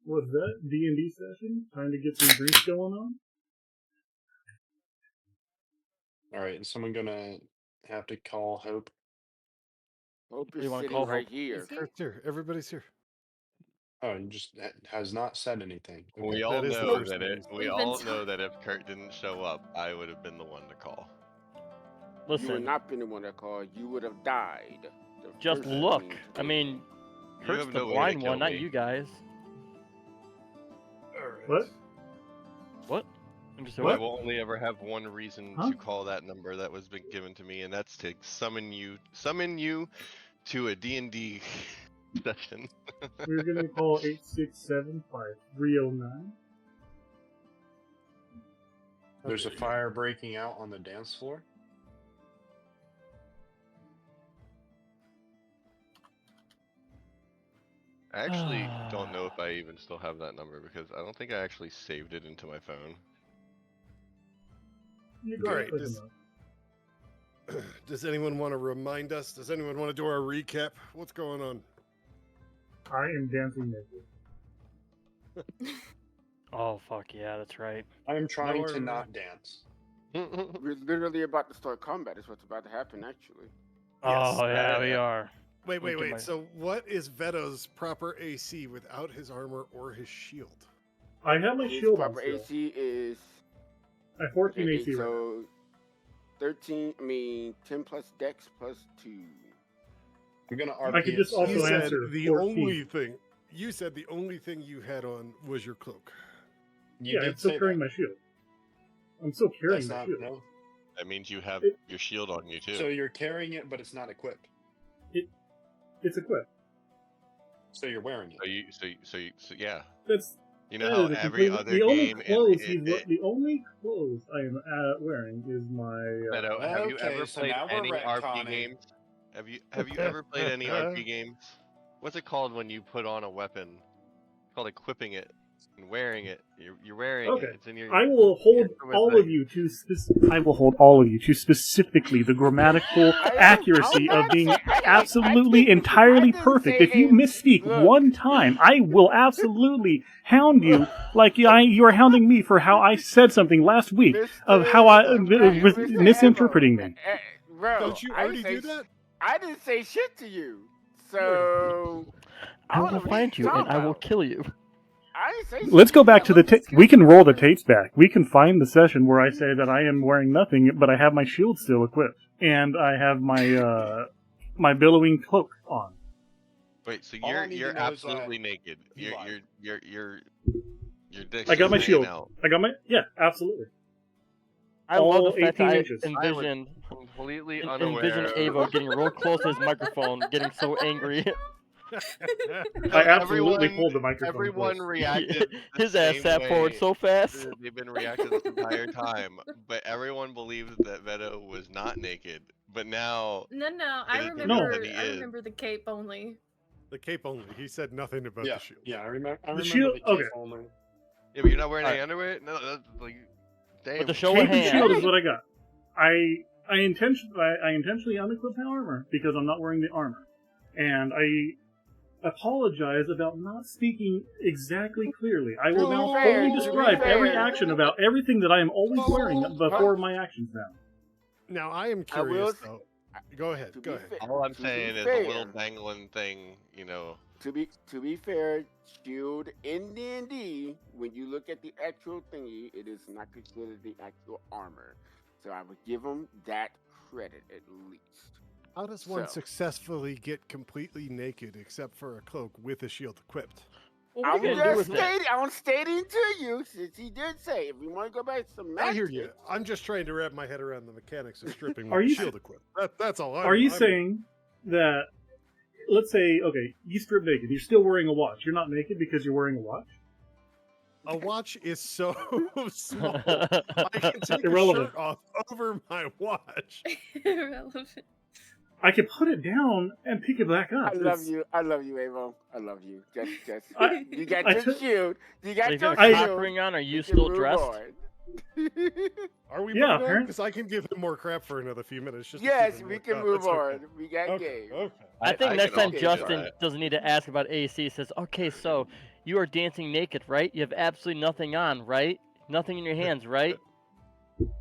Was that D&D session? Time to get some drinks going on? All right, is someone gonna have to call Hope? Hope do is you wanna sitting call right Hope? here. Kurt's here. Everybody's here. Oh, he just has not said anything. Okay. We all That is the know first that thing. we all know that if Kurt didn't show up, I would have been the one to call. You would Listen, not been the one that called. You would have died. the just first look. thing to I do. mean, You Kurt's have the no way to blind kill one, not me. you guys. What? What? I'm just I what? will only ever have one reason Huh? to call that number that was been given to me, and that's to summon you to a D&D session. We're going to call 867-5309. There's a fire breaking out on the dance floor. I actually don't know if I even still have that number because I don't think I actually saved it into my phone. All right, does anyone want to remind us? Does anyone want to do our recap? What's going on? I am dancing naked. Oh fuck yeah, that's right. I am trying Nowhere to to not dance. We're literally about to start combat. Is what's about to happen, actually. Oh yeah, we yeah. are. Wait. Look at my- So, what is Veto's proper AC without his armor or his shield? I have my His shield on proper still. AC is I have 14 okay, AC right now. so 10 plus Dex plus 2. I'm gonna RP. I could just also You said answer the 14. only thing. You said the only thing you had on was your cloak. You I'm did still say carrying that. my shield. I'm still carrying That's my not shield. no. That means you have your shield on you too. So you're carrying it, but it's not equipped. It's equipped. So you're wearing it. So yeah. That's You know that how is a every complete- other the only game clothes in, the only clothes I am wearing is my. Beto, have you Okay, ever so played now we're any RP retconning. games? Have you ever played any RP games? What's it called when you put on a weapon? It's called equipping it and wearing it. You're wearing Okay. it. It's in your. I will hold all of you to. I will hold all of you to specifically the grammatical accuracy of being absolutely entirely perfect. If you misspeak one time, I will absolutely hound you like you are hounding me for how I said something last week of how I was misinterpreting me. Bro, Don't you already do that? I didn't say shit to you. So I don't know will what find you're you and talking I will about. kill you. I didn't say shit. Let's go back to the tape. we can roll the tapes back. We can find the session where I say that I am wearing nothing, but I have my shield still equipped, and I have my my billowing cloak on. Wait, so All I need to you're know is absolutely that naked. you lied. Your dick's I got just my hanging shield. out. I got my absolutely. I All love the fact 18 that inches. I envisioned Completely envision unaware. Avo getting real close to his microphone, getting so angry. I absolutely pulled the microphone. Everyone close. reacted. the His ass same sat forward way so fast. They've been reacting this entire time, but everyone believed that Veto was not naked. But now, No, I Anything remember. that he I is. remember the cape only. The cape only. He said nothing about Yeah, the shield. yeah. I remember. I The remember shield- the cape okay. only. yeah, but you're not wearing any Alright. underwear. No, that's like, damn. With the show of Cape and shield hands. is what I got. I intentionally unequipped my armor because I'm not wearing the armor, and I apologize about not speaking exactly clearly. I will now fully describe every action about everything that I am always wearing before my actions now. Now, I am I will curious, s- though. Go ahead. To Go be ahead. fair- All I'm to be saying is fair, the little dangling thing, you know. To be fair, shield in D&D, when you look at the actual thingy, it is not considered the actual armor. So I would give them that credit at least. How does one So. successfully get completely naked except for a cloak with a shield equipped? Well, what are I'm you gonna do just with that? stating. I'm stating to you, since he did say, if we want to go back to some I hear magic, you. I'm just trying to wrap my head around the mechanics of stripping Are with you- shield equipped. That's all. Are you saying that, let's say, okay, you strip naked, you're still wearing a watch. You're not naked because you're wearing a watch? a watch is so small? I can take Irrelevant. a shirt off over my watch. Irrelevant. I can put it down and pick it back up. I love It's- you. I love you, Avo. I love you. Just I- you got I your took- shield. You got If you your have a shield. cock ring on, are you You can still move dressed? on. Are we Yeah, moving on? apparently. Because I can give him more crap for another few minutes. Just to Yes, keep him we worked can up. move That's okay. on. We got Okay. game. Okay. I think I next can time also do Justin that. doesn't need to ask about AC. He says, "Okay, so you are dancing naked, right? You have absolutely nothing on, right? Nothing in your hands, right?"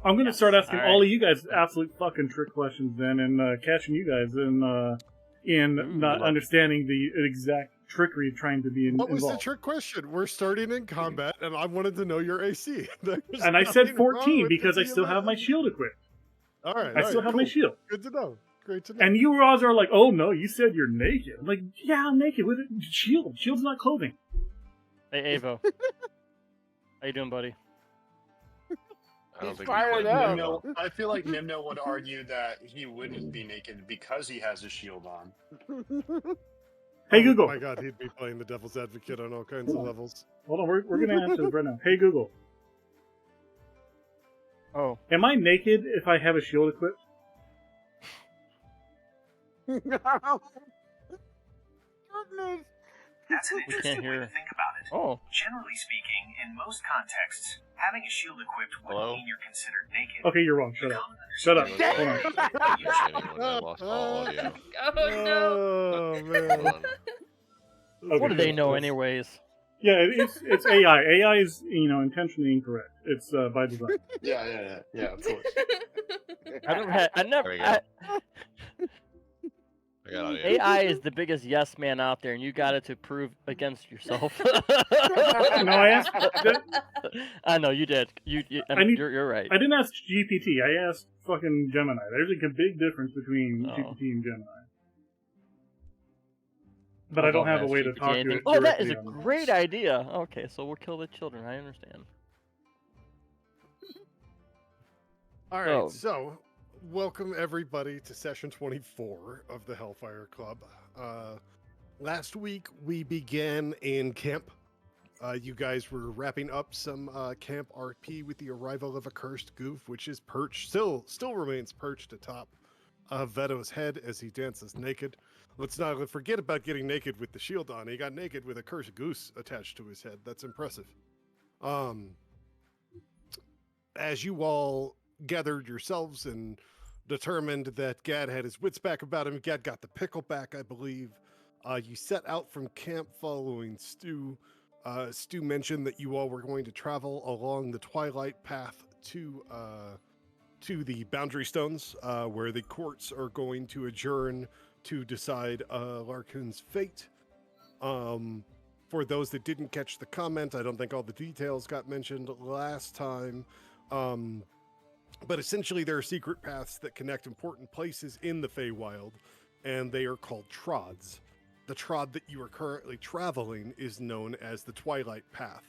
I'm going to start asking All all right. of you guys absolute fucking trick questions then, and catching you guys in not love- understanding the exact trickery trying to be What was the involved. trick question? We're starting in combat, and I wanted to know your AC. There's And I said nothing wrong 14 with because the I still have my D11. shield equipped. All right. I still have my cool. shield. Good to know. Great to know. And you guys are like, oh no, you said you're naked. I'm like, yeah, I'm naked with a shield. Shield's not clothing. Hey, Avo. How you doing, buddy? I don't He's think fired we up. Nimno, I feel like Nimno would argue that he wouldn't be naked because he has a shield on. Hey, Oh Google. my God, he'd be playing the devil's advocate on all kinds of levels. Hold on, we're going to answer this right now. Hey, Google. Oh, Am I naked if I have a shield equipped? Goodness. That's an we interesting can't way to hear. think about it. Oh, Generally speaking, in most contexts, having a shield equipped wouldn't Hello? mean you're considered naked. Okay, you're wrong. The Shut up. common Shut up. understanding Hold on. Anyone, I lost all audio. Oh no. Oh, Hold man. on. Okay, what do they good. know, anyways? Yeah, it's AI. AI is, intentionally incorrect. It's by design. Yeah, of course. I never. There we go. I got audio. AI is the biggest yes man out there, and you got it to prove against yourself. No, I asked. I know you did. I need- you're right. I didn't ask GPT. I asked fucking Gemini. There's a big difference between Oh. GPT and Gemini. But I don't have a ask way to GPT talk to anything. it. Oh, that is a directly on great idea. Okay, so we'll kill the children. I understand. All right, Oh. so welcome everybody to session 24 of the Hellfire Club. Last week we began in camp. You guys were wrapping up some camp RP with the arrival of a cursed goof, which is perched, still remains perched atop Veto's head as he dances naked. Let's not forget about getting naked with the shield on. He got naked with a cursed goose attached to his head. That's impressive. As you all gathered yourselves and determined that Gad had his wits back about him, Gad got the pickle back, I believe. You set out from camp following Stu. Stu mentioned that you all were going to travel along the Twilight Path to the Boundary Stones, where the courts are going to adjourn to decide Larkin's fate. For those that didn't catch the comment, I don't think all the details got mentioned last time. But essentially, there are secret paths that connect important places in the Feywild, and they are called Trods. The Trod that you are currently traveling is known as the Twilight Path.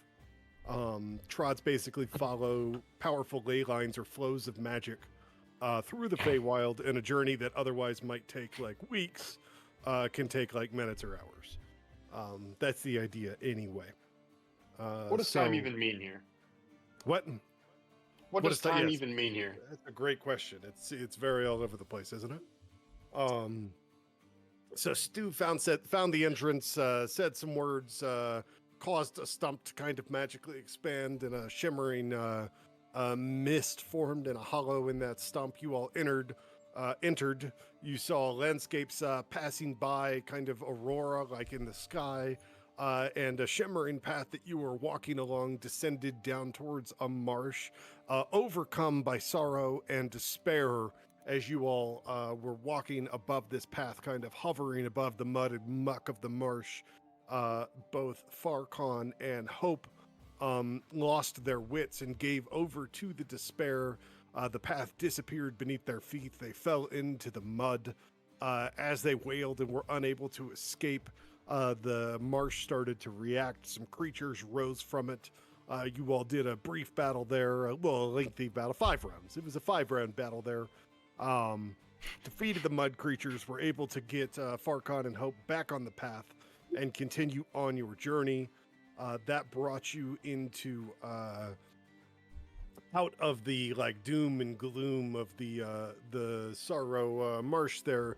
Trods basically follow powerful ley lines or flows of magic through the Feywild, and a journey that otherwise might take like weeks can take like minutes or hours. That's the idea anyway. What does time even mean here? What? What What does is ti- time yes. even mean here? That's a great question. It's very all over the place, isn't it? So Stu found the entrance, said some words, caused a stump to kind of magically expand, and a shimmering mist formed in a hollow in that stump. You all entered. You saw landscapes passing by, kind of aurora like in the sky, and a shimmering path that you were walking along descended down towards a marsh, overcome by sorrow and despair as you all were walking above this path, kind of hovering above the mud and muck of the marsh. Both Farcon and Hope lost their wits and gave over to the despair. The path disappeared beneath their feet. They fell into the mud. As they wailed and were unable to escape, the marsh started to react. Some creatures rose from it. You all did a brief battle there, a lengthy battle, 5 rounds. It was a 5-round battle there. Defeated the mud creatures, were able to get Farcon and Hope back on the path and continue on your journey. That brought you into out of the like doom and gloom of the Sorrow Marsh there.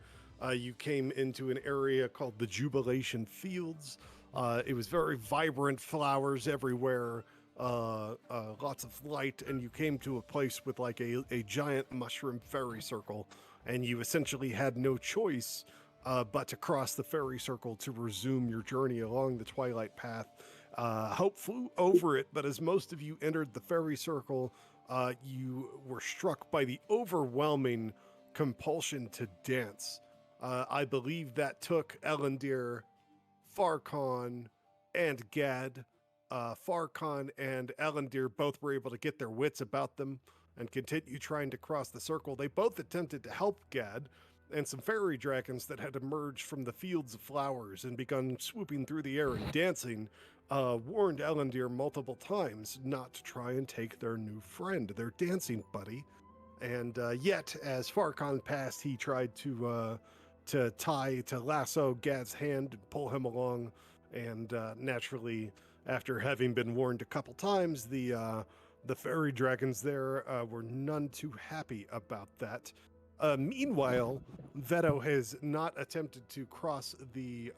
You came into an area called the Jubilation Fields. It was very vibrant, flowers everywhere. lots of light, and you came to a place with like a giant mushroom fairy circle, and you essentially had no choice but to cross the fairy circle to resume your journey along the Twilight Path. Hope flew over it, but as most of you entered the fairy circle, you were struck by the overwhelming compulsion to dance. I believe that took Elendil, Farcon, and Gad. Farcon and Elendil both were able to get their wits about them and continue trying to cross the circle. They both attempted to help Gad, and some fairy dragons that had emerged from the fields of flowers and begun swooping through the air and dancing warned Elendil multiple times not to try and take their new friend, their dancing buddy. And yet, as Farcon passed, he tried to lasso Gad's hand and pull him along. And naturally, after having been warned a couple times, the fairy dragons there were none too happy about that. Meanwhile, Veto has not attempted to cross the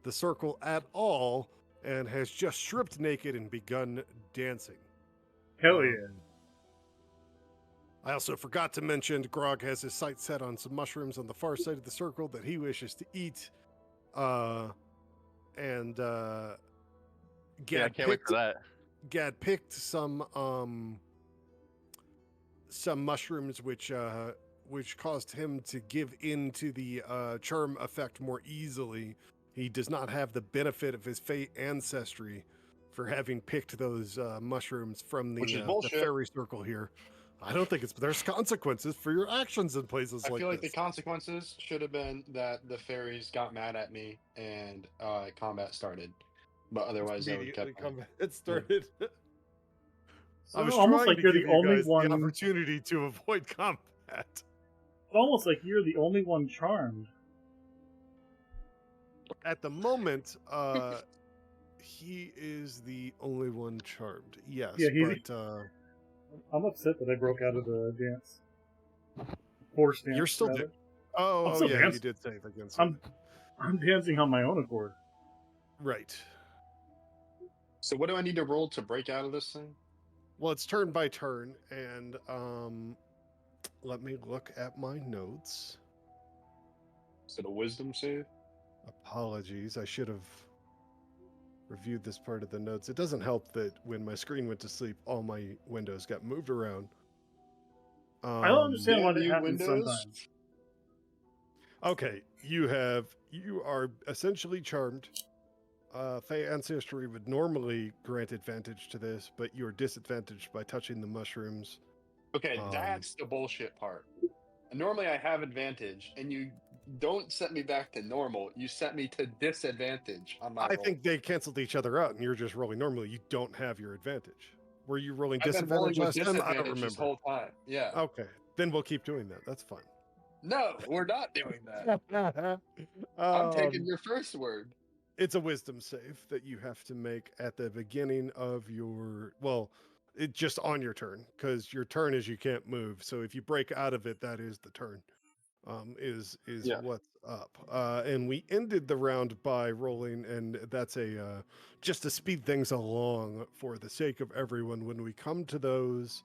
circle at all and has just stripped naked and begun dancing. Hell yeah. I also forgot to mention Grog has his sights set on some mushrooms on the far side of the circle that he wishes to eat. Gad Yeah, I can't wait for that. Gad picked some mushrooms which caused him to give in to the charm effect more easily. He does not have the benefit of his Fey ancestry for having picked those mushrooms from Which is the bullshit. fairy circle here. I don't think there's consequences for your actions in places I like feel like the this. consequences should have been that the fairies got mad at me and combat started. But otherwise, I would Immediately kept going. it started. I was almost trying like to you're give the you only guys one. the opportunity to avoid combat. It's almost like you're the only one charmed. At the moment, he is the only one charmed. Yes, Yeah, but I'm upset that I broke out of the dance. Forced dance, you're still rather. I'm oh still yeah, dancing. you did save against I'm dancing on my own accord. right. So what do I need to roll to break out of this thing? Well, it's turn by turn, and let me look at my notes. Is it a wisdom save? Apologies, I should have reviewed this part of the notes. It doesn't help that when my screen went to sleep, all my windows got moved around. I don't understand why damn that you, happens Windows. sometimes. Okay, you are essentially charmed. Fey ancestry would normally grant advantage to this, but you are disadvantaged by touching the mushrooms. Okay, that's the bullshit part. Normally I have advantage, and you don't set me back to normal. You set me to disadvantage on my I roll. think they canceled each other out, and you're just rolling normally. You don't have your advantage. Were you rolling I've been rolling disadvantage with last time? I don't disadvantage this remember. whole time. Yeah. Okay, then we'll keep doing that. That's fine. No, we're not doing that. I'm taking your first word. It's a wisdom save that you have to make at the beginning of your it's just on your turn, because your turn is you can't move. So if you break out of it, that is the turn. Is Yeah. what's up. And we ended the round by rolling, and that's a just to speed things along for the sake of everyone. When we come to those,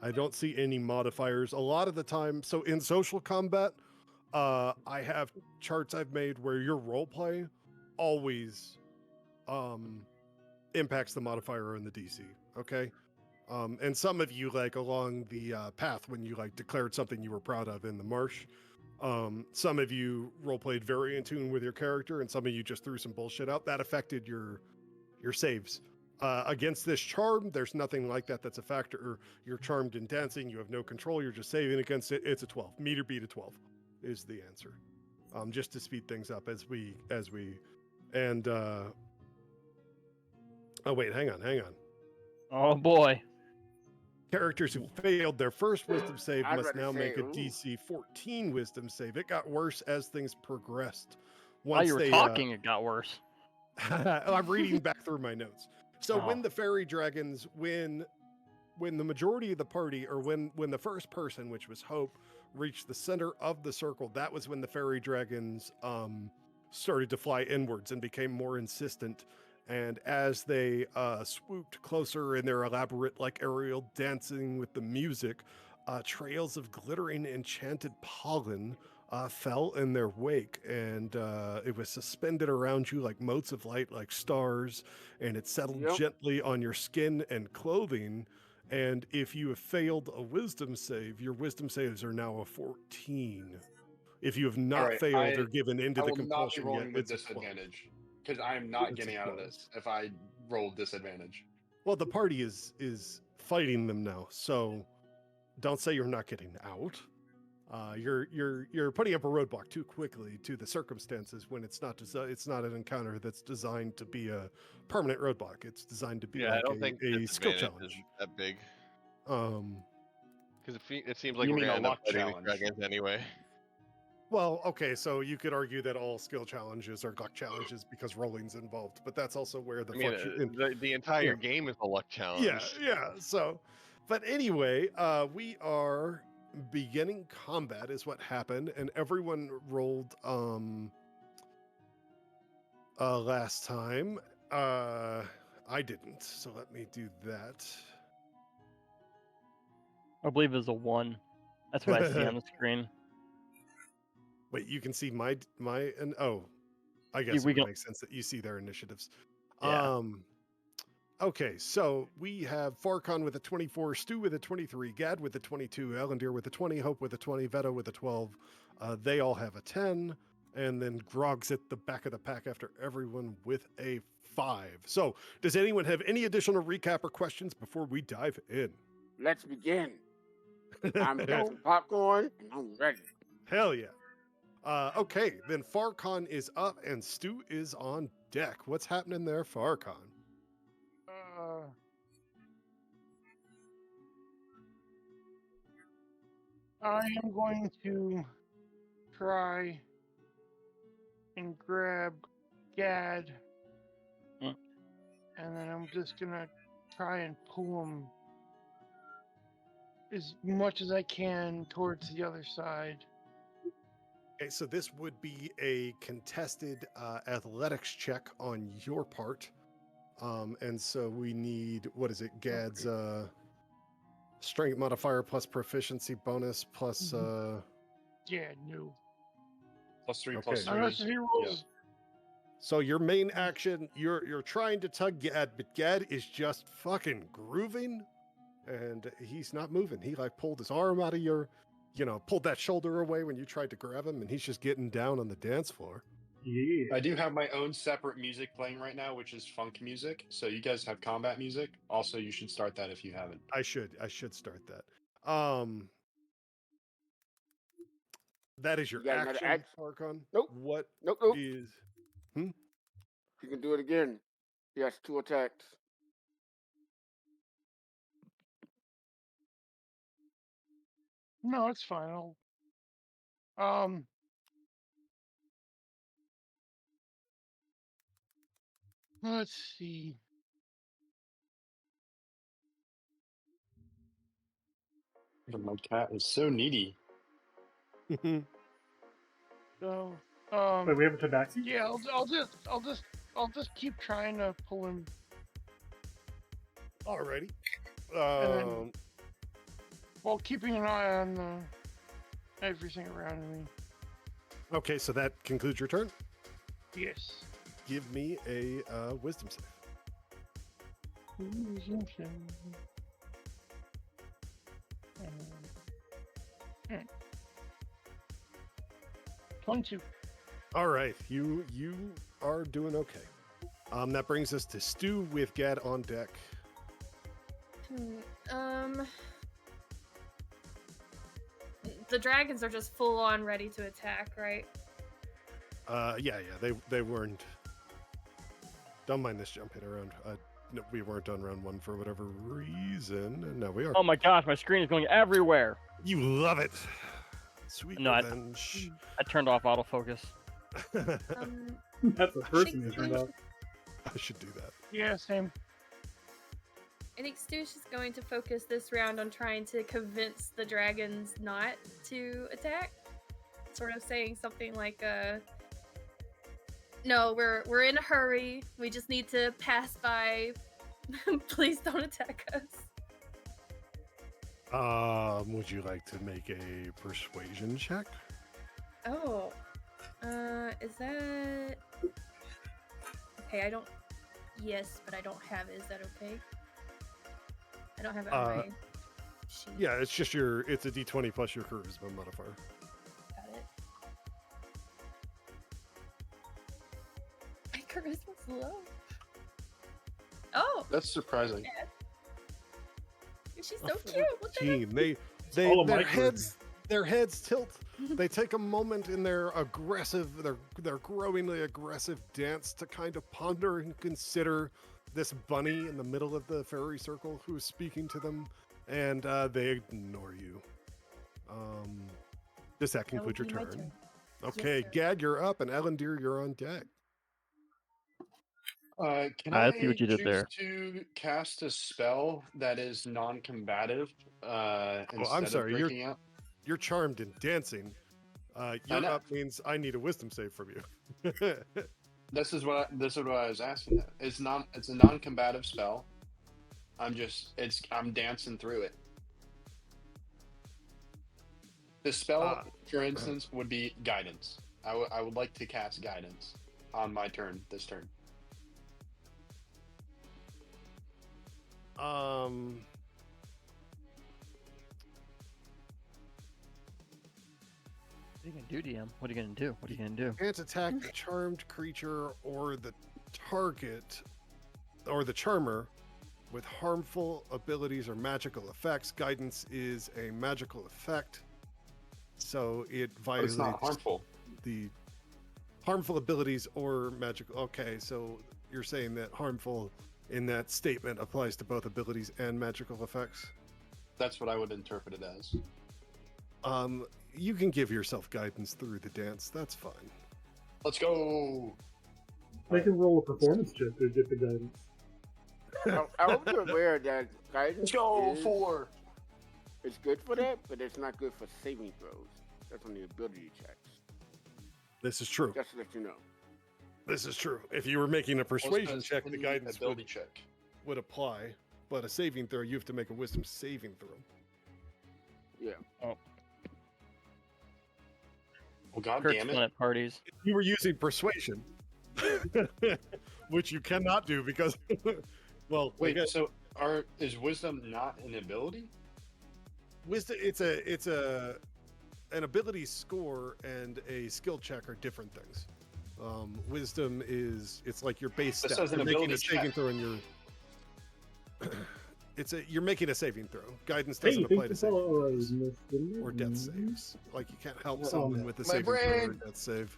I don't see any modifiers a lot of the time. So in social combat, I have charts I've made where your role play always impacts the modifier in the DC. Okay. And some of you, like along the path when you like declared something you were proud of in the marsh, some of you role played very in tune with your character, and some of you just threw some bullshit out that affected your saves. Against this charm, there's nothing like that that's a factor. You're charmed in dancing, you have no control, you're just saving against it. It's a 12. Meter beat a 12 is the answer. Just to speed things up as we and oh wait, hang on. Oh boy. Characters who failed their first wisdom save I'd must rather now say, make a ooh. DC 14 wisdom save. It got worse as things progressed. While you were talking, it got worse. I'm reading back through my notes. So Oh. when the fairy dragons, when the majority of the party, or when the first person, which was Hope, reached the center of the circle, that was when the fairy dragons started to fly inwards and became more insistent And as they swooped closer in their elaborate, like aerial dancing with the music, trails of glittering enchanted pollen fell in their wake, and it was suspended around you like motes of light, like stars, and it settled Yep. gently on your skin and clothing. And if you have failed a wisdom save, your wisdom saves are now a 14. If you have not right, failed or given into I the will not be compulsion yet, rolling with it's a 12. disadvantage because I am not It's a getting out of 12. this if I roll disadvantage. Well, the party is fighting them now, so don't say you're not getting out. You're putting up a roadblock too quickly to the circumstances when it's not an encounter that's designed to be a permanent roadblock. It's designed to be Yeah, I like don't think a skill disadvantage challenge. is that big. Um, Because it seems like You we're mean gonna a end up luck fighting these challenge? dragons anyway. well, okay, so you could argue that all skill challenges are luck challenges because rolling's involved, but that's also where the I mean, the entire yeah. game is a luck challenge. Yeah. So, but anyway, we are beginning combat is what happened, and everyone rolled last time. I didn't, so let me do that. I believe it was a 1. That's what I see on the screen. Wait, you can see my and oh, I guess we it would can- make sense that you see their initiatives. Yeah. Okay, so we have Farcon with a 24, Stu with a 23, Gad with a 22, Elandir with a 20, Hope with a 20, Veto with a 12. They all have a 10, and then Grog's at the back of the pack after everyone with a 5. So, does anyone have any additional recap or questions before we dive in? Let's begin. I'm got some popcorn and I'm ready. Hell yeah. Okay, then Farcon is up and Stu is on deck. What's happening there, Farcon? I am going to try and grab Gad, Mm. and then I'm just gonna try and pull him as much as I can towards the other side. Okay, so this would be a contested athletics check on your part. And so we need, what is it, Gad's strength modifier plus proficiency bonus plus... Yeah, no. +3, Okay. +3. Unless he rolls. So your main action, you're trying to tug Gad, but Gad is just fucking grooving, and he's not moving. He like pulled his arm out of your, pulled that shoulder away when you tried to grab him, and he's just getting down on the dance floor. Yeah. I do have my own separate music playing right now, which is funk music. So you guys have combat music. Also, you should start that if you haven't. I should start that. That is your You got another action, action? Farcon. Nope. What Nope. is? You can do it again. He has 2 attacks. No, it's fine. Let's see. My cat is so needy. So, Wait, we have a tabaxi? yeah, I'll just keep trying to pull him. Alrighty. then- While keeping an eye on everything around me. Okay, so that concludes your turn. Yes. Give me a wisdom save. 22. All right, you are doing okay. That brings us to Stu with Gad on deck. The dragons are just full on ready to attack, right? Yeah, they weren't. Don't mind this jumping around. No, we weren't on round 1 for whatever reason, and now we are. Oh my gosh, my screen is going everywhere. You love it. Sweet No, revenge. I turned off autofocus. That's the first thing that turned off. I should do that. Yeah, same. I think Stu's just going to focus this round on trying to convince the dragons not to attack. Sort of saying something like, No, we're in a hurry. We just need to pass by. Please don't attack us. Would you like to make a persuasion check? Oh. Is that okay? I don't. Yes, but I don't have it. Is that okay? I don't have it on my sheet. Yeah, it's just it's a d20 plus your charisma modifier. Got it. My charisma's low. Oh, That's surprising. she's so cute. What the heck? Gene, All of their my heads tilt. They take a moment in their their growingly aggressive dance to kind of ponder and consider this bunny in the middle of the fairy circle who is speaking to them, and they ignore you. Does that conclude your That would be my turn? turn. Okay, sir. Gad, you're up, and Elendir, you're on deck. Can I I see what you did choose there. to cast a spell that is non-combative I'm instead of sorry, breaking out? You're charmed and dancing. Your know. up means I need a wisdom save from you. This is what I was asking. It's a non-combative spell. I'm dancing through it. The spell, for instance, would be guidance. I would like to cast guidance on my turn. This turn. What are you gonna do, DM? What are you gonna do? What are you gonna do? Can't attack the charmed creature or the target or the charmer with harmful abilities or magical effects. Guidance is a magical effect, so it But violates it's not harmful. the harmful abilities or magical. Okay, so you're saying that harmful in that statement applies to both abilities and magical effects. That's what I would interpret it as. You can give yourself guidance through the dance. That's fine. Let's go. They can roll a performance check to get the guidance. I hope you're aware that guidance Let's go is, 4. it's good for that, but it's not good for saving throws. That's on the ability checks. This is true. Just to let you know. This is true. If you were making a persuasion Because check, the any guidance ability check. would apply, but a saving throw, you have to make a wisdom saving throw. Yeah. Well, god Kurt's damn fun it. at parties. You were using persuasion, which you cannot do because, well, Wait, so is wisdom not an ability? wisdom. It's an ability score and a skill check are different things. Wisdom it's like your base This stat. is an You're making ability a saving check. throw in your. You're making a saving throw. Guidance doesn't Hey, apply to thanks for saving following, throws Mr. or death Newton. saves. Like you can't help Oh, someone no. with a My saving throw or brain! death save.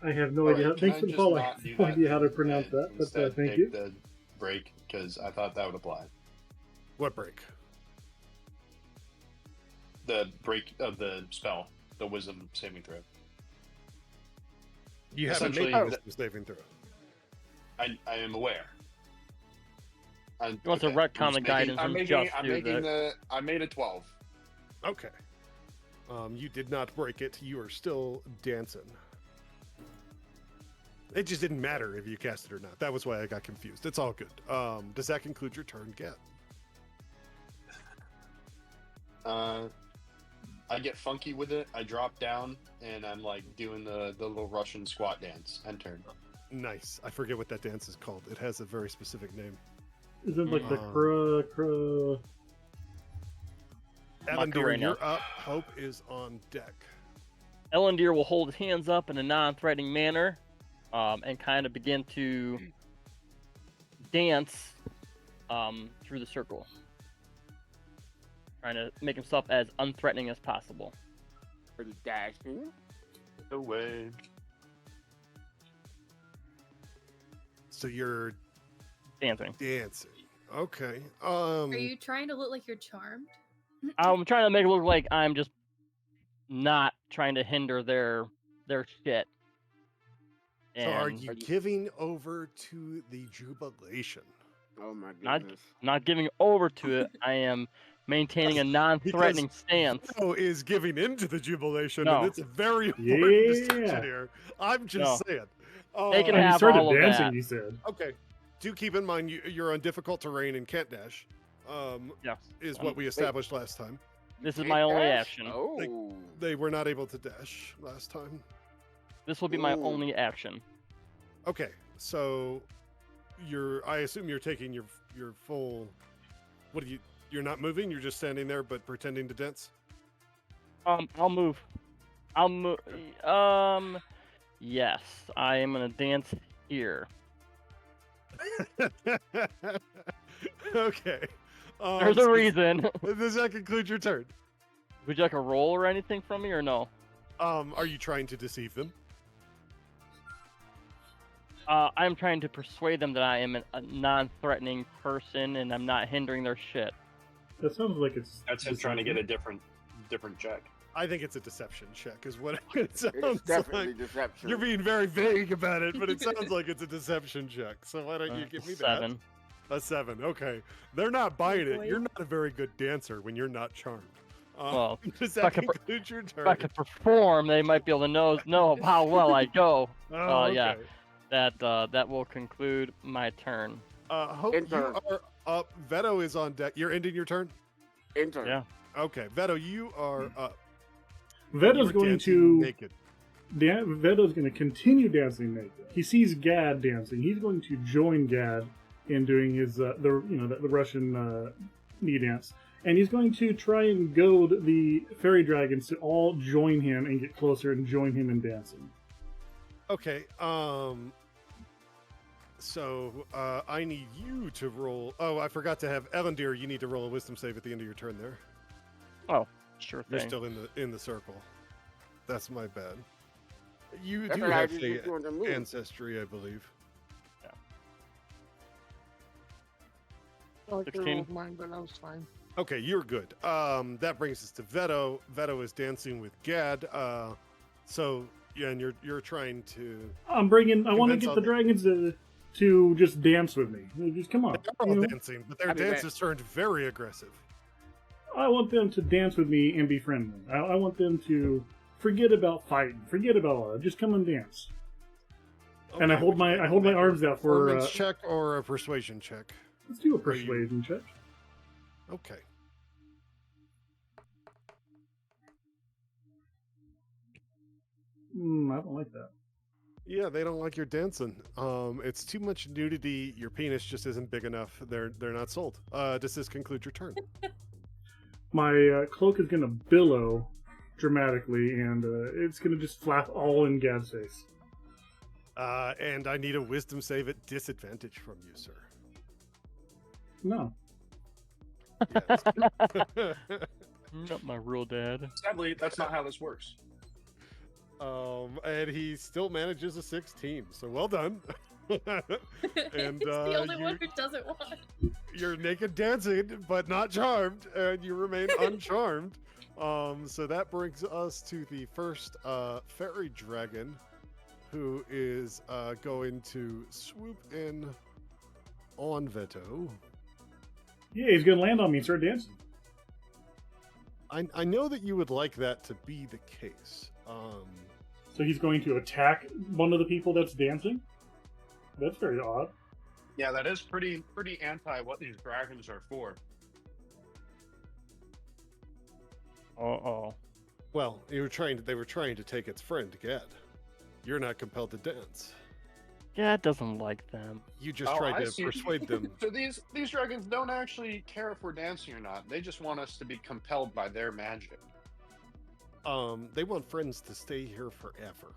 I have no Alright, idea. can Thanks I for the just follow. I not have do no that idea how to pronounce and that, but instead thank take you. the break because I thought that would apply. What break? The break of the spell, the wisdom saving throw. You haven't made Essentially, a wisdom saving throw. I am aware. You want to retcon the guidance and just do that. I made a 12. Okay. You did not break it. You are still dancing. It just didn't matter if you cast it or not. That was why I got confused. It's all good. Does that conclude your turn, Get? I get funky with it. I drop down and I'm like doing the little Russian squat dance. End turn. Nice. I forget what that dance is called. It has a very specific name. Is it like the Elendir, Macarena. you're up. Hope is on deck. Elendir will hold his hands up in a non-threatening manner, and kind of begin to dance through the circle, trying to make himself as unthreatening as possible. Pretty dashing. Away. So you're Dancing. dancing. Okay. Are you trying to look like you're charmed? I'm trying to make it look like I'm just not trying to hinder their shit. So are And you giving over to the jubilation? Oh my Not- goodness. not giving over to it. I am maintaining a non-threatening stance. Vito is giving into the jubilation, No. and it's a very important distinction Yeah. here. I'm just saying. They can And he have started all of dancing, that. he said. Okay. Do keep in mind you're on difficult terrain and can't dash. Yes. Is what we established last time. This is Can't my only dash? action. Oh. They were not able to dash last time. This will be my Ooh. only action. Okay, so I assume you're taking your full. What do you? You're not moving. You're just standing there, but pretending to dance. I'll move. I'll move. Yes, I am gonna dance here. Okay. There's a reason. Does that conclude your turn? Would you like a roll or anything from me, or no? Are you trying to deceive them? I'm trying to persuade them that I am a non-threatening person and I'm not hindering their shit. That sounds like it's. That's him trying to get a different check. I think it's a deception check, is what it sounds It's definitely like. deception. You're being very vague about it, but it sounds like it's a deception check. So why don't you give me 7. that? A 7. Okay. They're not buying it. boy. You're not a very good dancer when you're not charmed. Well, does I that can conclude your turn? If I could perform, they might be able to know how well I go. Oh, okay. Yeah. That will conclude my turn. Hope End you turn. are up. Veto is on deck. You're ending your turn? Enter. Yeah. Okay. Veto, you are up. Veto's You're going dancing to. naked. Veto's going to continue dancing naked. He sees Gad dancing. He's going to join Gad in doing his the Russian knee dance, and he's going to try and goad the fairy dragons to all join him and get closer and join him in dancing. Okay. So I need you to roll. Oh, I forgot to have Elendir. You need to roll a wisdom save at the end of your turn. There, Oh, sure you're thing. still in the circle. That's my bad. You That's do what I have just the was doing the move. ancestry, I believe. I like to 16. roll mine, but I was fine. Okay, you're good. That brings us to Veto. Veto is dancing with Gad. So yeah, and you're trying to. I want to Convince get all the the- dragons to just dance with me. Just come on. They're all you know? dancing, but their I mean, dance has turned very aggressive. I want them to dance with me and be friendly. I want them to forget about fighting, forget about all that. Just come and dance. And I Okay, hold would you my like I to hold my make a arms out for. performance check or a persuasion check. Let's do a Are you- persuasion check. Okay. I don't like that. Yeah, they don't like your dancing. It's too much nudity. Your penis just isn't big enough. They're not sold. Does this conclude your turn? My cloak is going to billow dramatically, and it's going to just flap all in Gad's face. And I need a wisdom save at disadvantage from you, sir. No. Yes. Not my real dad. Sadly, that's not how this works. And he still manages a 16. So well done. And He's the only one who doesn't want. you're naked dancing, but not charmed, and you remain uncharmed. So that brings us to the first fairy dragon, who is going to swoop in on Veto. Yeah, he's going to land on me and start dancing. I know that you would like that to be the case. So he's going to attack one of the people that's dancing? That's very odd. Yeah, that is pretty anti what these dragons are for. Uh-oh. Well, they were trying to take its friend, Gad. You're not compelled to dance. Dad doesn't like them. You just Oh, tried I to see. persuade them. So these dragons don't actually care if we're dancing or not. They just want us to be compelled by their magic. They want friends to stay here forever.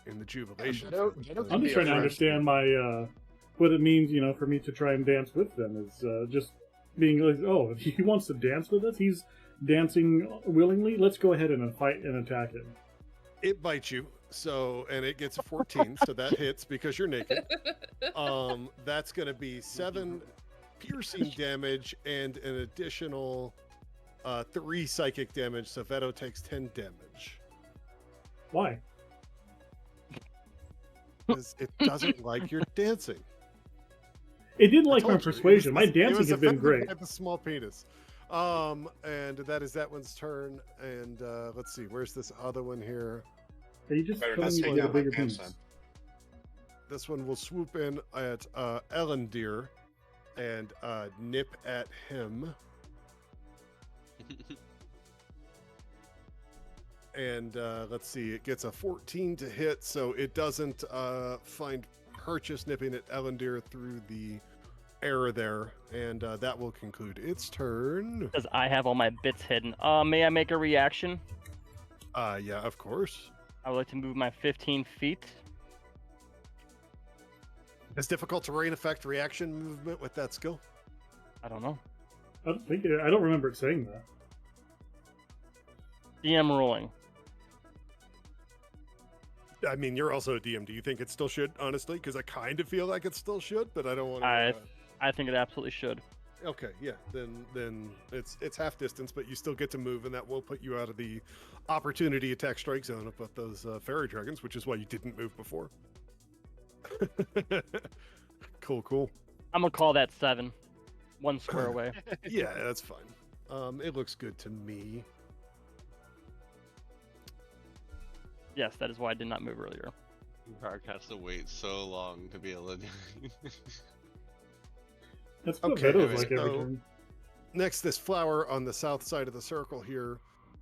In the jubilation. I'm just trying to understand my what it means, for me to try and dance with them is just being like, oh, if he wants to dance with us, he's dancing willingly. Let's go ahead and fight and attack him. It bites you, and it gets a 14, so that hits because you're naked. That's going to be 7 piercing damage and an additional 3 psychic damage, so Veto takes 10 damage. Why? Because it doesn't like your dancing. It didn't I like my told you, persuasion. My it dancing was has been offended great. by the small penis. And that is that one's turn. And let's see, where's this other one here? Are you just Better telling not me to take get a out my bigger pants piece? then. This one will swoop in at Ellendeer and nip at him. And let's see, it gets a 14 to hit, so it doesn't find purchase nipping at Ellendeer through the air there, and that will conclude its turn. Because I have all my bits hidden. May I make a reaction? Yeah, of course. I would like to move my 15 feet. It's difficult terrain effect reaction movement with that skill. I don't know. I don't remember it saying that. DM rolling. I mean, you're also a DM. Do you think it still should, honestly? Because I kind of feel like it still should, but I don't want to. I think it absolutely should. Okay, yeah. Then it's half distance, but you still get to move, and that will put you out of the opportunity attack strike zone of those fairy dragons, which is why you didn't move before. Cool. I'm gonna call that 7. 1 square away. Yeah, that's fine. It looks good to me. Yes, that is why I did not move earlier. Park has to wait so long to be able to. That's what Okay, Beto was like every so- turn. Next, this flower on the south side of the circle here,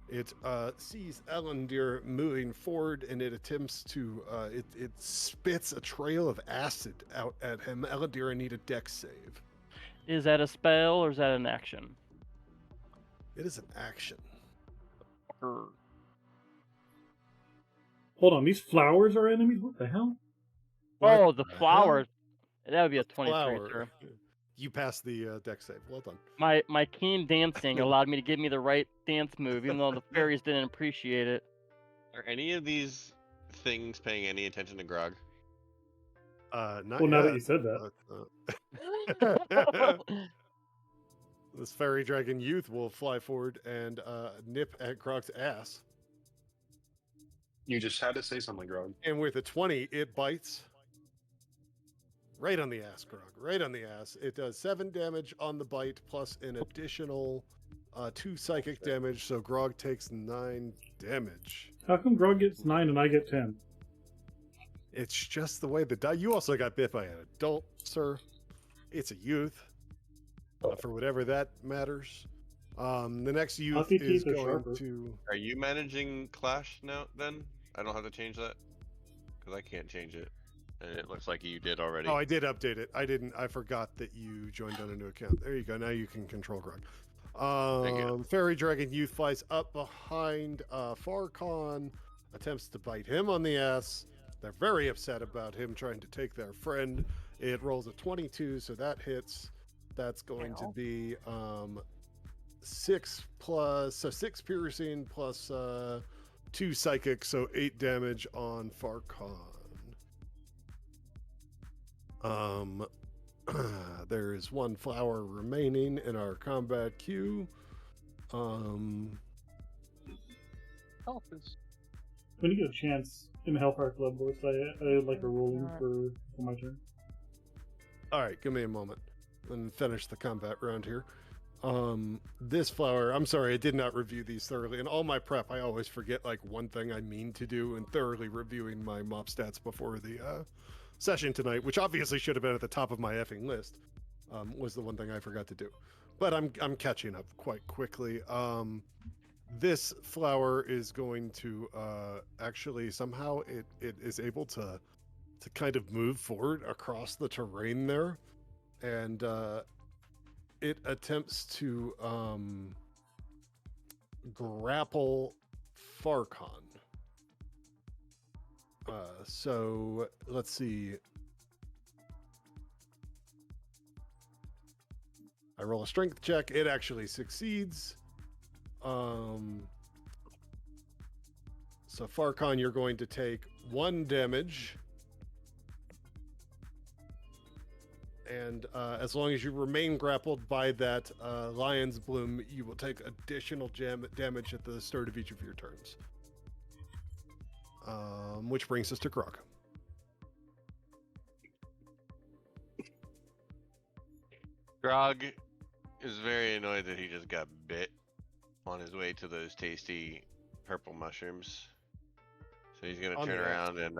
it sees Ellendeer moving forward, and it attempts to it spits a trail of acid out at him. Ellendeer, I need a dex save. Is that a spell or is that an action? It is an action. Grr. Hold on, these flowers are enemies? What the hell? What Oh, the hell? flowers. That would be a 23, Flower. sir. You passed the dex save. Well done. My keen dancing allowed me to give me the right dance move, even though the fairies didn't appreciate it. Are any of these things paying any attention to Grog? Not Well, now that yet. you said that. This fairy dragon youth will fly forward and nip at Grog's ass. You just had to say something, Grog. And with a 20, it bites. Right on the ass, Grog. Right on the ass. It does 7 damage on the bite, plus an additional 2 psychic damage, so Grog takes 9 damage. How come Grog gets 9 and I get 10? It's just the way the die. You also got bit by an adult, sir. It's a youth. For whatever that matters. The next youth Puffy is teeth are going sharper. to. Are you managing Clash now? Then I don't have to change that because I can't change it, and it looks like you did already. Oh, I did update it. I didn't. I forgot that you joined on a new account. There you go. Now you can control Grog. Thank you. Fairy Dragon Youth flies up behind Farcon, attempts to bite him on the ass. They're very upset about him trying to take their friend. It rolls a 22, so that hits. That's going to be 6 piercing plus 2 psychic, so 8 damage on Farcon. There is 1 flower remaining in our combat queue. Help us. When you get a chance in the Hellfire Club, Boris, I would like a rolling for my turn. All right, give me a moment and finish the combat round here. This flower, I'm sorry, I did not review these thoroughly. In all my prep, I always forget like one thing I mean to do, and thoroughly reviewing my mob stats before the session tonight, which obviously should have been at the top of my effing list, was the one thing I forgot to do. But I'm catching up quite quickly. This flower is going to actually somehow it is able to kind of move forward across the terrain there, and it attempts to grapple Farcon. So let's see. I roll a strength check. It actually succeeds. So Farcon, you're going to take 1 damage. And as long as you remain grappled by that lion's bloom, you will take additional damage at the start of each of your turns. Which brings us to Grog. Grog is very annoyed that he just got bit on his way to those tasty purple mushrooms. So he's gonna On turn the around and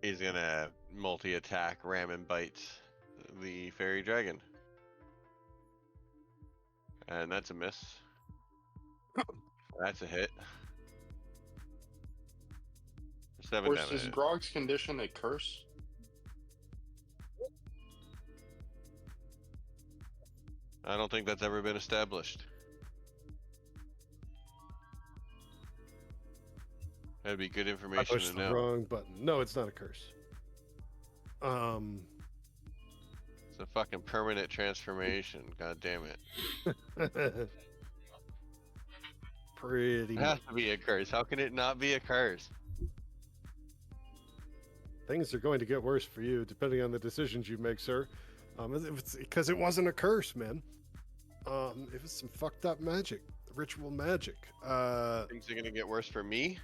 he's gonna multi-attack, ram and bite the fairy dragon. And that's a miss. That's a hit. 7 Of course, is damage. Grog's condition a curse? I don't think that's ever been established. That'd be good I information pushed to the know. wrong button. No, it's not a curse. It's a fucking permanent transformation. God damn it. Pretty It much. has to be a curse. How can it not be a curse? Things are going to get worse for you, depending on the decisions you make, sir. Because it wasn't a curse, man. It was some fucked up magic, ritual magic. Things are gonna get worse for me?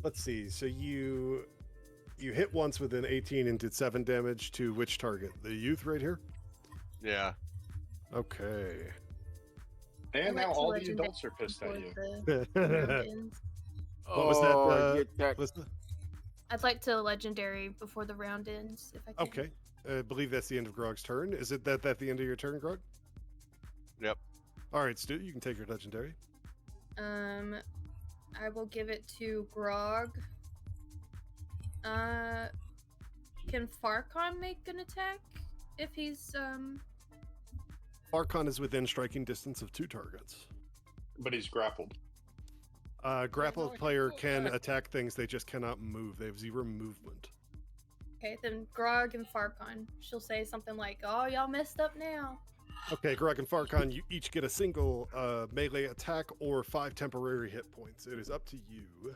Let's see. So you hit once within 18 and did 7 damage to which target? The youth right here? Yeah. Okay. And I now like all the Legendary adults are pissed at you. before the round ends. What was that? Oh, you attacked- Listen? I'd like to legendary before the round ends, if I can. Okay. I believe that's the end of Grog's turn. Is it that the end of your turn, Grog? Yep. All right, Stu, you can take your legendary. I will give it to Grog. Can Farkon make an attack if he's Farkon is within striking distance of 2 targets. But he's grappled. Grappled player can attack things, they just cannot move. They have 0 movement. okay? Then Grog and Farkon. She'll say something like, "Oh, y'all messed up now." Okay, Grog and Farkon, you each get a single melee attack or 5 temporary hit points. It is up to you.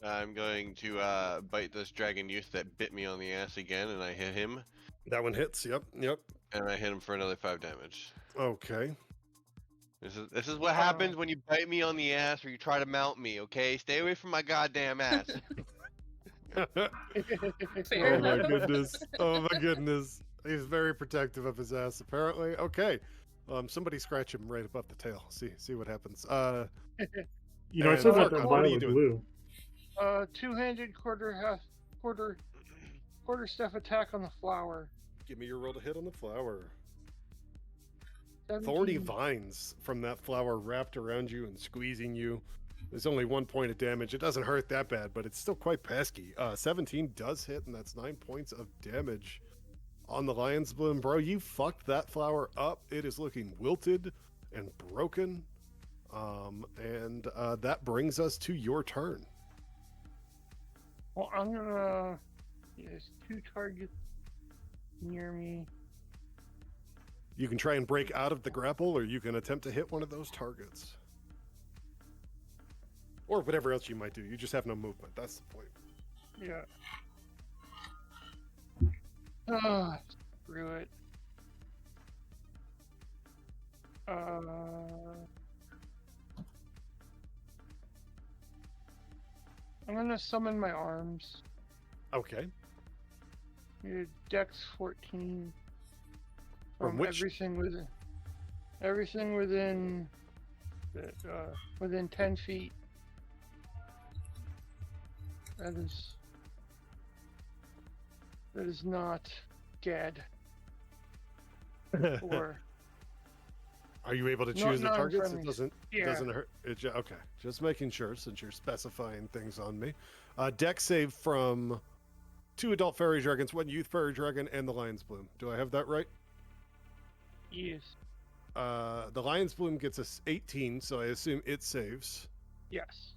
I'm going to bite this dragon youth that bit me on the ass again, and I hit him, That one hits. Yep. and I hit him for another 5 damage. Okay. This is what happens when you bite me on the ass or you try to mount me, okay? Stay away from my goddamn ass. Fair Oh my enough. goodness. Oh my goodness. He's very protective of his ass, apparently. Okay. Somebody scratch him right above the tail. See what happens. You know, it And says that Farkon, the what are you violet doing? blue. Two-handed quarter staff attack on the flower. Give me your roll to hit on the flower. 17. Thorny vines from that flower wrapped around you and squeezing you. There's only 1 point of damage. It doesn't hurt that bad, but it's still quite pesky. 17 does hit, and that's 9 points of damage on the lion's bloom. Bro, you fucked that flower up. It is looking wilted and broken. And that brings us to your turn. Well, I'm gonna. There's 2 targets near me. You can try and break out of the grapple, or you can attempt to hit one of those targets. Or whatever else you might do. You just have no movement. That's the point. Yeah. Ah, screw it. I'm gonna summon my arms. Okay. Your Dex 14. From which? Everything within 10 feet. That is not Gad. Or Are you able to No, choose the no, I'm targets? friendly. It Yeah. doesn't hurt. Okay, just making sure since you're specifying things on me. Dex save from 2 adult fairy dragons, 1 youth fairy dragon, and the lion's bloom. Do I have that right? yes. The lion's bloom gets us 18, so I assume it saves. Yes.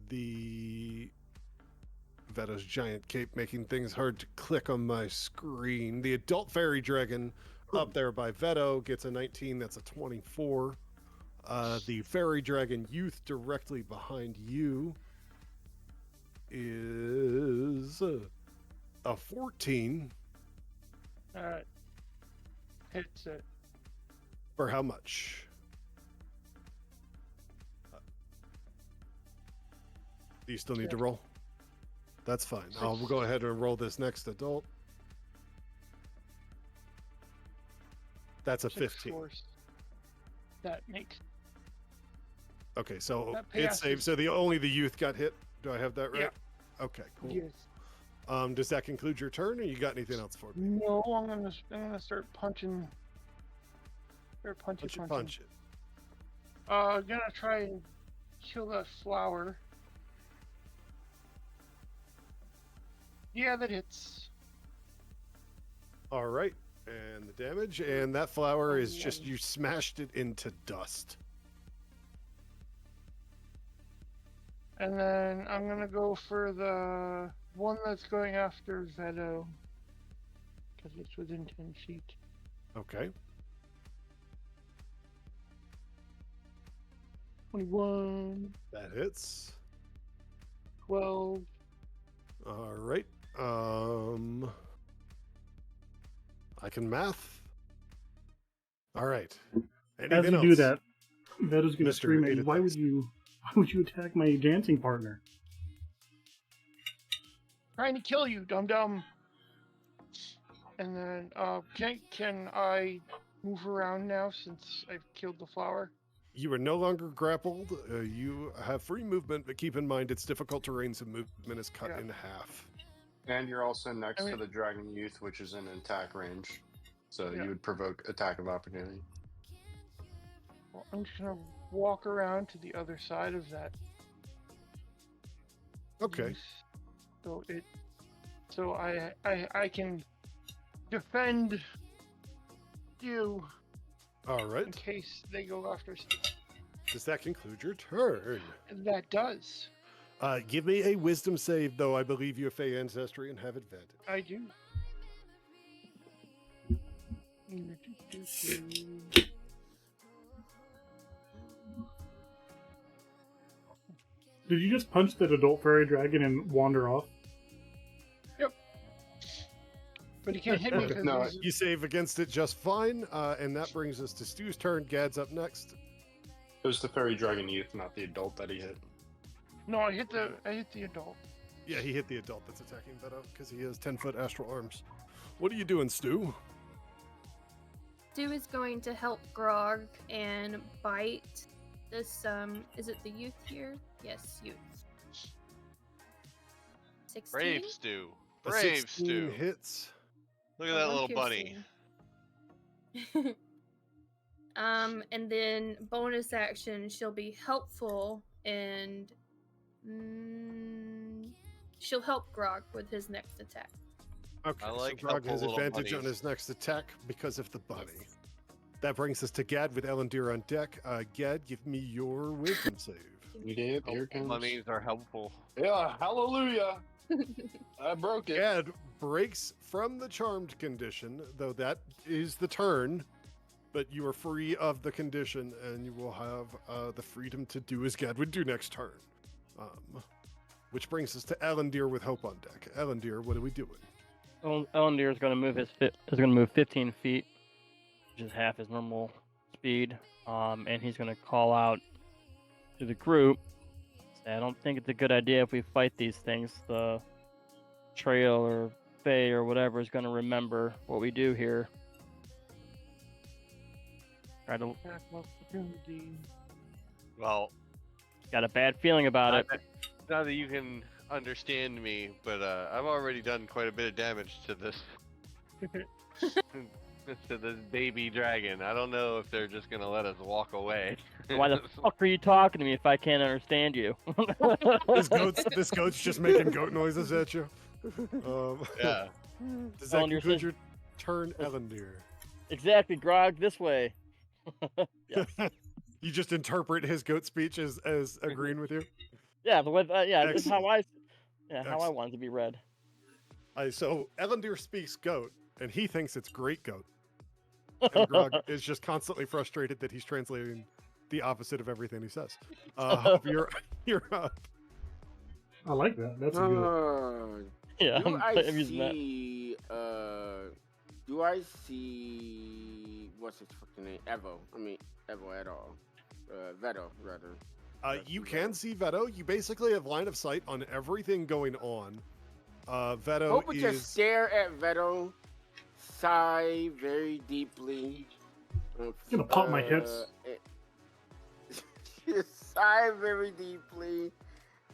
The Veto's giant cape making things hard to click on my screen. The adult fairy dragon up there by Veto gets a 19. That's a 24. The fairy dragon youth directly behind you is a 14. Hits it. For how much? Do you still need to roll? That's fine. I'll go ahead and roll this next adult. That's a 6 15. force. That makes Okay, so That it's saved. passes. So only the youth got hit. Do I have that right? Yeah. Okay, cool. Yes. Does that conclude your turn, or you got anything else for me? No, I'm gonna start punching. Start punching. Punch it. Gonna try and kill that flower. Yeah, that hits. All right, and the damage, and that flower is just you smashed it into dust. And then I'm gonna go for the one that's going after Veto. Because it's within 10 feet. Okay. 21, That hits. 12. All right. I can math. All right. As Anything you do else? that, Veto's going to Mr. scream at Eight you. of Why would Dice. you? Why would you attack my dancing partner? Trying to kill you, dum dum. And then, can I move around now since I've killed the flower? You are no longer grappled. You have free movement, but keep in mind it's difficult terrain, so movement is cut Yeah. in half. And you're also next I mean- to the Dragon Youth, which is in attack range. So Yeah. you would provoke attack of opportunity. Well, I'm just gonna walk around to the other side of that. Okay. So I can defend you All in right. case they go after. Does that conclude your turn? That does. Give me a wisdom save, though I believe you have Fey ancestry and have advantage. I do. Did you just punch that adult fairy dragon and wander off? But he can't hit me Okay. because No, he's- You save against it just fine, and that brings us to Stu's turn. Gad's up next. It was the Fairy Dragon Youth, not the adult that he hit. No, I hit the adult. Yeah, he hit the adult that's attacking Veto because he has 10-foot astral arms. What are you doing, Stu? Stu is going to help Grog and bite this, is it the youth here? Yes, youth. 16? Brave Stew. A Brave 16 Stew. hits. Look at Oh, that one little bunny. piercing. And then bonus action, she'll be helpful and she'll help Grog with his next attack. Okay, I like so Grog has helpful little advantage on bunnies. his next attack because of the bunny. That brings us to Gad with Elandir on deck. Gad, give me your wisdom save. You did? Here it comes. Bunnies are helpful. Yeah, hallelujah! I broke it. Gad breaks from the charmed condition, though that is the turn, but you are free of the condition, and you will have the freedom to do as Gad would do next turn. Which brings us to Elandir with Hope on deck. Elandir, what are we doing? Ellendir is going to move is going to move 15 feet, which is half his normal speed. And he's going to call out to the group. Say, I don't think it's a good idea if we fight these things. The trail or Fae or whatever is going to remember what we do here. Try to Attack of opportunity. Well, got a bad feeling about it. now that you can understand me, but I've already done quite a bit of damage to this to this baby dragon. I don't know if they're just gonna let us walk away. Why the fuck are you talking to me if I can't understand you? This goat's just making goat noises at you. Yeah. Does that Elandir conclude says- your turn, Elandir? Exactly, Grog, this way. You just interpret his goat speech as agreeing with you? Yeah, the way, it's how I Excellent. want it to be read. So Elandir speaks goat, and he thinks it's great goat. And Grog is just constantly frustrated that he's translating the opposite of everything he says. Hope, you're up. I like that. That's a good. Yeah, Do I I'm using that. see? Do I see? What's his fucking name? Evo at all? Veto, rather. You can see Veto. You basically have line of sight on everything going on. Veto Hope would is... just stare at Veto, sigh very deeply. Gonna pop my hips. Just sigh very deeply,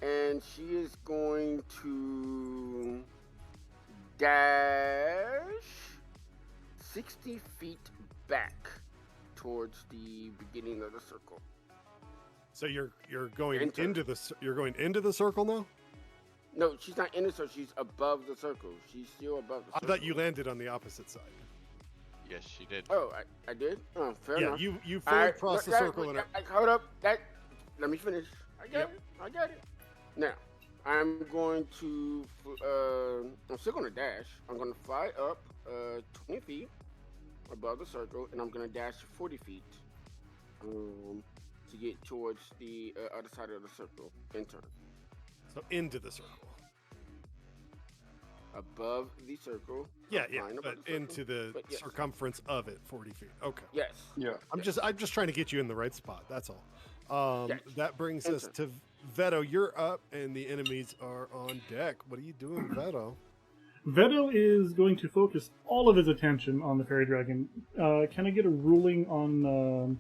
and she is going to dash 60 feet back towards the beginning of the circle. So you're going Enter. you're going into the circle now? No, she's not in the circle. She's above the circle. She's still above the I circle. thought you landed on the opposite side. Yes, she did. Oh, I did? Oh, fair Yeah, enough. you fully Alright, crossed the that- circle and hold up. Let me finish. I got Yep. it. I got it. Now, I'm going to. I'm still going to dash. I'm going to fly up 20 feet above the circle, and I'm going to dash 40 feet to get towards the other side of the circle in turn. so into the circle. Above the circle. Yeah, I'm yeah, flying above but the circle. into the But yes. circumference of it, 40 feet. Okay. Yes. Yeah. I'm just trying to get you in the right spot. That's all. Yes. That brings us Enter. to Veto. You're up, and the enemies are on deck. What are you doing, Veto? Veto is going to focus all of his attention on the fairy dragon. Can I get a ruling on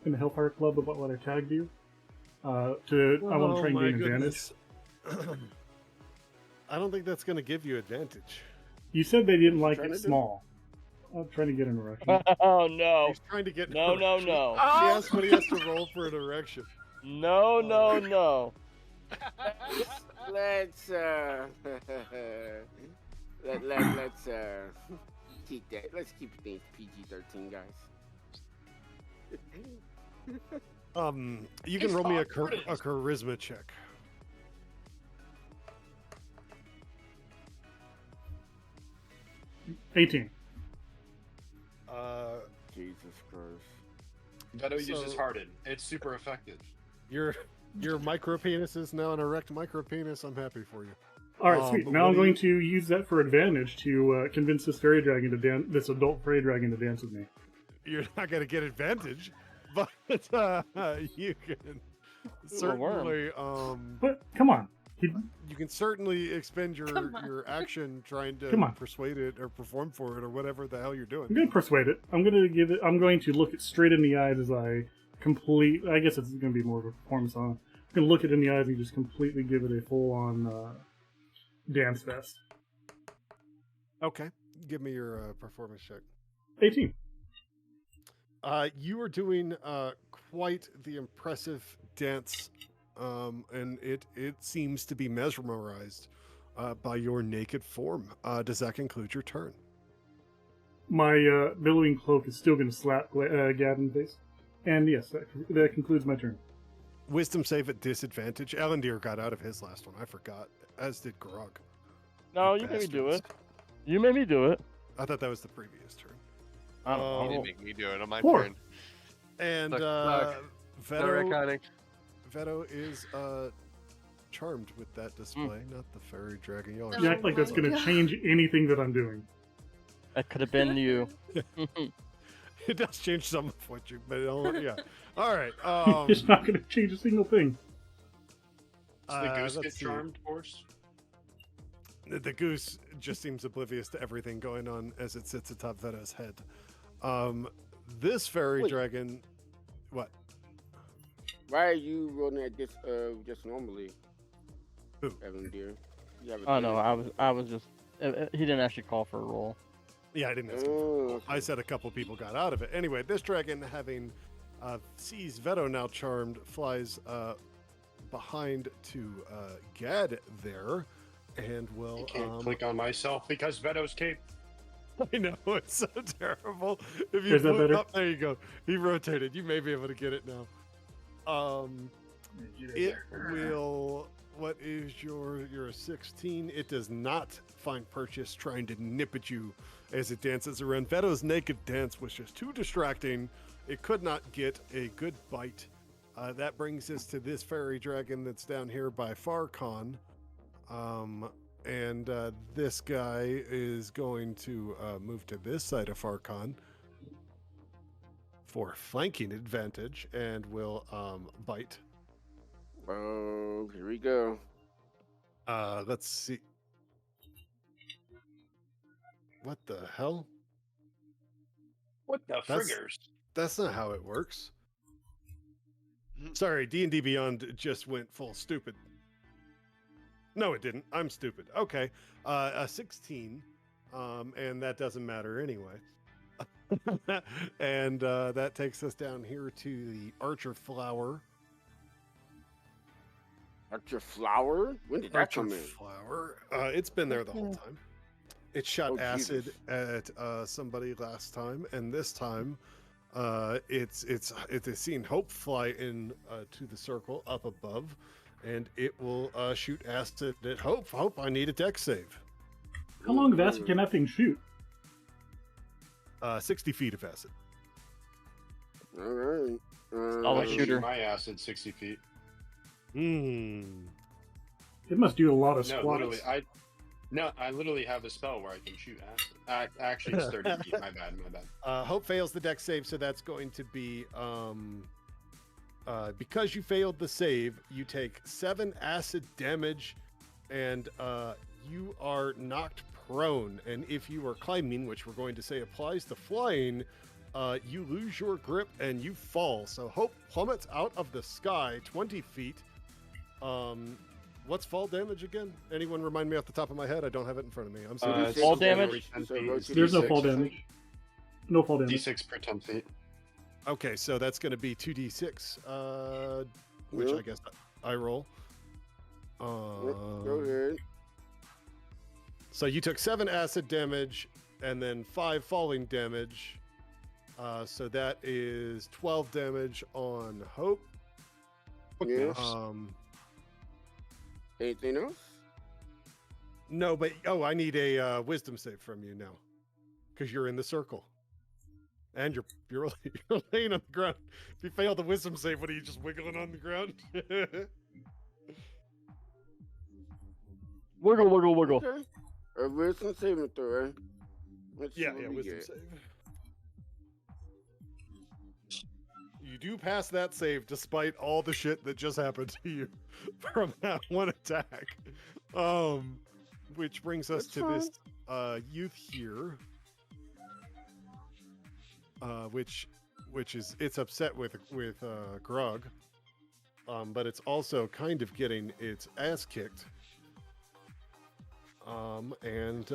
in the Hellfire Club about what I tagged you? I want to try and gain advantage. I don't think that's going to give you advantage. You said they didn't like trying it to do? small. I'm trying to get an erection. Oh no! He's trying to get No, no, erection. no! He asked what he has to roll for an erection. No, no, no! Let's let's keep that. Let's keep things PG-13, guys. You can roll me a charisma check. $18. Jesus Christ. Veto uses So- Harden. It's super effective. Your micro penis is now an erect micro penis. I'm happy for you. All right, sweet. but Now what I'm do going you- to use that for advantage to convince this fairy dragon to dance. This adult fairy dragon to dance with me. You're not going to get advantage, but you can Ooh, a worm. certainly But come on, you can certainly expend Come on. your action trying to Come on. persuade it or perform for it or whatever the hell you're doing. I'm going to persuade it. I'm going to look it straight in the eyes as I complete. I guess it's going to be more of a performance on. I'm going to look it in the eyes and just completely give it a full-on dance fest. Okay, give me your performance check. 18. You are doing quite the impressive dance, and it seems to be mesmerized by your naked form. Does that conclude your turn? My billowing cloak is still going to slap Gad in the face. And yes, that concludes my turn. Wisdom save at disadvantage. Alandir got out of his last one. I forgot. As did Grog. No, You you made me do it. bastards. You made me do it. I thought that was the previous turn. I don't Oh. You know. didn't make me do it on my Four. turn. And Suck. Veto is charmed with that display, not the fairy dragon. Y'all are You act like that's my going to God. change anything that I'm doing. That could have been you. It does change some of what you, but yeah. All right. It's not going to change a single thing. Does the goose let's get see. charmed, horse? The goose just seems oblivious to everything going on as it sits atop Veto's head. This fairy Wait. dragon, what? Why are you rolling at this just normally? Who? Evan dear. You have a Oh no, tendency- I was just. He didn't actually call for a roll. Yeah, I didn't ask him. Oh, I said a couple people got out of it. Anyway, this dragon, having sees Veto now charmed, flies behind to Gad there, and will. I can't click on myself because Veto's cape. I know it's so terrible. If Is that better? There you go. He rotated. You may be able to get it now. It will. What is you're a 16? It does not find purchase trying to nip at you as it dances around. Veto's naked dance was just too distracting. It could not get a good bite. That brings us to this fairy dragon that's down here by Farcon. And this guy is going to move to this side of Farcon for flanking advantage and will bite. Oh, here we go. Let's see. What the hell? What the That's- friggers? That's not how it works. Sorry, D&D Beyond just went full stupid. No, it didn't. I'm stupid. Okay. A 16. And that doesn't matter anyway. And that takes us down here to the Archer Flower. Archer Flower? When did that Archer come in? Flower. It's been there the whole time. It shot Oh, acid Jesus. at somebody last time, and this time, it's seen Hope fly in to the circle up above, and it will shoot acid at Hope. Hope, I need a dex save. How long of acid can that thing shoot? 60 feet of acid. All right. Solid I can shooter. shoot my acid 60 feet. Hmm. It must do a lot of No, squats. literally, I literally have a spell where I can shoot acid. Actually, it's 30 feet. My bad. Hope fails the dex save, so that's going to be because you failed the save, you take 7 acid damage, and you are knocked prone. And if you are climbing, which we're going to say applies to flying, you lose your grip and you fall. So Hope plummets out of the sky 20 feet. What's fall damage again? Anyone remind me off the top of my head? I don't have it in front of me. I'm sorry. It's Fall every damage? 10 feet is There's no D6. fall damage. No fall damage. D6 per 10 feet. Okay, so that's going to be 2d6, which I Yep. guess I roll. Go ahead. So you took 7 acid damage and then 5 falling damage. So that is 12 damage on Hope. Yes. Um, Anything else? no, but I need a wisdom save from you now, because you're in the circle, and you're laying on the ground. If you fail the wisdom save, what are you just wiggling on the ground? Wiggle, wiggle, wiggle. Okay. A wisdom saving throw, right? Let's see Yeah, what yeah, we wisdom get. save. You do pass that save despite all the shit that just happened to you from that one attack. Which brings us That's to this youth here. Which is it's upset with Grog. But it's also kind of getting its ass kicked. And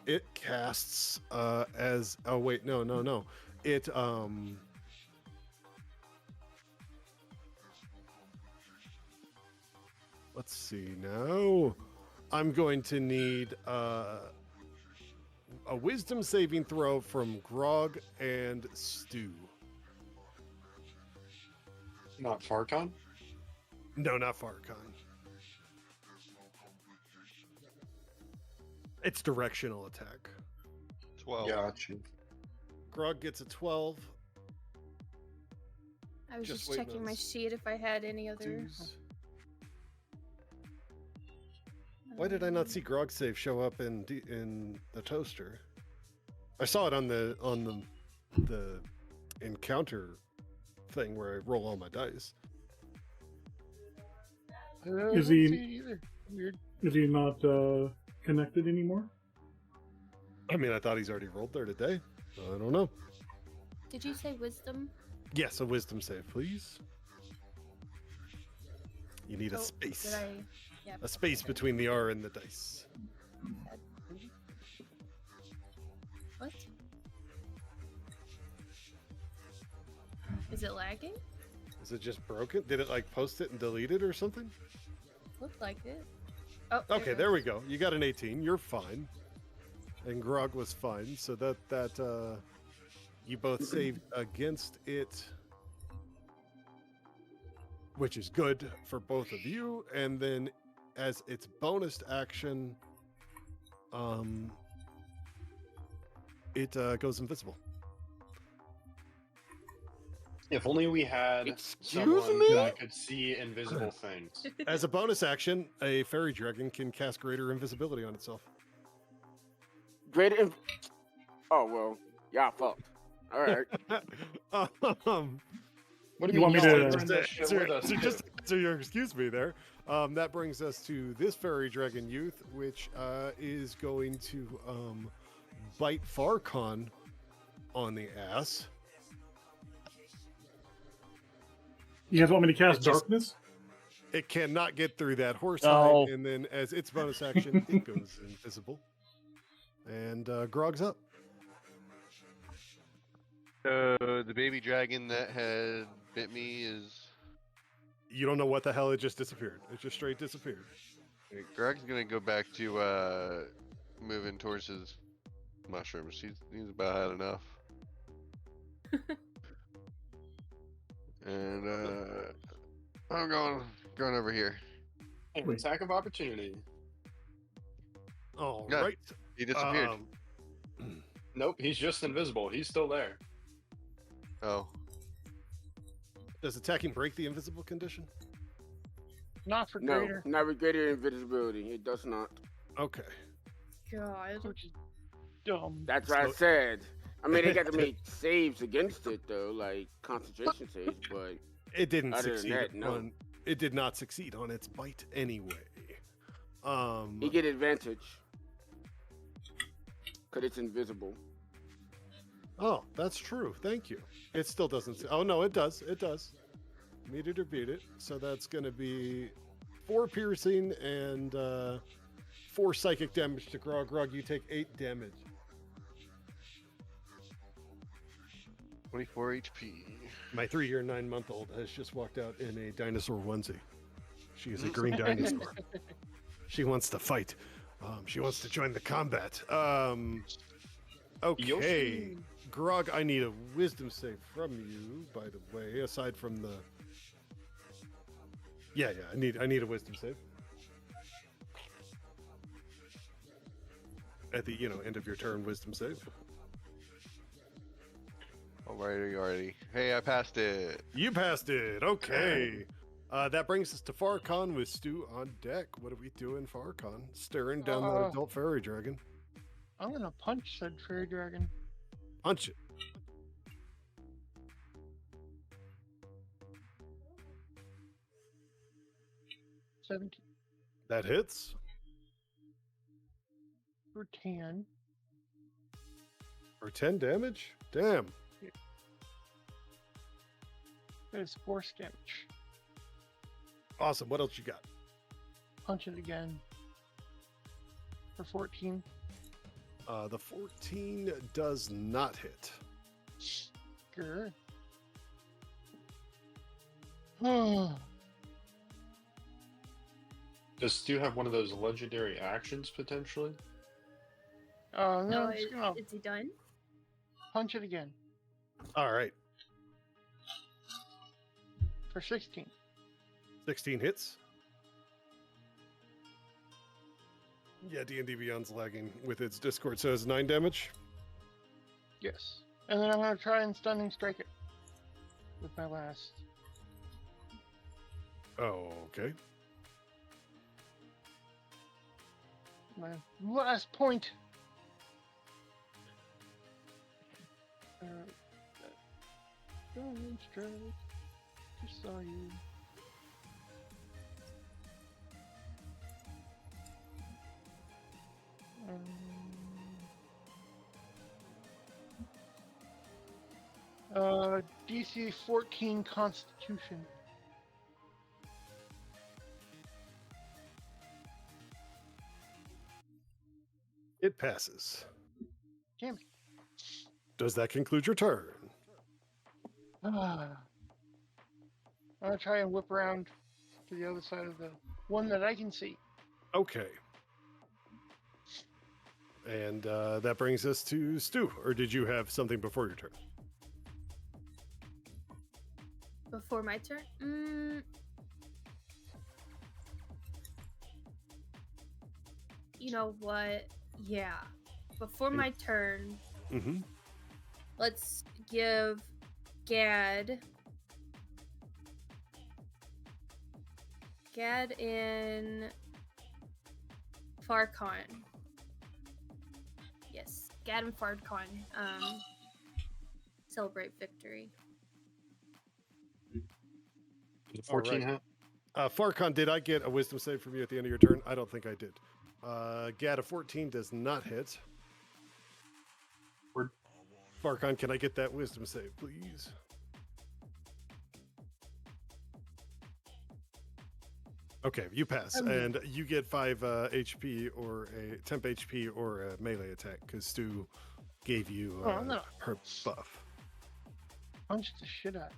it casts as no. It let's see now. I'm going to need a wisdom saving throw from Grog and Stu. Not Farcon? No, not Farcon. It's directional attack. 12. Gotcha. Grog gets a 12. I was Just just waiting checking on my sheet if I had any other. Twos. Why did I not see Grog save show up in the toaster? I saw it on the encounter thing where I roll all my dice. I don't Is see he- either. Weird. Is he not connected anymore? I mean, I thought he's already rolled there today. I don't know. Did you say wisdom? Yes, a wisdom save, please. You need a Oh, space. Did I? Yeah. A space between the R and the dice. What? Is it lagging? Is it just broken? Did it like post it and delete it or something? Looked like it. Oh. Okay, there we go. You got an 18. You're fine. And Grog was fine. So that you both saved against it, which is good for both of you. And then as its bonus action, it goes invisible. If only we had Excuse someone me? that could see invisible things. As a bonus action, a fairy dragon can cast greater invisibility on itself. Oh well, y'all fucked. All right. What do You want me y'all to- are in this shit with us, too? just so you excuse me there. That brings us to this fairy dragon youth, which is going to bite Farcon on the ass. You guys want me to cast It just- darkness? It cannot get through that horse No. hide, and then as its bonus action, it goes invisible. And Grog's up. The baby dragon that had bit me is. You don't know what the hell it just disappeared. It just straight disappeared. Greg's gonna go back to moving towards his mushrooms. He's about had enough. And I'm going over here. Hey, attack of opportunity. All Yeah. right. He disappeared. Nope, he's just invisible. He's still there. Oh, Does attacking break the invisible condition? Not for No, greater. not with greater invisibility. It does not. Okay. God. Which is dumb. That's what I So- said. I mean, they got to make saves against it though, like concentration saves. But It didn't Other than succeed that, no. on. It did not succeed on its bite anyway. you get advantage because it's invisible. Oh, that's true. Thank you. It still doesn't. Oh no, it does. It does. Meet it or beat it. So that's going to be 4 piercing and 4 psychic damage to Grog. Grog, you take 8 damage. 24 HP. My 3-year, 9-month-old has just walked out in a dinosaur onesie. She is a green dinosaur. She wants to fight. She wants to join the combat. Okay. Yoshi. Grog, I need a wisdom save from you, by the way, aside from the... Yeah, I need a wisdom save. At the, end of your turn, wisdom save. Alrighty. Hey, I passed it. You passed it. Okay. That brings us to Farcon with Stu on deck. What are we doing, Farcon? Staring down that adult fairy dragon. I'm gonna punch said fairy dragon. Punch it. $17 That hits. for 10. For 10 damage? Damn. That is force damage. Awesome. What else you got? Punch it again for 14. The 14 does not hit. Sure. Does Stu have one of those legendary actions potentially? No, No, I'm just gonna is he done? punch it again All right. for 16. 16 hits. Yeah, D&D Beyond's lagging with its Discord, so it's 9 damage. Yes. And then I'm gonna try and stunning strike it with my last. Oh, okay. My last point. Stunning strike. Just saw you. DC 14 Constitution. It passes. Damn it. Does that conclude your turn? I'm gonna try and whip around to the other side of the one that I can see. Okay. And that brings us to Stu. Or did you have something before your turn? Before my turn? You know what? Yeah. Before my turn, Mm-hmm. let's give Gad and Farcon. Yes, Gad and Farcon celebrate victory. The 14 hit? Farcon, did I get a wisdom save from you at the end of your turn? I don't think I did. Gad, a 14 does not hit. Word. Farcon, can I get that wisdom save, please? Okay, you pass, Um, and you get 5 HP or a temp HP or a melee attack because Stu gave you Oh, no. her buff. Punch the shit out.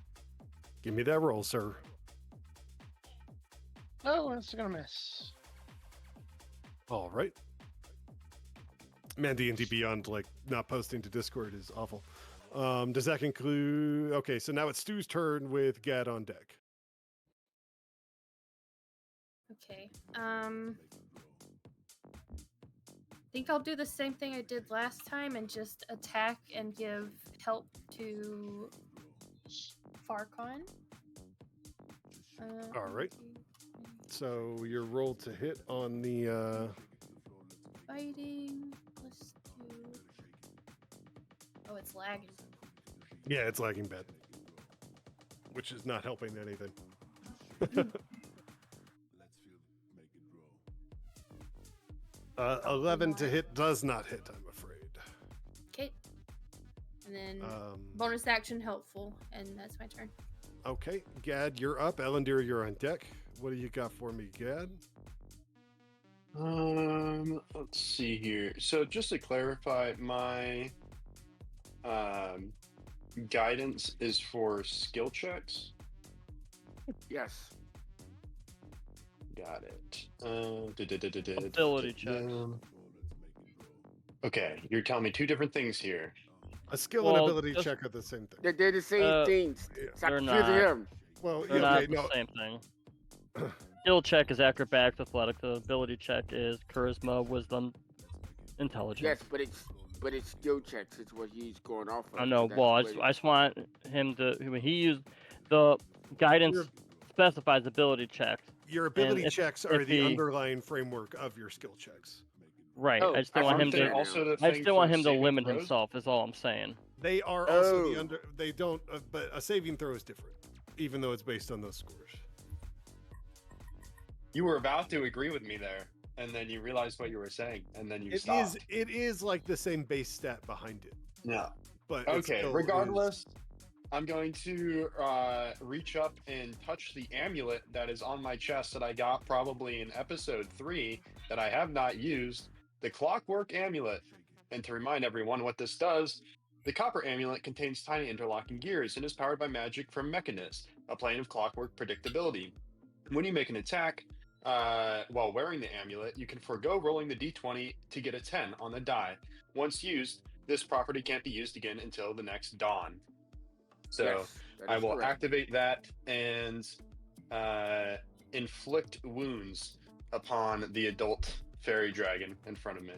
Give me that roll, sir. Oh, that's gonna miss. All right. Man, D&D Beyond, like, not posting to Discord is awful. Does that conclude? Okay, so now it's Stu's turn with Gad on deck. Okay. Think I'll do the same thing I did last time and just attack and give help to Farcon. All right. So your roll to hit on the Fighting. Let's do. Oh, it's lagging. yeah, it's lagging bad, which is not helping anything. 11 to hit does not hit, I'm afraid. Okay. And then Um, bonus action helpful, and that's my turn. Okay, Gad, you're up. Elendir, you're on deck. What do you got for me, Gad? Let's see here. So just to clarify, my guidance is for skill checks. Yes. Got it. Ability checks. Okay, you're telling me two different things here. A skill Well, and ability just- check are the same thing. They're the same things. Stop they're confusing not. him. Well, They're yeah, not okay, the no. same thing. Skill check is acrobatics, athletics. The ability check is charisma, wisdom, intelligence. Yes, but it's skill checks. It's what he's going off of. I know. That's Well, I what just want him to. When he used the guidance Your- specifies ability checks. Your ability if- checks are if the he- underlying framework of your skill checks. Right. Oh, I just don't want him Aren't they to. also the I thing just don't want for him to saving limit throws? himself. Is all I'm saying. They are also the Oh. under. They don't, but a saving throw is different, even though it's based on those scores. You were about to agree with me there, and then you realized what you were saying, and then you It stopped. is. It is like the same base stat behind it, Yeah. but it Okay. still Regardless, I'm going to reach up and touch the amulet that is on my chest that I got probably in episode 3 that I have not used, the Clockwork Amulet. And to remind everyone what this does, the copper amulet contains tiny interlocking gears and is powered by magic from Mechanist, a plane of clockwork predictability. When you make an attack while wearing the amulet, you can forego rolling the d20 to get a 10 on the die. Once used, this property can't be used again until the next dawn. So Yes, that I is will correct. activate that and inflict wounds upon the adult fairy dragon in front of me.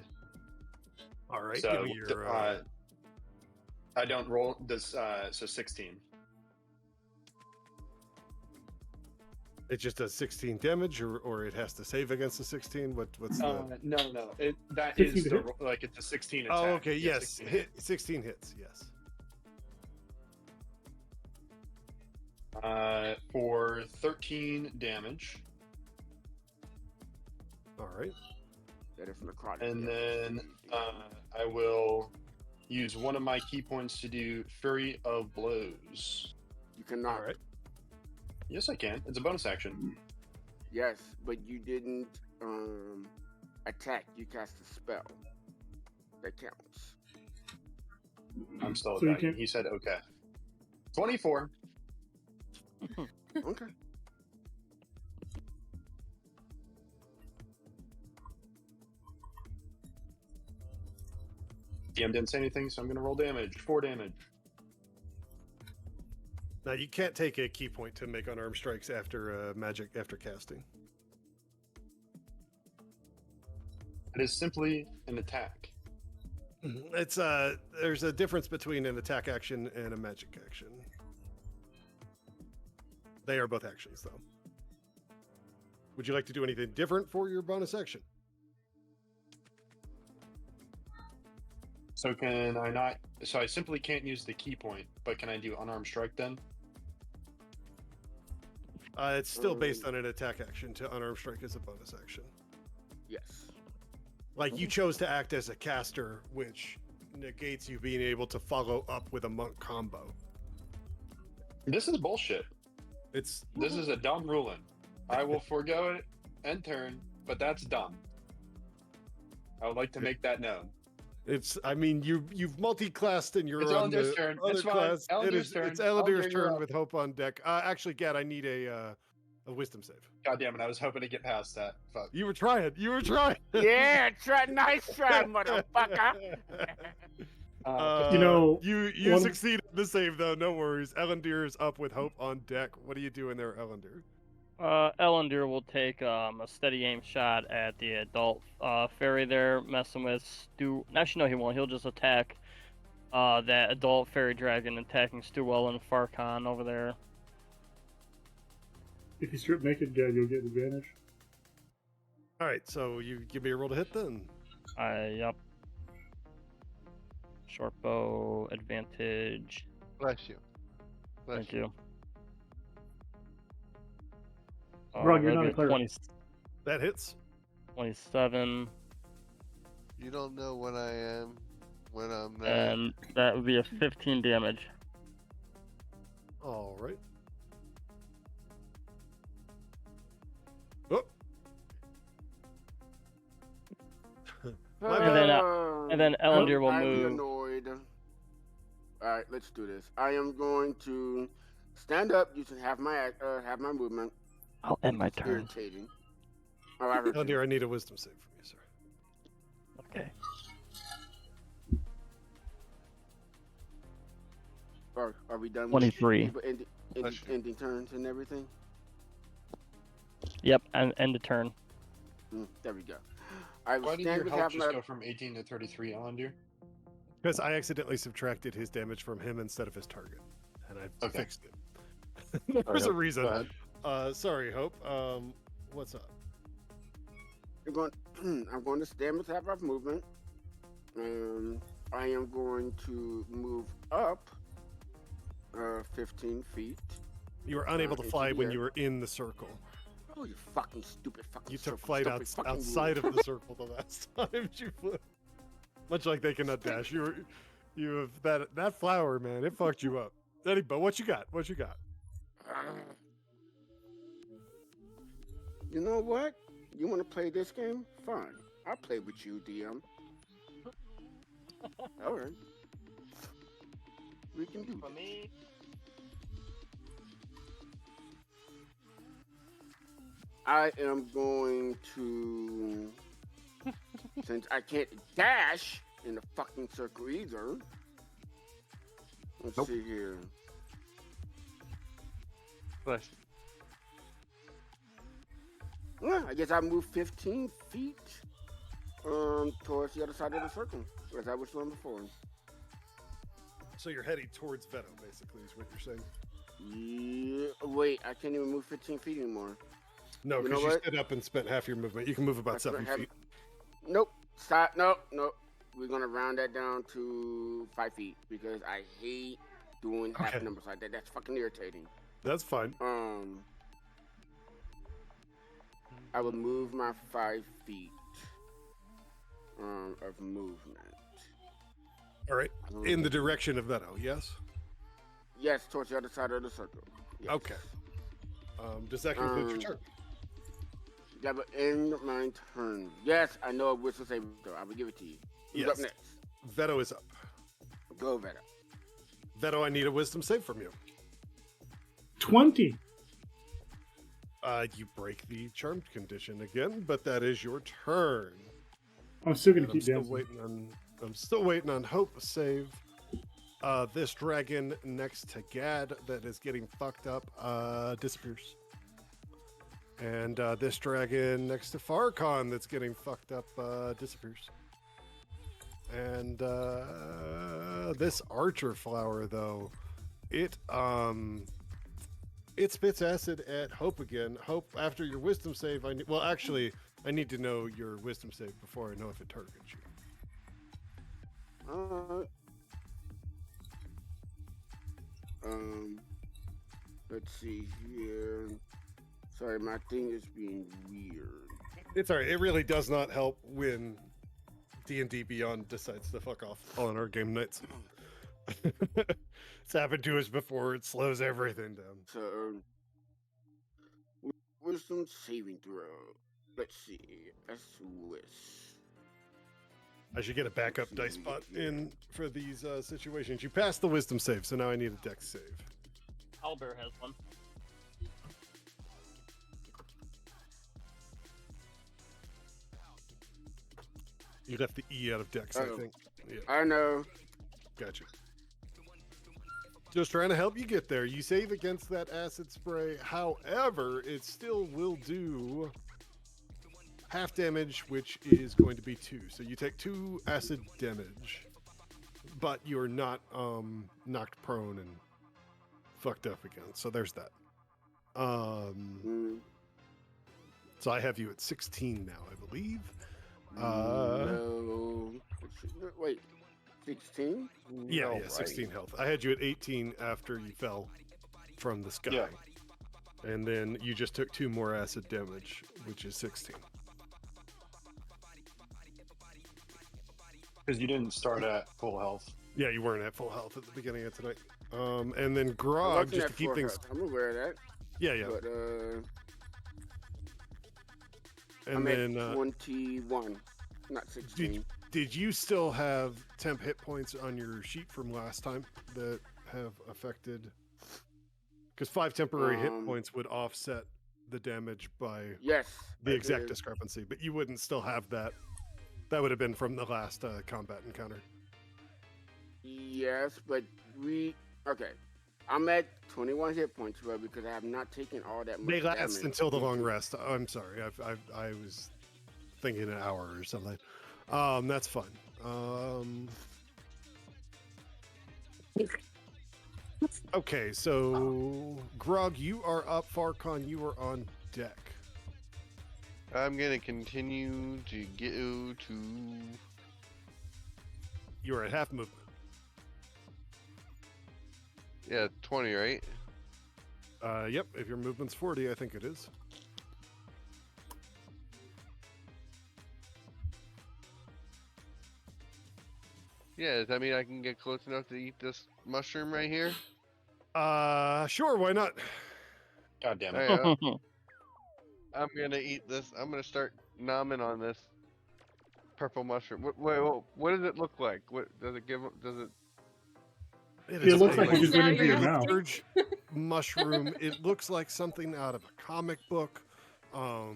All right. So give me your. I don't roll this. So 16. It just does 16 damage, or it has to save against the 16. What's the? No. That 16 is to the hit? like it's a 16 attack. Oh, okay. Yeah, Yes, 16 hit 16 hits. Yes. For 13 damage, All right. That is necrotic. and yes. then I will use one of my key points to do Fury of Blows. You cannot. All right. Yes, I can. It's a bonus action. Yes, but you didn't attack. You cast a spell. That counts. I'm still So you attacking. can- He said okay. 24. Okay. DM didn't say anything, so I'm going to roll damage. 4 damage. Now you can't take a key point to make unarmed strikes after magic after casting. It is simply an attack. It's there's a difference between an attack action and a magic action. They are both actions, though. Would you like to do anything different for your bonus action? So can I not? So I simply can't use the key point, but can I do unarmed strike then? It's still based on an attack action to unarmed strike as a bonus action. Yes. Like you chose to act as a caster, which negates you being able to follow up with a monk combo. This is bullshit. It's This is a dumb ruling. I will forego it end turn, but that's dumb. I would like to make that known. I mean, you've multi-classed and you're It's on Ellendir's the turn. other It's fine. class. Ellendir's turn. It's Ellendir's Ellendir, you're turn up. with Hope on deck. Actually, Gad, I need a wisdom save. God damn it! I was hoping to get past that. Fuck. You were trying. You were trying. Yeah, nice try, motherfucker. You know, you one- succeeded the save though. No worries. Ellendir is up with Hope on deck. What are you doing there, Ellendir? Ellendir will take a steady aim shot at the adult fairy there, messing with Stu. Actually, no, he won't. He'll just attack that adult fairy dragon, attacking Stewell and Farcon over there. if you strip naked, Gad, you'll get advantage. All right, so you give me a roll to hit then. Yep. Short bow advantage. Bless you. Bless Thank you. Grog, you're that'd not be a cleric. 20, That hits. 27, You don't know when I am, when I'm not. and that would be a 15 damage. All right. Oh. My And then, bad. And then Ellendir will I'm move. annoyed. All right, let's do this. I am going to stand up using half my movement. I'll end my turn. Irritating. Oh, I heard you. Ellendir, I need a wisdom save from you, sir. Okay. Are we done? 23. With ending turns and everything. Yep, and end the turn. There we go. I will Why did stand your with health half just my. go from 18 to 33, Ellendir? Because I accidentally subtracted his damage from him instead of his target, and I Okay. fixed it. There was a Okay, reason. go ahead. Sorry, Hope. What's up? I'm going to stand with half my movement. I am going to move up 15 feet. You were unable to into fly the when air. you were in the circle. Oh, you fucking stupid fucking. You took circle, flight stupid fucking outside rule. of the circle the last time you flew. Much like they cannot dash. You have that flower, man. It fucked you up. But what you got? What you got? You know what? You want to play this game? Fine. I'll play with you, DM. All right. We can do For this. me, I am going to, since I can't dash in the fucking circle either. Let's Nope. see here. Bless you. Yeah, I guess I move 15 feet towards the other side of the circle, as I was doing before. So you're heading towards Veto, basically, is what you're saying. Yeah, wait, I can't even move 15 feet anymore. No, You know because you, what? stood up and spent half your movement. You can move about That's what 7 I have- feet. Nope, stop, nope. We're gonna round that down to 5 feet because I hate doing half Okay. numbers like that. That's fucking irritating. That's fine. I would move my 5 feet of movement. All right. In the direction of Veto, yes? Yes, towards the other side of the circle. Yes. Okay. Does that conclude your turn? Yeah, but end my turn. Yes, I know a whistle save though. I will give it to you. Who's up Yes. next? Veto is up. Go, Veta. Veto, I need a wisdom save from you. 20. You break the charmed condition again, but that is your turn. I'm still going And to keep dancing. I'm still waiting on Hope to save. This dragon next to Gad that is getting fucked up disappears. And this dragon next to Farcon that's getting fucked up disappears. And this archer flower though, it spits acid at Hope again. Hope, after your wisdom save, I need to know your wisdom save before I know if it targets you. Let's see here. Sorry, my thing is being weird. It's alright. It really does not help when D&D Beyond decides to fuck off on our game nights. It's happened to us before. It slows everything down. So, wisdom saving throw. Let's see. A Swiss. I should get a backup dice spot in for these situations. You passed the wisdom save, so now I need a dex save. Albert has one. You left the E out of dex, I Oh. think. Yeah, I know. gotcha. Just trying to help you get there. You save against that acid spray. However, it still will do half damage, which is going to be 2. So you take 2 acid damage, but you're not knocked prone and fucked up again. So there's that. Mm, So I have you at 16 now, I believe. no. Wait. 16? Yeah, No, yeah, 16 health. I had you at 18 after you fell from the sky. Yeah. And then you just took 2 more acid damage, which is 16. Because you didn't start at full health. Yeah, you weren't at full health at the beginning of tonight. And then I Grog, wasn't just at to keep full things. health. I'm aware of that. Yeah, yeah. But And I'm then at 21, not 16. did you still have temp hit points on your sheet from last time that have affected? Because 5 temporary hit points would offset the damage by Yes. the I exact did. discrepancy, but you wouldn't still have that. That would have been from the last combat encounter. Yes, but okay. I'm at 21 hit points, bro, because I have not taken all that much They last damage. until the long rest. Oh, I'm sorry, I was thinking an hour or something. That's fine. Okay, so Grog, you are up. Farcon, you are on deck. I'm gonna continue to go to. You are at half movement. Yeah, 20, right? Yep, if your movement's 40, I think it is. Yeah, does that mean I can get close enough to eat this mushroom right here? Sure, why not? God damn it. Alright, I'm gonna eat this. I'm gonna start nomming on this purple mushroom. What does it look like? What does it give? Does it? It It looks a, like it just Now went into you're your mouth. large mushroom. It looks like something out of a comic book, out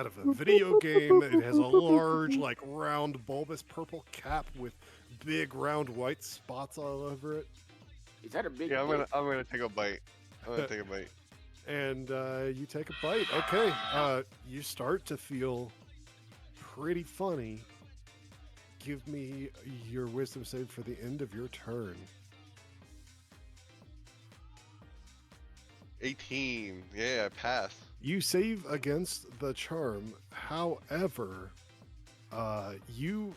of a video game. It has a large, like, round, bulbous purple cap with big, round, white spots all over it. Is that a big Yeah, I'm dick? gonna take a bite. I'm gonna take a bite. And you take a bite. Okay, you start to feel pretty funny. Give me your wisdom save for the end of your turn. 18. Yeah, pass. You save against the charm. However, you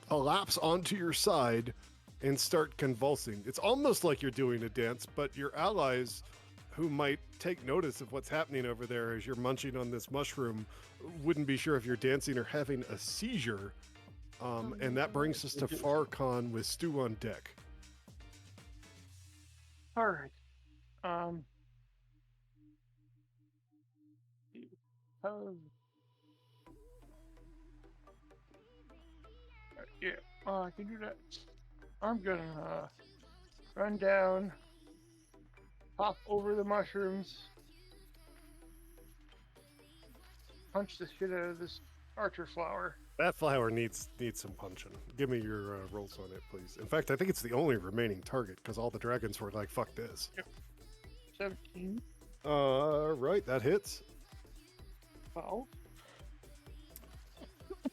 collapse onto your side and start convulsing. It's almost like you're doing a dance, but your allies, who might take notice of what's happening over there as you're munching on this mushroom, wouldn't be sure if you're dancing or having a seizure. And that brings us to Farcon with Stu on deck. All right. Yeah, I can do that. I'm gonna run down, hop over the mushrooms, punch the shit out of this archer flower. That flower needs some punching. Give me your rolls on it, please. In fact, I think it's the only remaining target because all the dragons were like, "Fuck this." 17, Right, that hits. 12.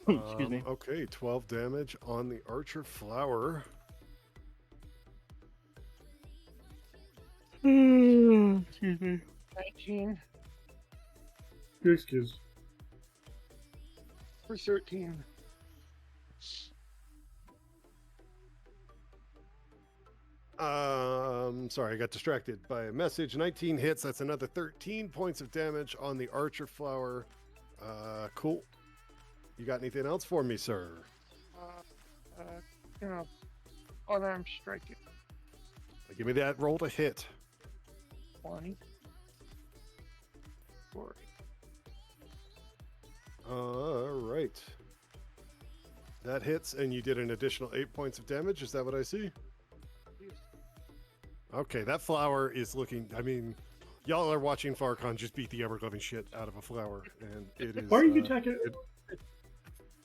Excuse me. Okay, 12 damage on the archer flower. Excuse me. 19 Excuse. for 13. Sorry, I got distracted by a message. 19 hits. That's another 13 points of damage on the archer flower. Cool. You got anything else for me, sir? Unarmed striking. Give me that roll to hit. 20. 40. All right. That hits, and you did an additional 8 points of damage. Is that what I see? Okay, that flower is looking. I mean, y'all are watching Farcon just beat the ever-loving shit out of a flower, and it is. Why are you attacking?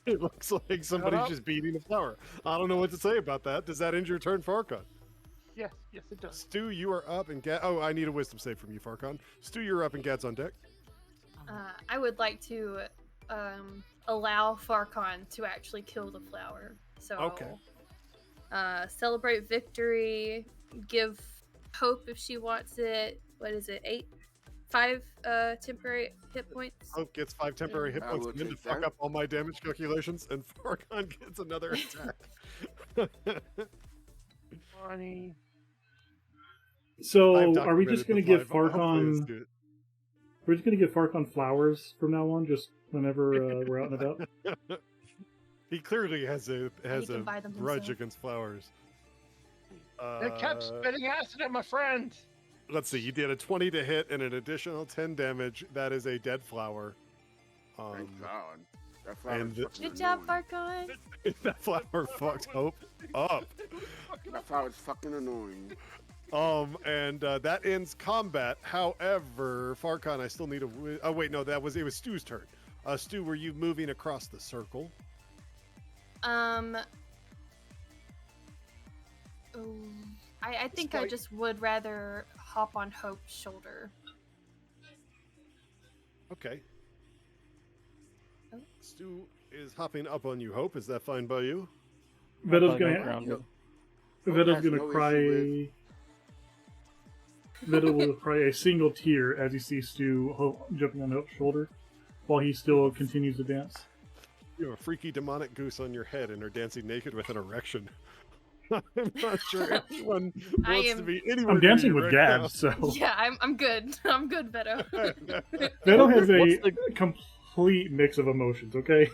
It looks like somebody's just beating a flower. I don't know what to say about that. Does that end your turn, Farcon? Yes, it does. Stu, you are up, and oh, I need a wisdom save from you, Farcon. Stu, you're up, and Gad's on deck. I would like to allow Farcon to actually kill the flower. So Okay. Celebrate victory, give Hope if she wants it. What is it? 5 temporary hit points. Hope gets 5 temporary hit I points will and then to take fuck that. up all my damage calculations, and Farcon gets another attack. 20. So, I've are we just going to documented give the 5. Hopefully it's Farcon? good. We're just going to give Farcon flowers from now on, just whenever we're out and about. He clearly has a can buy them grudge himself. against flowers. It kept spitting acid at my friend. Let's see. You did a 20 to hit and an additional 10 damage. That is a dead flower. Thank God. That flower and is the- fucking Good job, annoying. Farcon. That flower fucked Hope up. That flower is fucking annoying. And that ends combat. However, Farcon, I still need a. Oh wait, no, it was Stu's turn. Stu, were you moving across the circle? I think I just would rather hop on Hope's shoulder. Okay. Oh. Stu is hopping up on you, Hope. Is that fine by you? Veda's Going gonna around it. Veda's has gonna no cry. issue Veda will cry a single tear as he sees Stu jumping on Hope's shoulder, while he still continues to dance. You have a freaky demonic goose on your head and are dancing naked with an erection. I'm not sure anyone I wants to am- be anywhere I'm near dancing you with right Gad, now. so Yeah, I'm good. I'm good, Beto. Veda has a What's the- complete mix of emotions. Okay,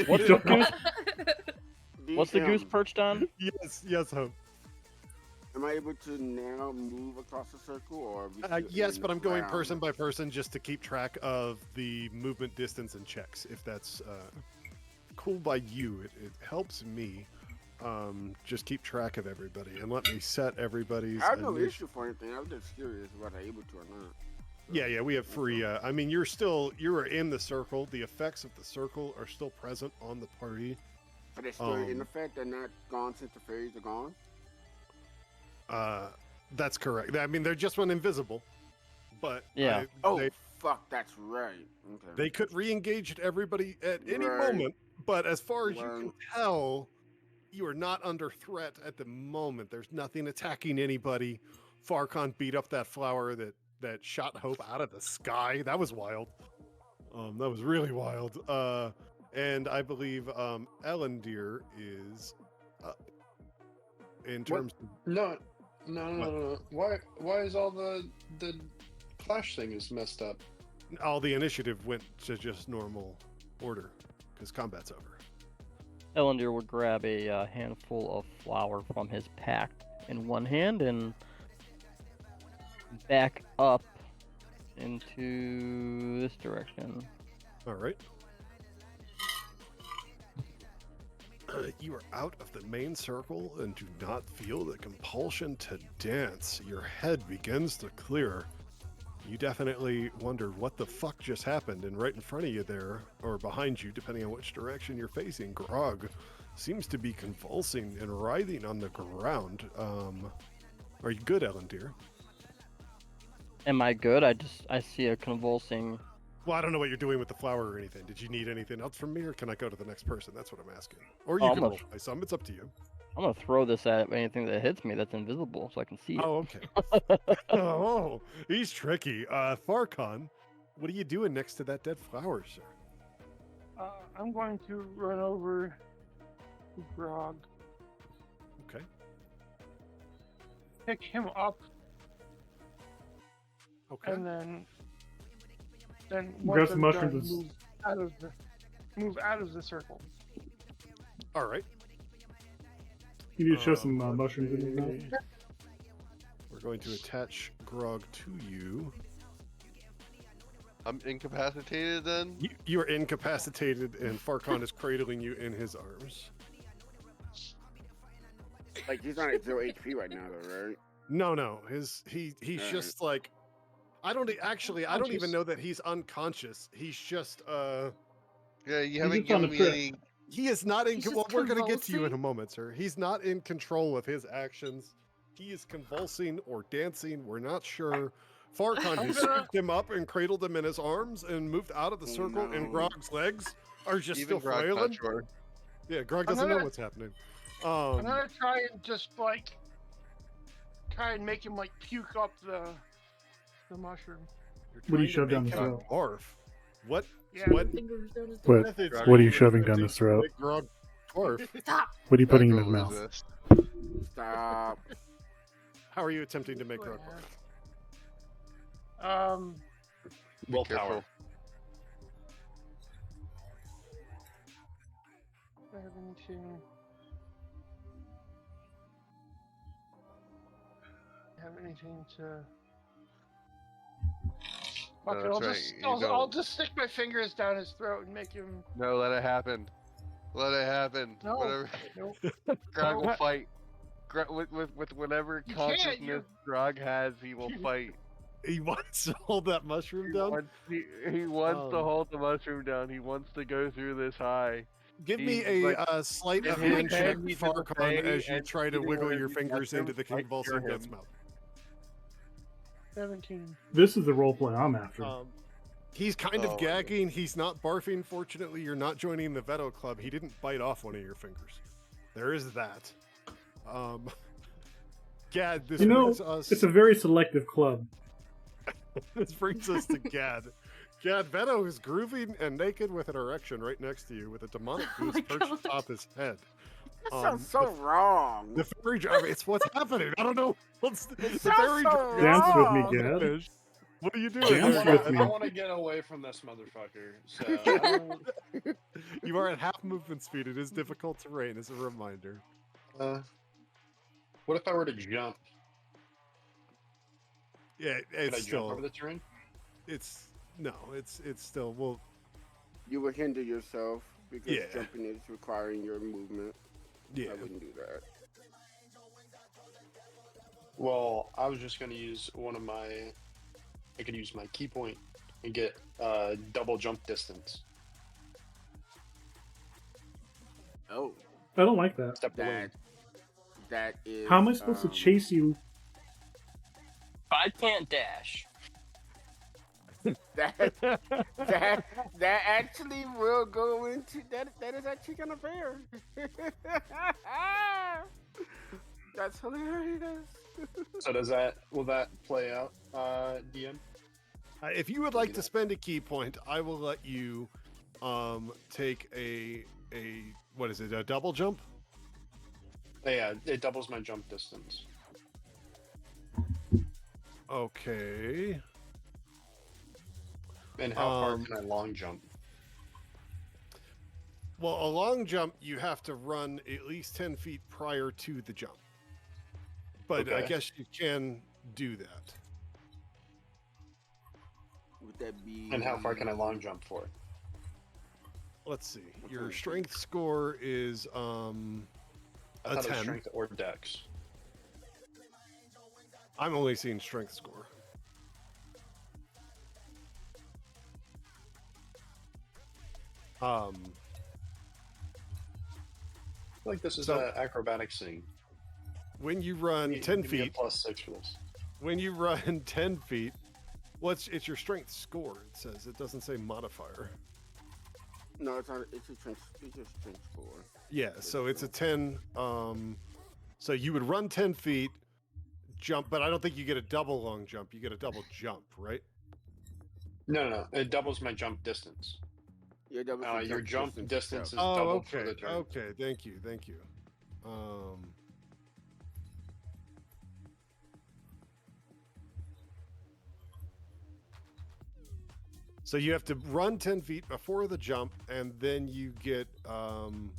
What's the Don't- goose? What's the goose DM, perched on? Yes, Hope. Am I able to now move across the circle, or are we still Yes, in but the I'm going ground? person by person just to keep track of the movement distance and checks. If that's cool by you, it helps me. Just keep track of everybody and let me set everybody's. I have no initial- issue for anything. I was just curious whether I'm able to or not. Yeah, we have free. I mean, you are in the circle. The effects of the circle are still present on the party. Are they still in Um, effect? They're not gone since the fairies are gone? That's correct. I mean, they're just went invisible, but Yeah. Oh, they, fuck, that's right. Okay. they could re-engage everybody at any Right. moment. But as far as you Right. can tell, you are not under threat at the moment. There's nothing attacking anybody. Farcon beat up that flower that shot Hope out of the sky. That was wild. That was really wild. And I believe Ellendeer is up. In What? terms of No. Why is all the clash thing is messed up? all the initiative went to just normal order because combat's over. Ellendeer would grab a handful of flour from his pack in one hand and back up into this direction. All right. You are out of the main circle and do not feel the compulsion to dance. Your head begins to clear. You definitely wonder what the fuck just happened, and right in front of you there, or behind you, depending on which direction you're facing, Grog seems to be convulsing and writhing on the ground. Are you good, Ellendeer? Am I good? I see a convulsing. Well, I don't know what you're doing with the flower or anything. Did you need anything else from me, or can I go to the next person? That's what I'm asking. Or you Oh, can I'm roll by some. It's up to you. I'm gonna throw this at anything that hits me that's invisible so I can see it. Oh, okay. Oh, he's tricky. Farcon, what are you doing next to that dead flower, sir? I'm going to run over to Grog, Okay. pick him up, Okay. and then Grab once some I'm mushrooms done, and move out of the circle. All right. you need to show some mushrooms in your mouth. Okay. We're going to attach Grog to you. I'm incapacitated then? You are incapacitated, and Farkon is cradling you in his arms. Like he's not at 0 HP right now, though, right? No. He's Alright. just like I don't even Unconscious. know that he's unconscious. He's just Yeah, you He's haven't just on given a me trip. any. he is not in. He's just Well, we're gonna get to you in a convulsing? moment, sir. He's not in control of his actions. He is convulsing or dancing. We're not sure. Farkon has scooped him up and cradled him in his arms and moved out of the circle, and No. Grog's legs are just Even still Grog's not flailing. sure. Yeah, Grog I'm doesn't know gonna- what's happening. I'm gonna try and just like try and make him like puke up the mushroom. You're What do you trying to shove down make his him throat? barf. What? Yeah. What? Fingers down his What? throat. methods What are you you shoving using down his to throat? make Grog dwarf? Stop! What are you putting in his Struggle mouth? resist. Stop. How are you attempting to make Grog dwarf? Willpower. Careful. 17. Have anything to? No, Okay, that's I'll right, just you I'll don't. just stick my fingers down his throat and make him. No, let it happen. Let it happen. No. Whatever. Nope. Grog will No. fight. With whatever You can't, consciousness you're- Grog has, he will fight. He wants to hold that mushroom down. He wants to Um, hold the mushroom down. He wants to go through this high. Give me he's a like- slight in his hand check, head, he's in the Farkon, bay as you and try to eating wiggle one of your these fingers into mushrooms the might convulsing cure death's him. mouth. 17. This is the role play I'm after. He's kind Oh, of gagging. He's not barfing. Fortunately, you're not joining the Veto Club. He didn't bite off one of your fingers. There is that. Gad, this You know, brings us. it's a very selective club. This brings us to Gad. Gad, Veto is grooving and naked with an erection right next to you, with a demonic Oh goose my perched God. atop his head. That sounds so wrong. The fairy driver. It's what's happening. I don't know. What's the It fairy sounds so driver? Dance with me, wrong. Gad. What are you doing? Dance there, with Gad? me. I want to get away from this motherfucker. So I don't, You are at half movement speed. It is difficult terrain, as a reminder. what if I were to jump? Yeah, Could I it's jump still. over the terrain? It's still. Well, You would hinder yourself because Yeah. jumping is requiring your movement. yeah. I wouldn't do that. Well, I was just going to use I could use my key point and get double jump distance. Oh, I don't like that. Step away. that is. How am I supposed to chase you? I can't dash. That actually will go into that. That is actually kind of fair. That's hilarious. So will that play out, DM? If you would like to spend a key point, I will let you take a what is it? A double jump? Yeah, it doubles my jump distance. Okay. And how far Um, can I long jump? Well, a long jump, you have to run at least 10 feet prior to the jump. But I Okay. guess you can do that. Would that be? And how far can I long jump for? Let's see. Your strength score is I a thought it was 10. strength or dex. I'm only seeing strength score. I feel like this is So- an acrobatics thing. When you run Give 10 me a feet, +6 for this. when you run 10 feet, it's your strength score. It says it doesn't say modifier. No, it's not. It's a strength. It's a strength score. Yeah, so it's a 10. So you would run 10 feet, jump, but I don't think you get a double long jump. You get a double jump, right? No. It doubles my jump distance. Yeah, that was Your jump distance is Oh, doubled for okay. the turn. Okay, thank you. So you have to run 10 feet before the jump, and then you get an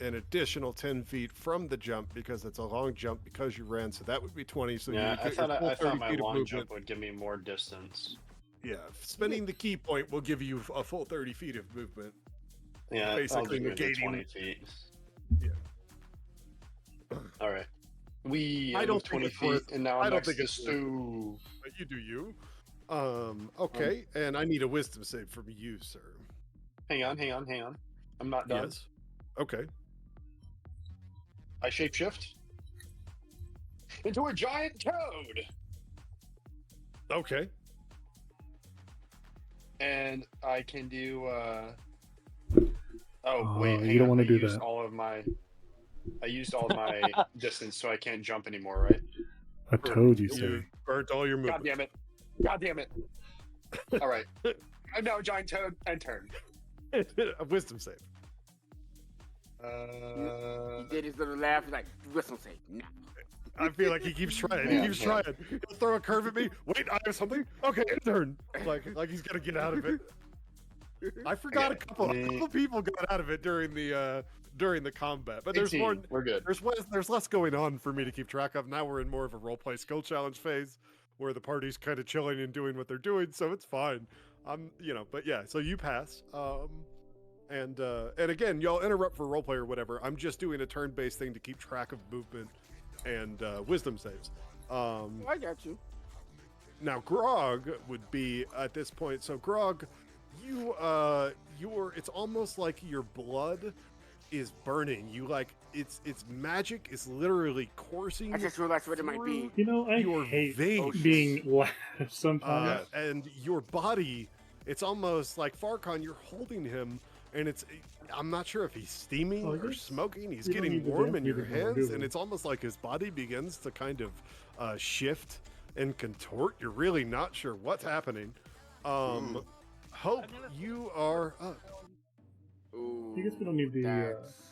additional 10 feet from the jump because it's a long jump because you ran. So that would be 20. So Yeah, you I get your thought full I 30 thought my feet of long movement. jump would give me more distance. Yeah, spending the key point will give you a full 30 feet of movement. Yeah, Basically I'll do the negating 20 it. feet. Yeah. All right. We I moved don't think 20 it's feet, worth. and now I I'm don't next think to it's worth. Stu. But you do you. Okay, and I need a wisdom save from you, sir. Hang on. I'm not done. Yes. Okay. I shapeshift into a giant toad, Okay. and I can do. Oh, Wait, you hang don't on. wanna I do used that. all of my. I used all my distance, so I can't jump anymore, right? A toad, you You say? burnt all your God movement. damn it! All right, I'm now a giant toad and turn. A wisdom save. He did his little laugh. He's like, whistle say, no. I feel like he keeps trying. Man, He keeps man. trying. He'll throw a curve at me. Wait, I have something. Okay, turn. Like he's gonna get out of it. I forgot Okay, a couple people got out of it during the combat, but there's 18, more. We're good. There's less going on for me to keep track of. Now we're in more of a roleplay skill challenge phase where the party's kind of chilling and doing what they're doing, so it's fine. But yeah, so you pass. And again, y'all interrupt for roleplay or whatever. I'm just doing a turn-based thing to keep track of movement and wisdom saves. I got you. Now Grog would be at this point. So Grog, it's almost like your blood is burning. You like it's magic is literally coursing. I just realized what it might be. You know, I Your hate veins. being laughed sometimes. And your body, it's almost like Farcon. You're holding him, and I'm not sure if he's steaming Oh, or yes. smoking. He's You don't getting need to warm dance in your music no more, hands, do and we? it's almost like his body begins to kind of shift and contort. You're really not sure what's happening. Hope, you are up. Ooh, I guess we don't need the. that's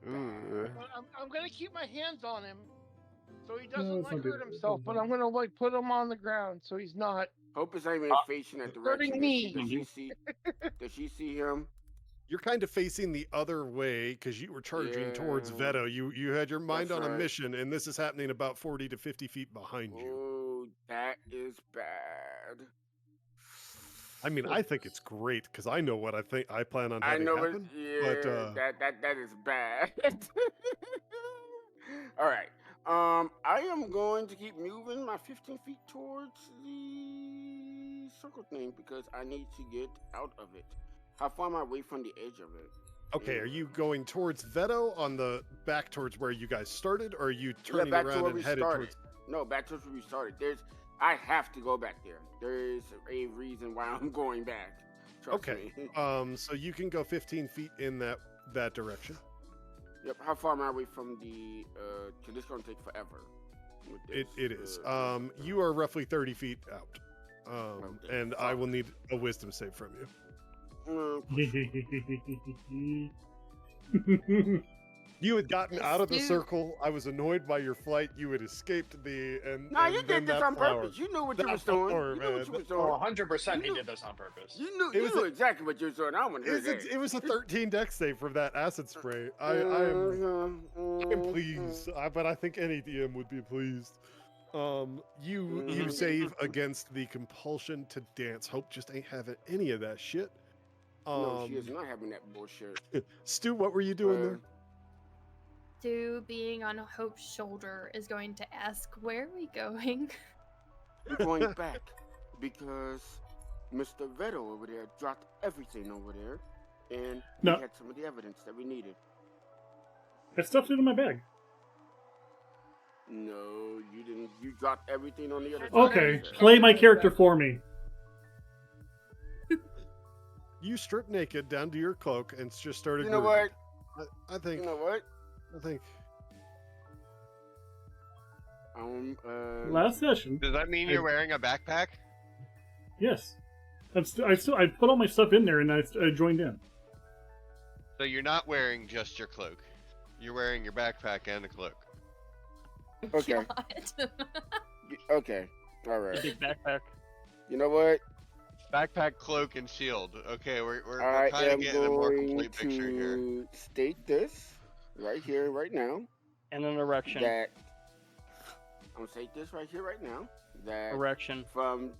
I'm gonna keep my hands on him, so he No, doesn't it's like not hurt good. himself. But I'm gonna like put him on the ground so he's not. Hope is not even facing that hurting direction. me. Does she see? Does she see him? You're kind of facing the other way because you were charging towards Yeah. Veto. You had your mind That's on a right. mission, and this is happening about 40 to 50 feet behind you. Oh, that is bad. I mean, I think it's great because I know what I plan on I having know happen. it. Yeah, but that is bad. All right. I am going to keep moving my 15 feet towards the circle thing because I need to get out of it. How far am I away from the edge of it? okay, are you going towards Veto on the back towards where you guys started, or are you Yeah, turning back to around where and we headed started. towards? No, back to where we started. I have to go back there. There is a reason why I'm going back. Trust Okay. me. So you can go 15 feet in that direction. Yep. How far am I away from the? Cause this gonna take forever. with It this, is. You are roughly 30 feet out. Okay, And I fuck. will need a wisdom save from you. You had gotten out of the Dude. circle. I was annoyed by your flight. You had escaped Nah, and you then did this that on flower. purpose. You knew what you That was doing. flower, You knew what you man. was doing. Oh, 100% he You did this on purpose. You knew. It You was knew a- exactly what you was doing. I want to hear that. It was a 13 deck save from that acid spray. I'm Mm-hmm. pleased, but I think any DM would be pleased. You Mhm. save against the compulsion to dance. Hope just ain't having any of that shit. No, she is not having that bullshit. Stu, what were you doing there? Stu, being on Hope's shoulder, is going to ask, "Where are we going?" We're going back because Mr. Veto over there dropped everything over there, and No. we had some of the evidence that we needed. I stuffed it in my bag. No, you didn't. You dropped everything on the other side. Okay, play my character for me. You stripped naked down to your cloak and just started. You know what? grooving. I think. You know what? I think. Last session, Does that mean you're wearing a backpack? yes. I put all my stuff in there and I joined in. So you're not wearing just your cloak. You're wearing your backpack and a cloak. Okay. God. Okay. All right. Big backpack. You know what? Backpack, cloak, and shield. Okay, we're I kind of am getting a more going complete picture here. to state this right here, right now. And an erection. That I'm gonna state this right here, right now. That Erection. from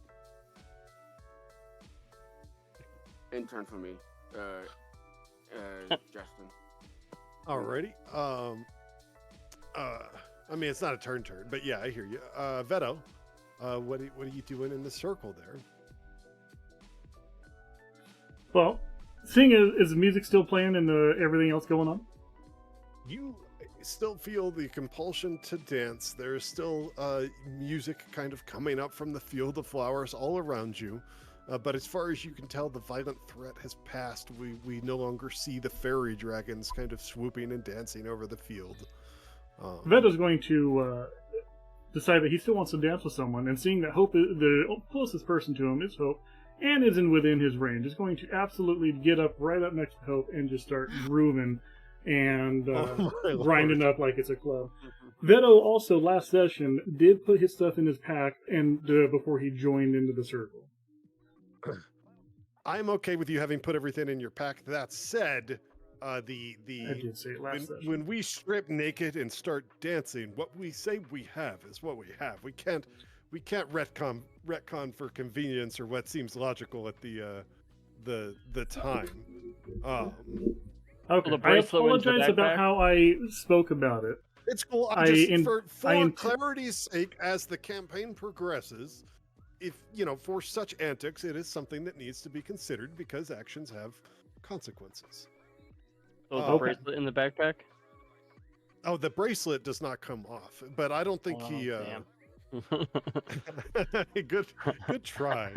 intern for me, Justin. Alrighty. I mean, it's not a turn, but yeah, I hear you. Veto, what are you doing in the circle there? Well, seeing is the music still playing and everything else going on? You still feel the compulsion to dance. There's still music kind of coming up from the field of flowers all around you. But as far as you can tell, the violent threat has passed. We no longer see the fairy dragons kind of swooping and dancing over the field. Veto's going to decide that he still wants to dance with someone, and seeing that Hope, the closest person to him is Hope, and isn't within his range, is going to absolutely get up right up next to Hope and just start grooving and grinding up like it's a club. Veto also last session did put his stuff in his pack and before he joined into the circle. I'm okay with you having put everything in your pack. That said, I did say it last session. when we strip naked and start dancing, what we say we have is what we have. We can't retcon for convenience or what seems logical at the time. Okay, I apologize about how I spoke about it. It's cool. For clarity's sake, as the campaign progresses, if for such antics, it is something that needs to be considered because actions have consequences. So the bracelet in the backpack? Oh, the bracelet does not come off, but I don't think he. Good try.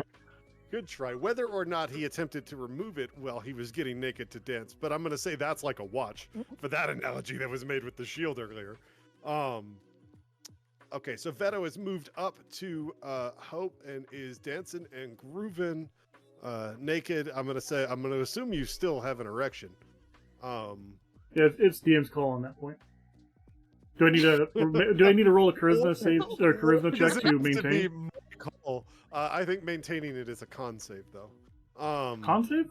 Good try. Whether or not he attempted to remove it while he was getting naked to dance, but I'm going to say that's like a watch for that analogy that was made with the shield earlier. Okay, so Veto has moved up to Hope and is dancing and grooving naked. I'm going to assume you still have an erection. Yeah, it's DM's call on that point. Do I need to roll a charisma save or charisma check to maintain? I think maintaining it is a con save, though. Con save?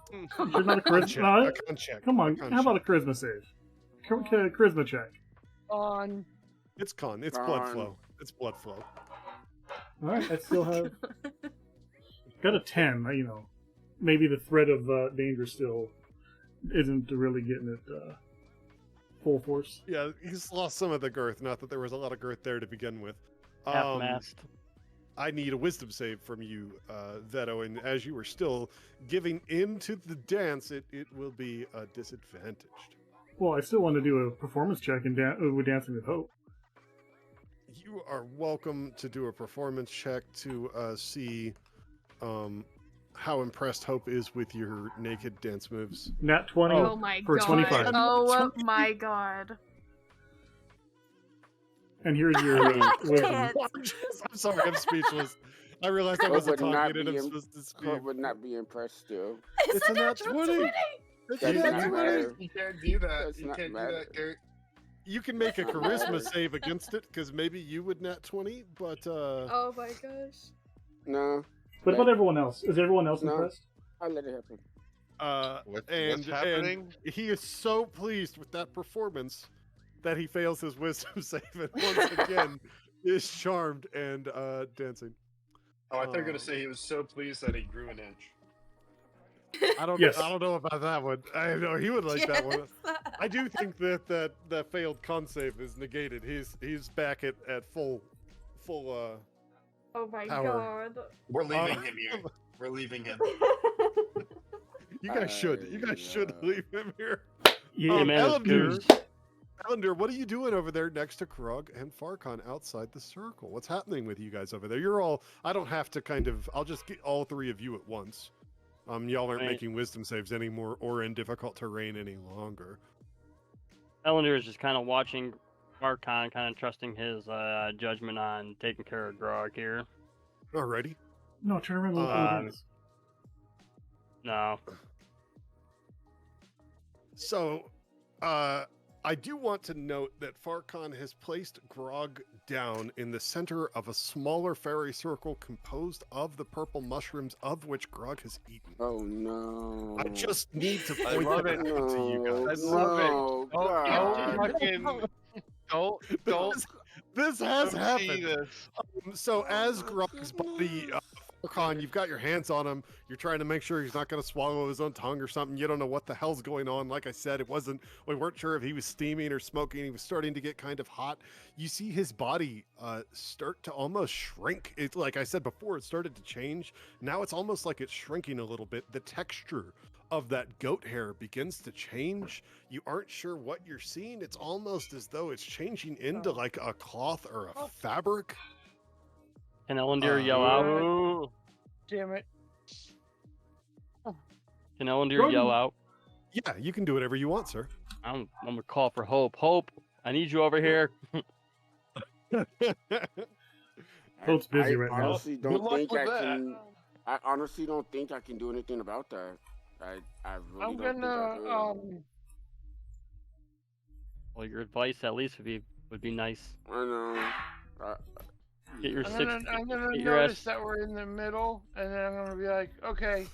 There's not a charisma. Con check. Come on, how about a charisma save? Charisma check. On. It's con. It's blood flow. It's blood flow. All right, I still have got a 10. Maybe the threat of danger still isn't really getting it full force. Yeah, he's lost some of the girth. Not that there was a lot of girth there to begin with. Half-mast. I need a wisdom save from you, Veto, and as you are still giving into the dance, it will be disadvantaged. Well, I still want to do a performance check with Dancing with Hope. You are welcome to do a performance check to see how impressed Hope is with your naked dance moves. Nat 20 for 25. Oh my god. And here's your wisdom. I'm sorry, I'm speechless. I realized I wasn't talking and I'm supposed to speak. Hope would not be impressed still. It's a nat 20! It's a nat 20! You can't do that. That's You not can't do matter. that, Gert. You can make a charisma save against it, because maybe you would nat 20, but Oh my gosh. No. What about everyone else? Is everyone else impressed? I'll let it happen. What's happening? And he is so pleased with that performance that he fails his wisdom save and once again is charmed and dancing. Oh, I thought you were gonna say he was so pleased that he grew an inch. I don't know about that one. I know he would like that one. I do think that failed con save is negated. He's back at full Oh my power. god. We're leaving him here. We're leaving him. You guys should leave him here. Yeah, man. Ellender, what are you doing over there next to Krog and Farkon outside the circle? What's happening with you guys over there? You're all. I don't have to I'll just get all three of you at once. Y'all aren't making wisdom saves anymore or in difficult terrain any longer. Ellender is just kind of watching Farkon, kind of trusting his judgment on taking care of Grog here. Alrighty. No, turn around and look at it is. No. So, I do want to note that Farkon has placed Grog down in the center of a smaller fairy circle composed of the purple mushrooms of which Grog has eaten. Oh no. I just need to I point love that it. out to you guys. I love it. Don't. This has don't happened. see this. So as Grog's body Farkhan, you've got your hands on him. You're trying to make sure he's not going to swallow his own tongue or something. You don't know what the hell's going on. Like I said, we weren't sure if he was steaming or smoking. He was starting to get kind of hot. You see his body start to almost shrink. It's like I said before, it started to change. Now it's almost like it's shrinking a little bit. The texture of that goat hair begins to change. You aren't sure what you're seeing. It's almost as though it's changing into like a cloth or a fabric. Can Elendil yell out? Oh, damn it. Can Elendil yell out? Yeah, you can do whatever you want, sir. I'm gonna call for Hope. Hope, I need you over here. Hope's busy I right now. honestly Good don't luck think with I that. can. I honestly don't think I can do anything about that. I really I'm don't think I gonna can. Well, your advice at least would be nice. I know. Get your I'm six. gonna get your notice ass- that we're in the middle, and then I'm gonna be like, okay,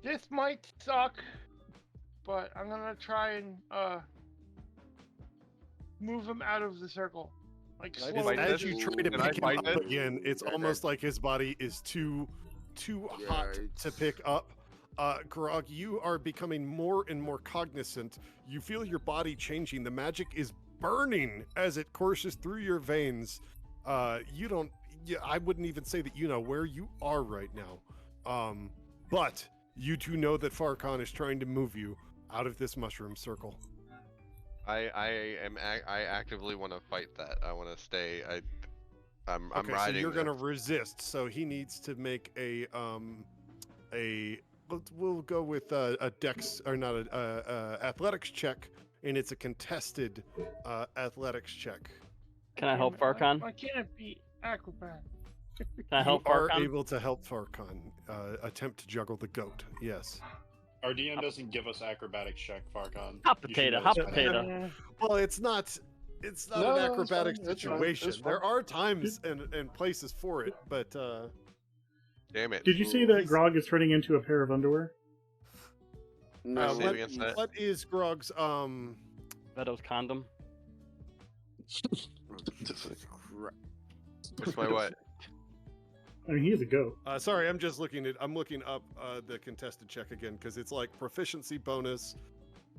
this might suck, but I'm gonna try and move him out of the circle, like Can I slowly. fight As you try to Can I pick him fight up it? again, it's almost like his body is too hot to pick up. Grog, you are becoming more and more cognizant. You feel your body changing. The magic is burning as it courses through your veins. I wouldn't even say that you know where you are right now. But you do know that Farkhan is trying to move you out of this mushroom circle. I actively want to fight that. I want to stay. I'm Okay, so riding. you're gonna resist. So he needs to make we'll go with a dex or not a athletics check, and it's a contested athletics check. Can I help Farkhan? Why can't it be acrobat? Can I help You are Farkhan? able to help Farkhan attempt to juggle the goat. Yes. Our DM doesn't give us acrobatics check, Farkon. Hot You should potato, know hot this by now. potato. Well, it's not No, an no, it's acrobatic fine, it's fine, situation. it's fine. There are times and places for it, but Damn it. Did you say that Grog is turning into a pair of underwear? No, Save against that. what is Grog's Veto's condom. What's my what? I mean, he is a goat. sorry, I'm looking up the contested check again because it's like proficiency bonus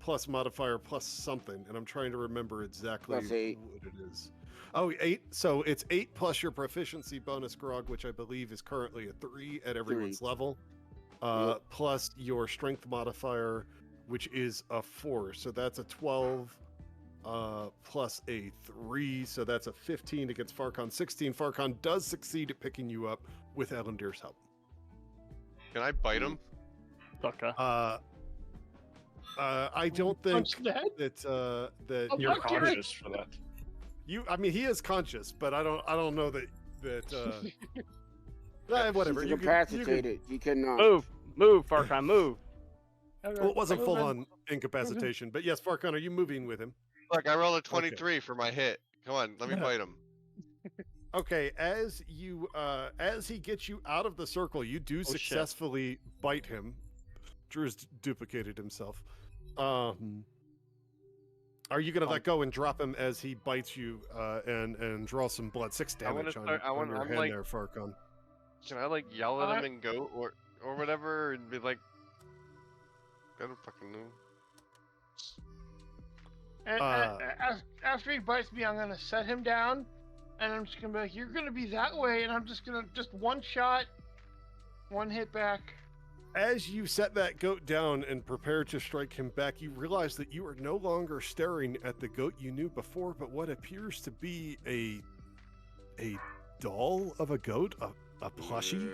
plus modifier plus something, and I'm trying to remember exactly Plus 8. what it is. Oh, 8. So it's 8 plus your proficiency bonus, Grog, which I believe is currently a 3 at everyone's level, Yep. plus your strength modifier, which is a 4. So that's a 12 plus a 3. So that's a 15 against Farkhan. 16. Farkhan does succeed at picking you up with Elendir's help. Can I bite him? Sucker. I don't think Punch that? that Oh, You're fuck you. conscious for that. I mean, he is conscious, but I don't know that whatever. He's You can, incapacitated. He cannot. Move, Farkhan, move. well, it wasn't full on incapacitation, but yes, Farkhan, are you moving with him? Look, I rolled a 23 for my hit. Come on, let me bite him. Okay, as he gets you out of the circle, you do shit. successfully bite him. Drew's duplicated himself. Are you gonna let go and drop him as he bites you and draw some blood? 6 damage on your hand like, there, Farkhan. Can I like yell at him and go or whatever and be like, I don't fucking know. And after he bites me, I'm gonna set him down, and I'm just gonna be like, "You're gonna be that way," and I'm just gonna one shot, one hit back. As you set that goat down and prepare to strike him back, you realize that you are no longer staring at the goat you knew before, but what appears to be a doll of a goat, a plushie.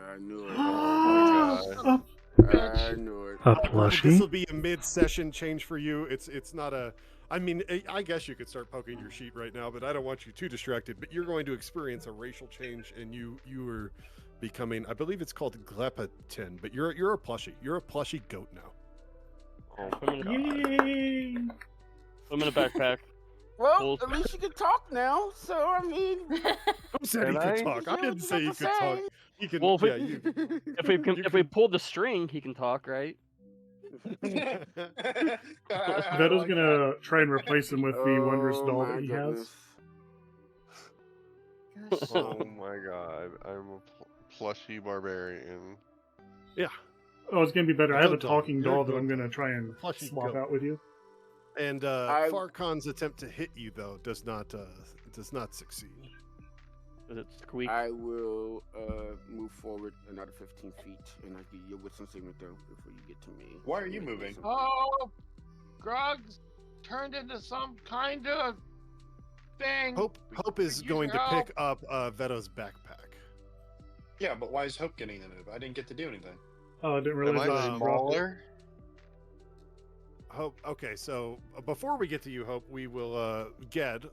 I knew it. Oh I knew it. A This plushie? will be a mid-session change for you. It's not a. I mean, I guess you could start poking your sheet right now, but I don't want you too distracted. But you're going to experience a racial change, and you are becoming. I believe it's called Glepatin, but you're a plushie. You're a plushie goat now. Put him in a- Yay! put him in a backpack. Well, Cool. at least you can talk now. So I mean, Who said he Can could I? talk? I didn't say he could talk. He can. Well, if yeah, we- you. If we pull the string, he can talk, right? Veto's gonna try and replace him with the wondrous Oh, doll my that he goodness. has. Oh my god, I'm a plushy barbarian. Yeah. Oh, it's gonna be better. I have a Goat doll. talking You're a doll that goat I'm gonna doll. try and Plushy swap goat. out with you. And Farcon's attempt to hit you though does not succeed. Does it squeak? I will move forward another 15 feet, and I'll give you a wisdom saving throw before you get to me. Why are you moving? Oh, Grog's turned into some kind of thing. Hope is use going your to help. pick up Veto's backpack. Yeah, but why is Hope getting the move? I didn't get to do anything. Oh, I didn't Am realize I that I dropped it. smaller? Hope. Okay, so before we get to you, Hope, we will Ged.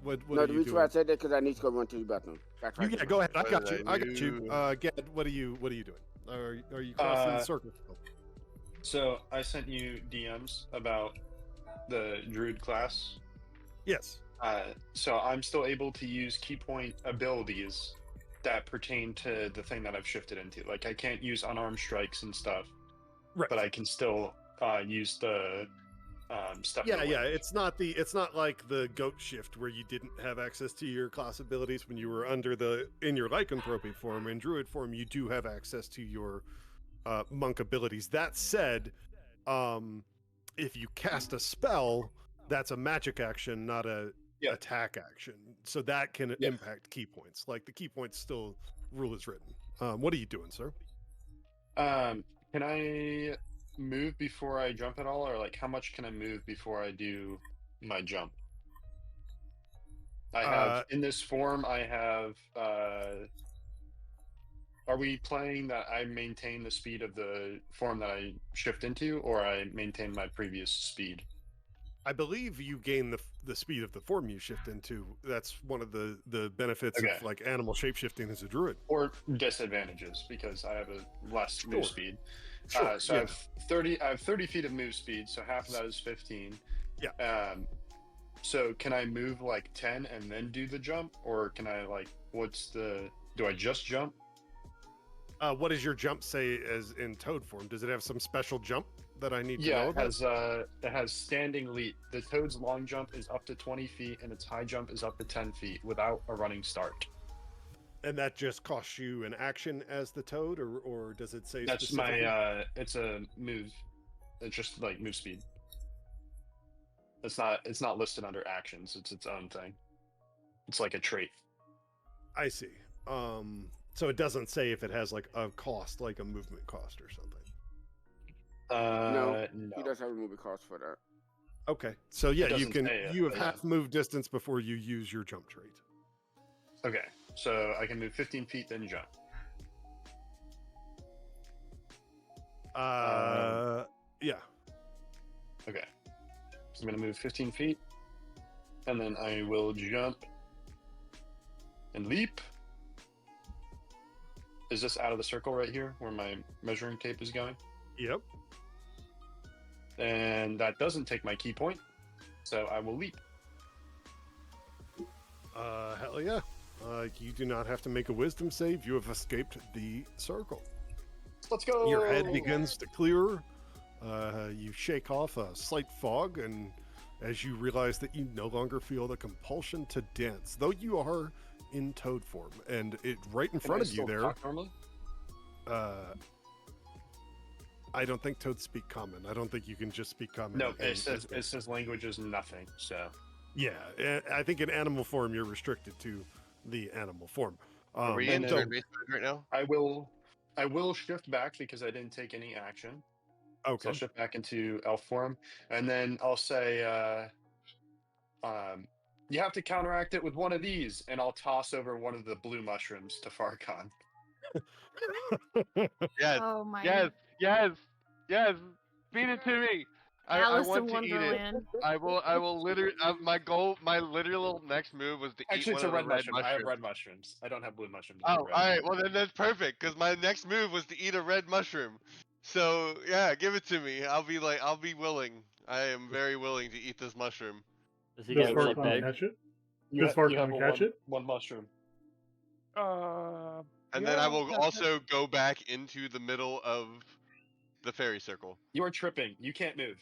What No, are the you reason why I doing? said that because I need to go run to the bathroom. That's right. Yeah, go ahead. I What got did you. I I got you. do? Ged, what are you doing? Are you crossing the circle? So I sent you DMs about the druid class. Yes. So I'm still able to use key point abilities that pertain to the thing that I've shifted into. Like I can't use unarmed strikes and stuff, Right. but I can still use the stuff. Yeah. It's not like the goat shift where you didn't have access to your class abilities when you were in your lycanthropy form. In druid form, you do have access to your monk abilities. That said, if you cast a spell, that's a magic action, not a attack action. So that can impact key points. Like the key points still rule is written. What are you doing, sir? Can I move before I jump at all, or like how much can I move before I do my jump? I have in this form. I have. Are we playing that I maintain the speed of the form that I shift into, or I maintain my previous speed? I believe you gain the speed of the form you shift into. That's one of the benefits of like animal shapeshifting as a druid. Or disadvantages because I have a less move speed. Sure. So I have 30 feet of move speed, so half of that is 15. Yeah. So can I move like 10 and then do the jump, or can I do I just jump? What does your jump say as in toad form? Does it have some special jump that I need to know about? It has standing leap. The toad's long jump is up to 20 feet, and its high jump is up to 10 feet without a running start. And that just costs you an action as the toad, or does it say That's specifically? it's a move. It's just like move speed. It's not listed under actions. It's its own thing. It's like a trait. I see. So it doesn't say if it has like a cost, like a movement cost or something. No, he does have a movement cost for that. Okay, so yeah, you doesn't say it, have but half move distance before you use your jump trait. Okay, so I can move 15 feet, then jump. Yeah. Okay. So I'm going to move 15 feet, and then I will jump and leap. Is this out of the circle right here where my measuring tape is going? Yep. And that doesn't take my key point, so I will leap. Hell yeah. You do not have to make a wisdom save. You have escaped the circle. Let's go! Your head begins to clear. You shake off a slight fog, and as you realize that you no longer feel the compulsion to dance, though you are in toad form, and it right in front of you there. Normally? I don't think toads speak common. I don't think you can just speak common. No, it says language is nothing. So yeah, I think in animal form you're restricted to the animal form. Are we in turn based right now? I will shift back because I didn't take any action. Okay. So I'll shift back into elf form, and then I'll say, you have to counteract it with one of these, and I'll toss over one of the blue mushrooms to Farcon. Yes. Oh my. Yes. Feed it to me. I Alice want in to eat it. Wonderland. I will literally. My literal next move was to Actually, eat it's one a of the red red mushroom. mushrooms. I have red mushrooms. I don't have blue mushrooms. Oh, all right. Well, then that's perfect because my next move was to eat a red mushroom. So yeah, give it to me. I'll be willing. I am very willing to eat this mushroom. Does he Does get like Farcon big? catch it? You Does have Farcon catch it? one mushroom. And then I will also go back into the middle of the fairy circle. You are tripping. You can't move.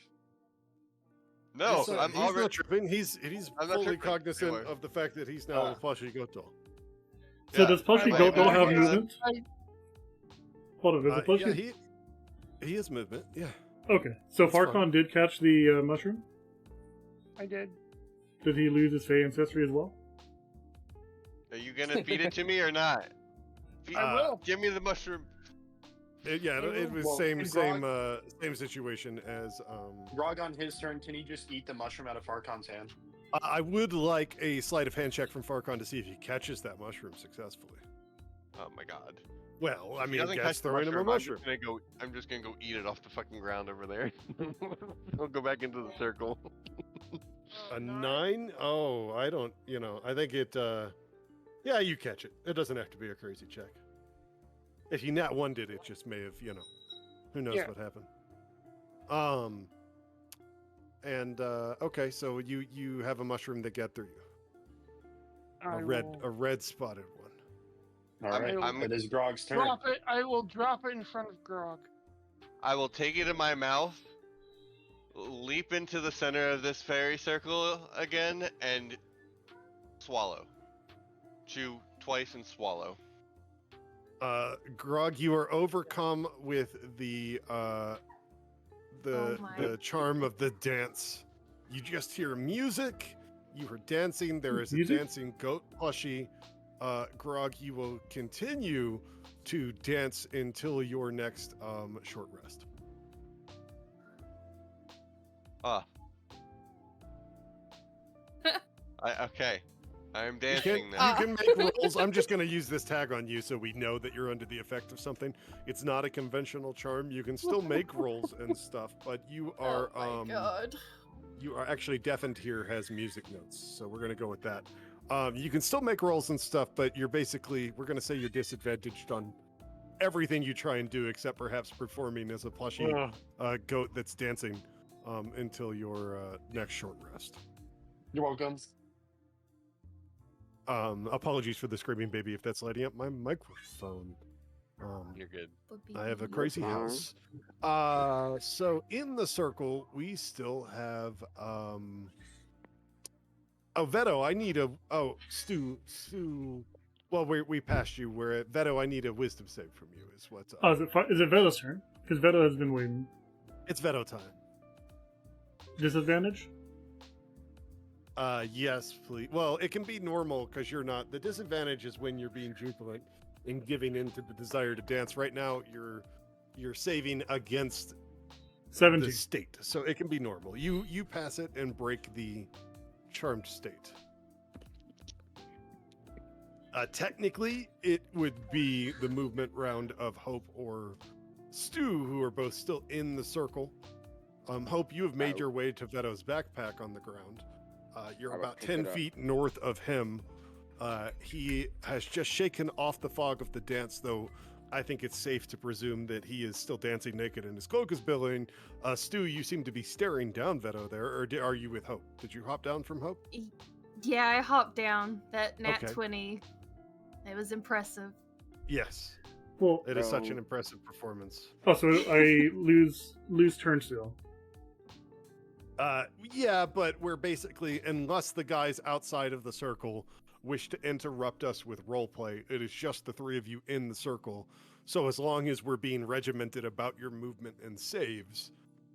No, he's I'm he's already. not tripping. He's I'm not fully tripping. cognizant Anyway. of the fact that he's now a plushy goat doll. So does Plushy Wait, Goat wait, don't have wait, movement? Hold on, there's a plushie? Yeah, he has movement, yeah. Okay, so That's fine. Farcon did catch the mushroom? I did. Did he lose his Fey ancestry as well? Are you gonna feed it to me or not? I will. Give me the mushroom. It was Well, same and same situation as Grog on his turn, can he just eat the mushroom out of Farcon's hand? I would like a sleight of hand check from Farcon to see if he catches that mushroom successfully. Oh my god. Well, I If he mean, doesn't guess catch the throwing him a mushroom. I'm just gonna go eat it off the fucking ground over there. I'll go back into the circle. A 9? Oh, I don't, I think it, yeah, you catch it. It doesn't have to be a crazy check. If you nat 1 did, it just may have, who knows Yeah. what happened. Okay, so you have a mushroom that got through you. I A will red spotted one. All right, I'm- it is Grog's turn. drop it. I will drop it in front of Grog. I will take it in my mouth, leap into the center of this fairy circle again, and swallow. Chew twice and swallow. Grog, you are overcome with the Oh my. the charm of the dance. You just hear music. You are dancing. There is a Music? dancing goat plushie. Grog, you will continue to dance until your next short rest. Okay. I'm You dancing can, now. you can make rolls. I'm just going to use this tag on you so we know that you're under the effect of something. It's not a conventional charm. You can still make rolls and stuff, but you are Oh my god. you are actually deafened here has music notes, so we're going to go with that. You can still make rolls and stuff, but we're going to say you're disadvantaged on everything you try and do, except perhaps performing as a plushy goat that's dancing until your next short rest. You're welcome. Apologies for the screaming baby if that's lighting up my microphone. You're good. I have a crazy house. So in the circle, we still have Veto, I need Stu. Well, we passed you. We're at Veto. I need a wisdom save from you. Is what's up. Oh, is it Veto's turn? Because Veto has been waiting. It's Veto time. Disadvantage? Yes, please. Well, it can be normal because you're not. The disadvantage is when you're being jubilant and giving in to the desire to dance. Right now, you're saving against 17. the state, so it can be normal. You pass it and break the charmed state. Technically, it would be the movement round of Hope or Stu, who are both still in the circle. Hope, you have made your way to Veto's backpack on the ground. You're about 10 feet north of him. He has just shaken off the fog of the dance, though I think it's safe to presume that he is still dancing naked and his cloak is billowing. Stu, you seem to be staring down Veto there, or are you with Hope? Did you hop down from Hope? Yeah, I hopped down. That nat Okay. 20. It was impressive. Yes. Well, It is such an impressive performance. oh, so I lose turn still. Yeah, but we're basically, unless the guys outside of the circle wish to interrupt us with roleplay, it is just the three of you in the circle. So as long as we're being regimented about your movement and saves,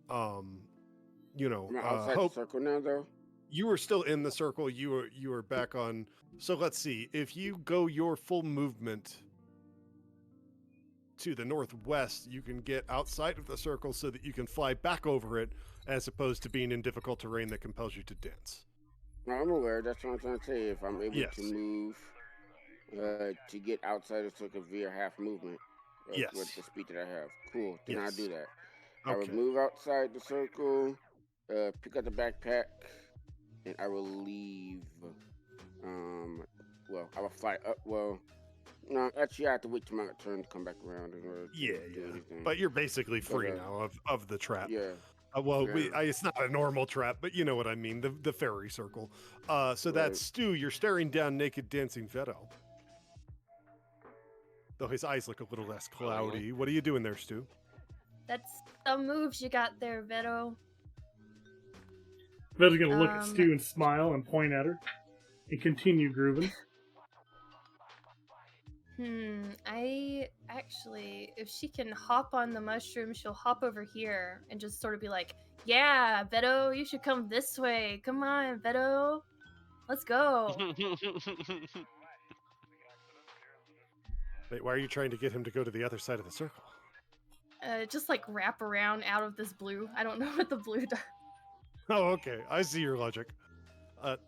I'm outside Hope, the circle now, though. you are still in the circle. You are back on. So let's see. If you go your full movement to the northwest, you can get outside of the circle so that you can fly back over it, as opposed to being in difficult terrain that compels you to dance. No, I'm aware. That's what I'm trying to say. If I'm able Yes. to move to get outside of the circle via half movement, Yes. with the speed that I have, cool. Then I'll Yes. do that. I will Okay. move outside the circle, pick up the backpack, and I will leave. Well, I will fly up. Well, no, actually, I have to wait till my turn to come back around in order to Yeah, do yeah. anything. But you're basically free Okay. now of the trap. Yeah. Well, Yeah. it's not a normal trap, but you know what I mean, the fairy circle. So Right. that's Stu. You're staring down naked dancing Veto. Though his eyes look a little less cloudy. What are you doing there, Stu? That's some moves you got there, Veto. Veto's gonna look at Um, Stu and smile and point at her and continue grooving. I actually, if she can hop on the mushroom, she'll hop over here and just sort of be like, "Yeah, Beto, you should come this way. Come on, Beto, let's go." Wait, why are you trying to get him to go to the other side of the circle? Just like wrap around out of this blue. I don't know what the blue does. Oh, okay. I see your logic.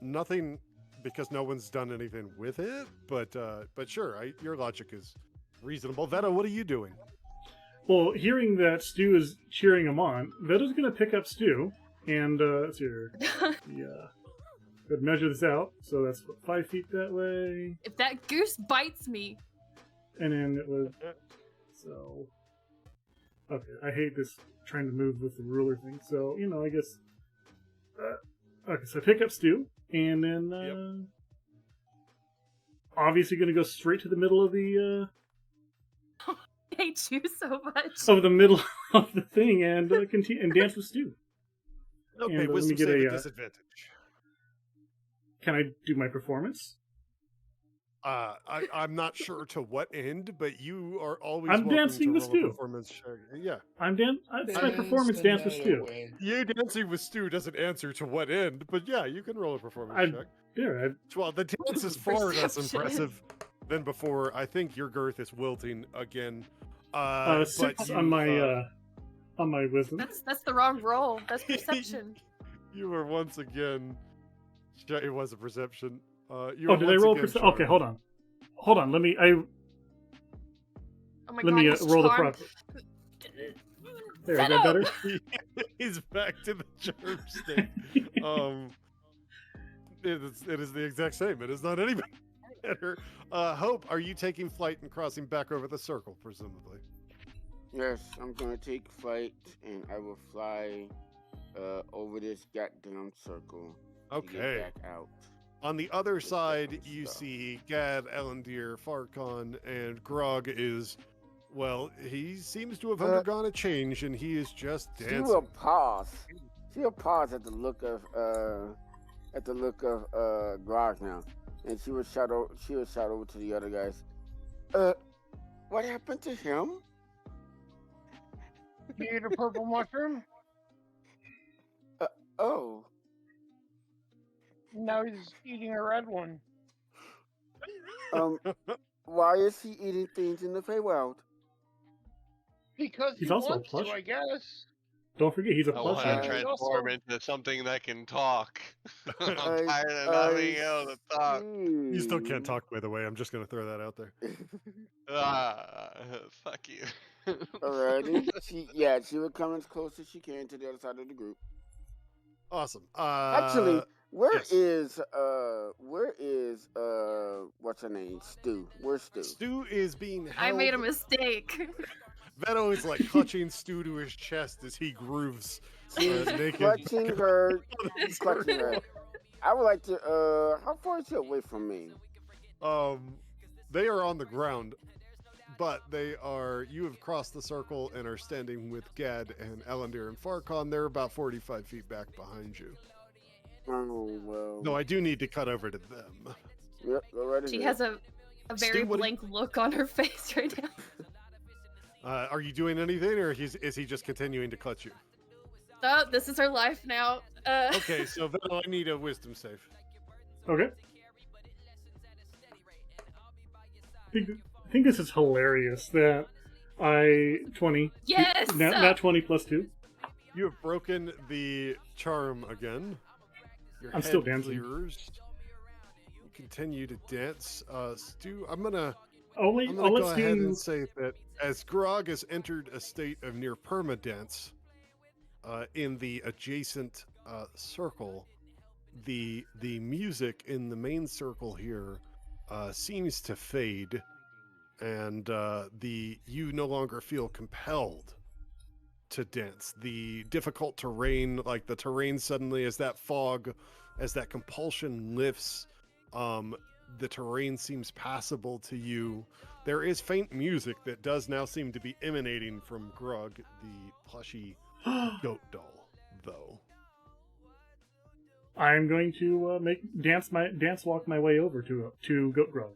Nothing, because no one's done anything with it. But sure, your logic is reasonable. Veto, what are you doing? Well, hearing that Stu is cheering him on, Veto's going to pick up Stu, and let's see here. Yeah. Could measure this out. So that's 5 feet that way. If that goose bites me. And then it was. So. Okay, I hate this trying to move with the ruler thing. So, I guess. Okay, so I pick up Stu, and then. Obviously going to go straight to the middle of the. I hate you so much. Of the middle of the thing and continue and dance with Stu. Okay, and, wisdom let me save get at disadvantage. Can I do my performance? I'm not sure to what end, but you are always. I'm welcome dancing to with roll a Stu. Performance check. Yeah, It's my performance dance with Stu. You dancing with Stu doesn't answer to what end, but yeah, you can roll a performance check. Yeah. Well, the dance is far less impressive than before. I think your girth is wilting again. 6 on my wisdom. That's the wrong roll. That's perception. You were once again. It was a perception. Did I roll perception? Okay, hold on. Let me. Oh my let God, me he's roll the charmed. prop. There, is that better? He's back to the charm state. It is the exact same. It is not any better. Hope, are you taking flight and crossing back over the circle, presumably? Yes, I'm gonna take flight and I will fly over this goddamn circle. Okay. To get back out. On the other side, you see Gad, Ellendir, Farkon, and Grog is, well, he seems to have undergone a change, and he is just dancing. She will pause. She will pause at the look of Grog now, and she will shout over to the other guys. What happened to him? You ate a purple mushroom? Oh. Now he's eating a red one. Why is he eating things in the Feywild? Because he's he also a wants plush. to, I guess. Don't forget, he's a I plush. want to transform into something that can talk. I'm tired of not being able to talk. You still can't talk, by the way. I'm just going to throw that out there. Fuck you. Alrighty. She will come as close as she can to the other side of the group. Awesome. Actually, where yes. is what's her name? Stu. Where's Stu? Stu is being held. I made a mistake. Veto is like clutching Stu to his chest as he grooves. She's naked. clutching her. Clutching her. I would like to. How far is she away from me? They are on the ground, but they are. You have crossed the circle and are standing with Gad and Ellendir and Farkon. They're about 45 feet back behind you. Oh well. No, I do need to cut over to them. Yep, go right ahead. She has a very Stu, blank look on her face right now. Are you doing anything, or is he just continuing to clutch you? Oh, this is her life now. Okay, so Veto, I need a wisdom save. Okay. I think this is hilarious that 20. Yes! Not 20 plus 2. You have broken the charm again. Your I'm head still dancing. clears. You continue to dance. Stu, I'm gonna I'll go let ahead Stu. and say that as Grog has entered a state of near perma-dance in the adjacent circle, the music in the main circle here seems to fade, and you no longer feel compelled to dance. The difficult terrain, like the terrain suddenly, as that fog, as that compulsion lifts, the terrain seems passable to you. There is faint music that does now seem to be emanating from Grug, the plushy goat doll, though. I'm going to dance walk my way over to Goat Grog.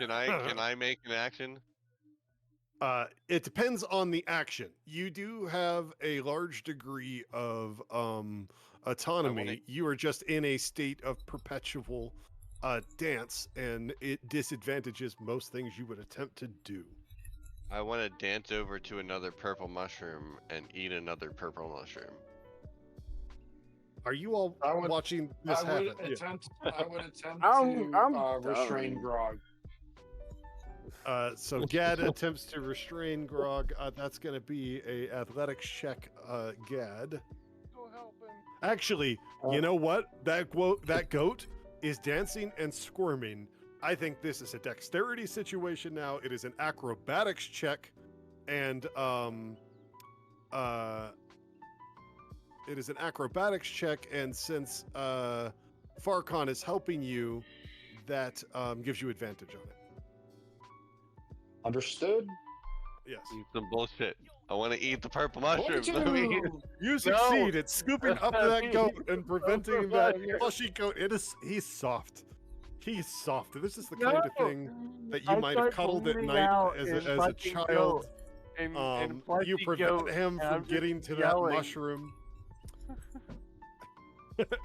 Can I make an action? It depends on the action. You do have a large degree of autonomy. You are just in a state of perpetual dance, and it disadvantages most things you would attempt to do. I want to dance over to another purple mushroom and eat another purple mushroom. Are you all watching this I would happen? attempt I'm to restrain done. Grog. So Gad attempts to restrain Grog. That's going to be a athletics check, Gad. Go help him. Actually, you know what? That goat is dancing and squirming. I think this is a dexterity situation now. It is an acrobatics check, and it is an acrobatics check. And since Farcon is helping you, that gives you advantage on it. Understood? Yes. Some bullshit. I want to eat the purple mushroom. Let me... You succeed at scooping up that goat and preventing that fleshy goat. He's soft. He's soft. This is the kind of thing that you might have cuddled at night as a child. You prevent him from getting to that mushroom.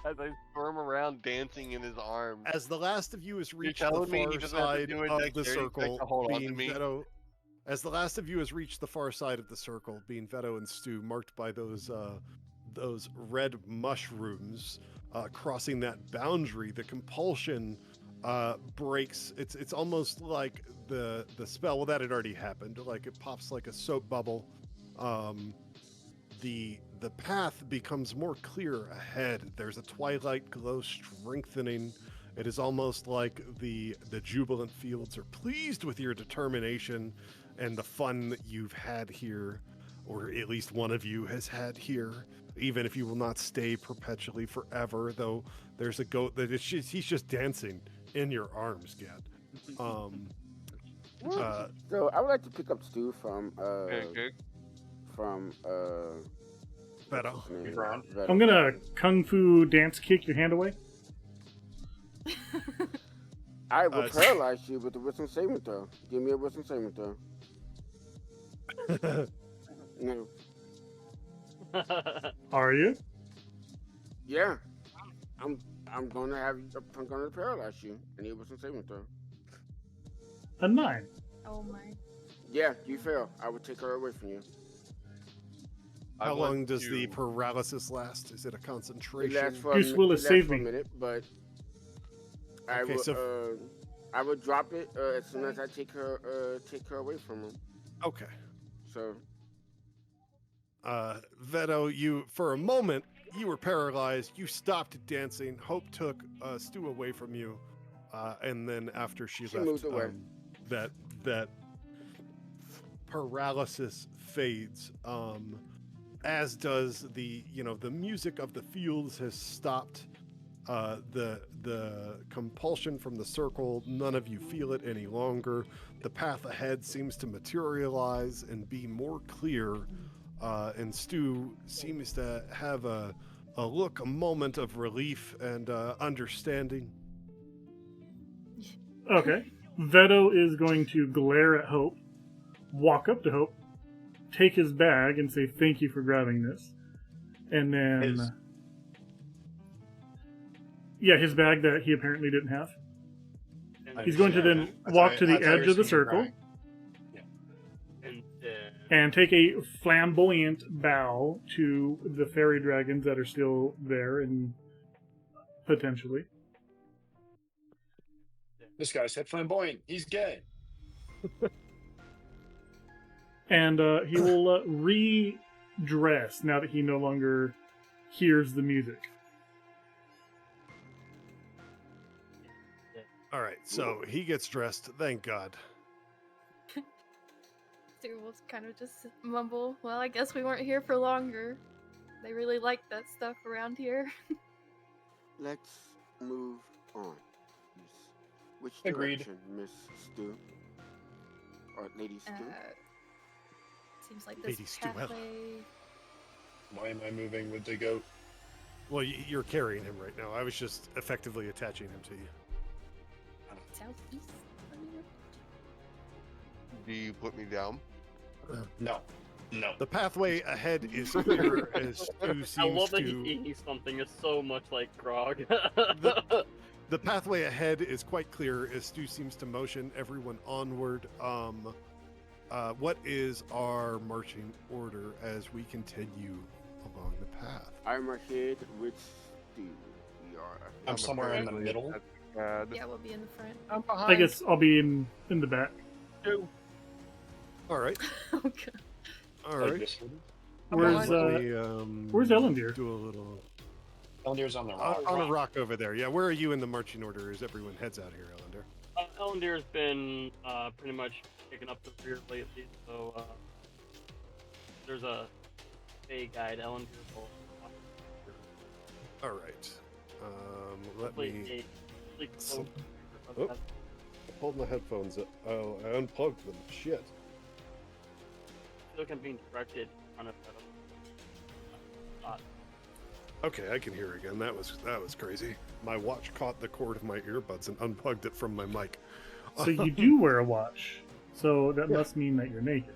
As I squirm around dancing in his arms. As the last of you has reached the telling me he far doesn't have to side do a of the dexterity check circle, to hold on to being me? Veto, as the last of you has reached the far side of the circle, being Veto and Stu, marked by those red mushrooms crossing that boundary, the compulsion breaks. It's almost like the spell. Well, that had already happened. Like it pops like a soap bubble. The path becomes more clear ahead. There's a twilight glow strengthening. It is almost like the jubilant fields are pleased with your determination and the fun that you've had here, or at least one of you has had here, even if you will not stay perpetually forever, though there's a goat that he's just dancing in your arms, Gad. So I would like to pick up Stu from Veto. what's his name? Ron. Veto. I'm gonna kung fu dance kick your hand away. I will paralyze you with the wisdom saving throw. Give me a wisdom saving throw. No. Are you? Yeah. I'm gonna paralyze you. I need a wisdom saving throw. A 9. Oh my. Yeah, you fail. I will take her away from you. How long does the paralysis last? Is it a concentration? It lasts for Goose Willis, save me. a minute, but I Okay, will I will drop it as soon as I take her away from him. Okay. So Veto, you for a moment you were paralyzed. You stopped dancing. Hope took Stu away from you, and then after she left, moved away. That paralysis fades. As does the music of the fields has stopped. The compulsion from the circle, none of you feel it any longer. The path ahead seems to materialize and be more clear, and Stu seems to have a moment of relief and understanding. Okay. Veto is going to glare at Hope, walk up to Hope, take his bag and say, "Thank you for grabbing this." And then... Yeah, his bag that he apparently didn't have. He's going to then walk to the edge of the circle and take a flamboyant bow to the fairy dragons that are still there and potentially. This guy said flamboyant. He's gay. And he will redress now that he no longer hears the music. All right, so he gets dressed. Thank God. Stu will kind of just mumble, "Well, I guess we weren't here for longer. They really like that stuff around here." let's move on. Which Agreed. direction, Miss Stu? Or Lady Stu? Seems like this Lady Stuella. pathway. Why am I moving with the goat? Well, you're carrying him right now. I was just effectively attaching him to you. Southeast. Do you put me down? No. No. The pathway ahead is clear as Stu I seems love that he's to. eating something. It's so much like grog. The pathway ahead is quite clear as Stu seems to motion everyone onward. What is our marching order as we continue along the path? I'm ahead with Stu. We are ahead. I'm somewhere in the middle. Yeah, we'll be in the front. I'm behind. I guess I'll be in the back. Two. All right. Oh, God. All Like right. this one. Where's where's Ellendeer? Do a little Ellendeer's on the rock. on a rock over there. Yeah. Where are you in the marching order as everyone heads out here, Ellender? Ellendeer's been pretty much picking up the rear lately, so there's a Fey guide. Ellendeer will. All right. Let Hopefully me. stay close. Oh. Hold my headphones up. Oh, I unplugged them. Shit. Look, I'm being directed on a spot. Okay, I can hear again. That was crazy. My watch caught the cord of my earbuds and unplugged it from my mic. So you do wear a watch. So that must mean that you're naked.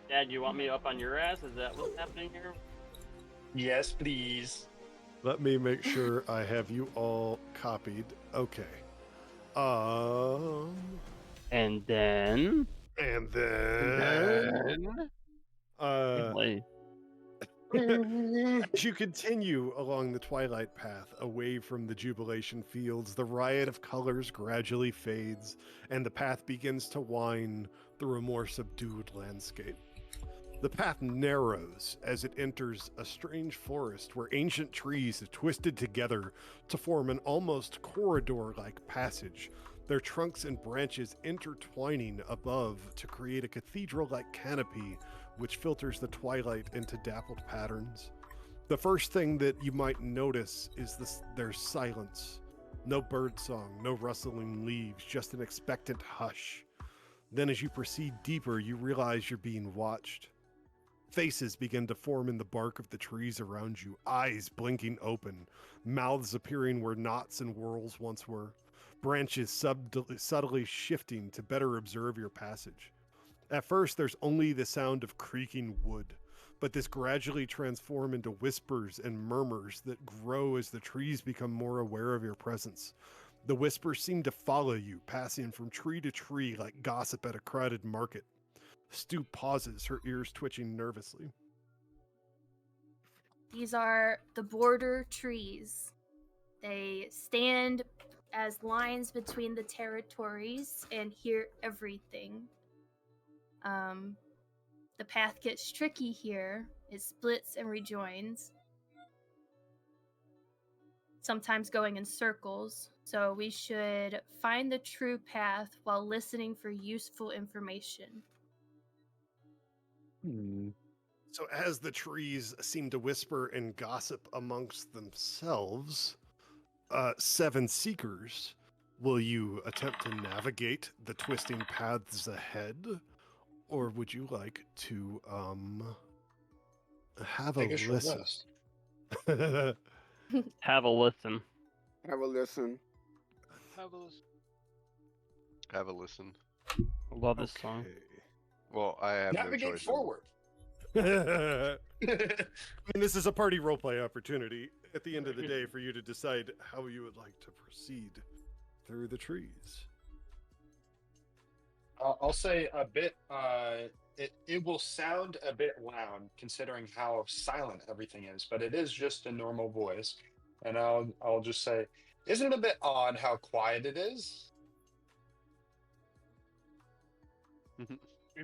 Dad, you want me up on your ass? Is that what's happening here? Yes, please. Let me make sure I have you all copied. Okay. And then. As you continue along the twilight path away from the jubilation fields, the riot of colors gradually fades, and the path begins to wind through a more subdued landscape. The path narrows as it enters a strange forest where ancient trees have twisted together to form an almost corridor-like passage, their trunks and branches intertwining above to create a cathedral-like canopy which filters the twilight into dappled patterns. The first thing that you might notice is there's silence. No birdsong, no rustling leaves, just an expectant hush. Then as you proceed deeper, you realize you're being watched. Faces begin to form in the bark of the trees around you, eyes blinking open, mouths appearing where knots and whorls once were, branches subtly shifting to better observe your passage. At first, there's only the sound of creaking wood, but this gradually transforms into whispers and murmurs that grow as the trees become more aware of your presence. The whispers seem to follow you, passing from tree to tree like gossip at a crowded market. Stu pauses, her ears twitching nervously. These are the border trees. They stand as lines between the territories and hear everything. The path gets tricky here. It splits and rejoins, sometimes going in circles. So we should find the true path while listening for useful information. So as the trees seem to whisper and gossip amongst themselves, 7 seekers, will you attempt to navigate the twisting paths ahead? Or would you like to have a listen? Have a listen. Have a listen. Have a listen. I love this song. Well, I have no Navigate choice. forward. I mean, this is a party roleplay opportunity at the end of the day for you to decide how you would like to proceed through the trees. I'll say a bit. It will sound a bit loud considering how silent everything is, but it is just a normal voice. And I'll just say, isn't it a bit odd how quiet it is?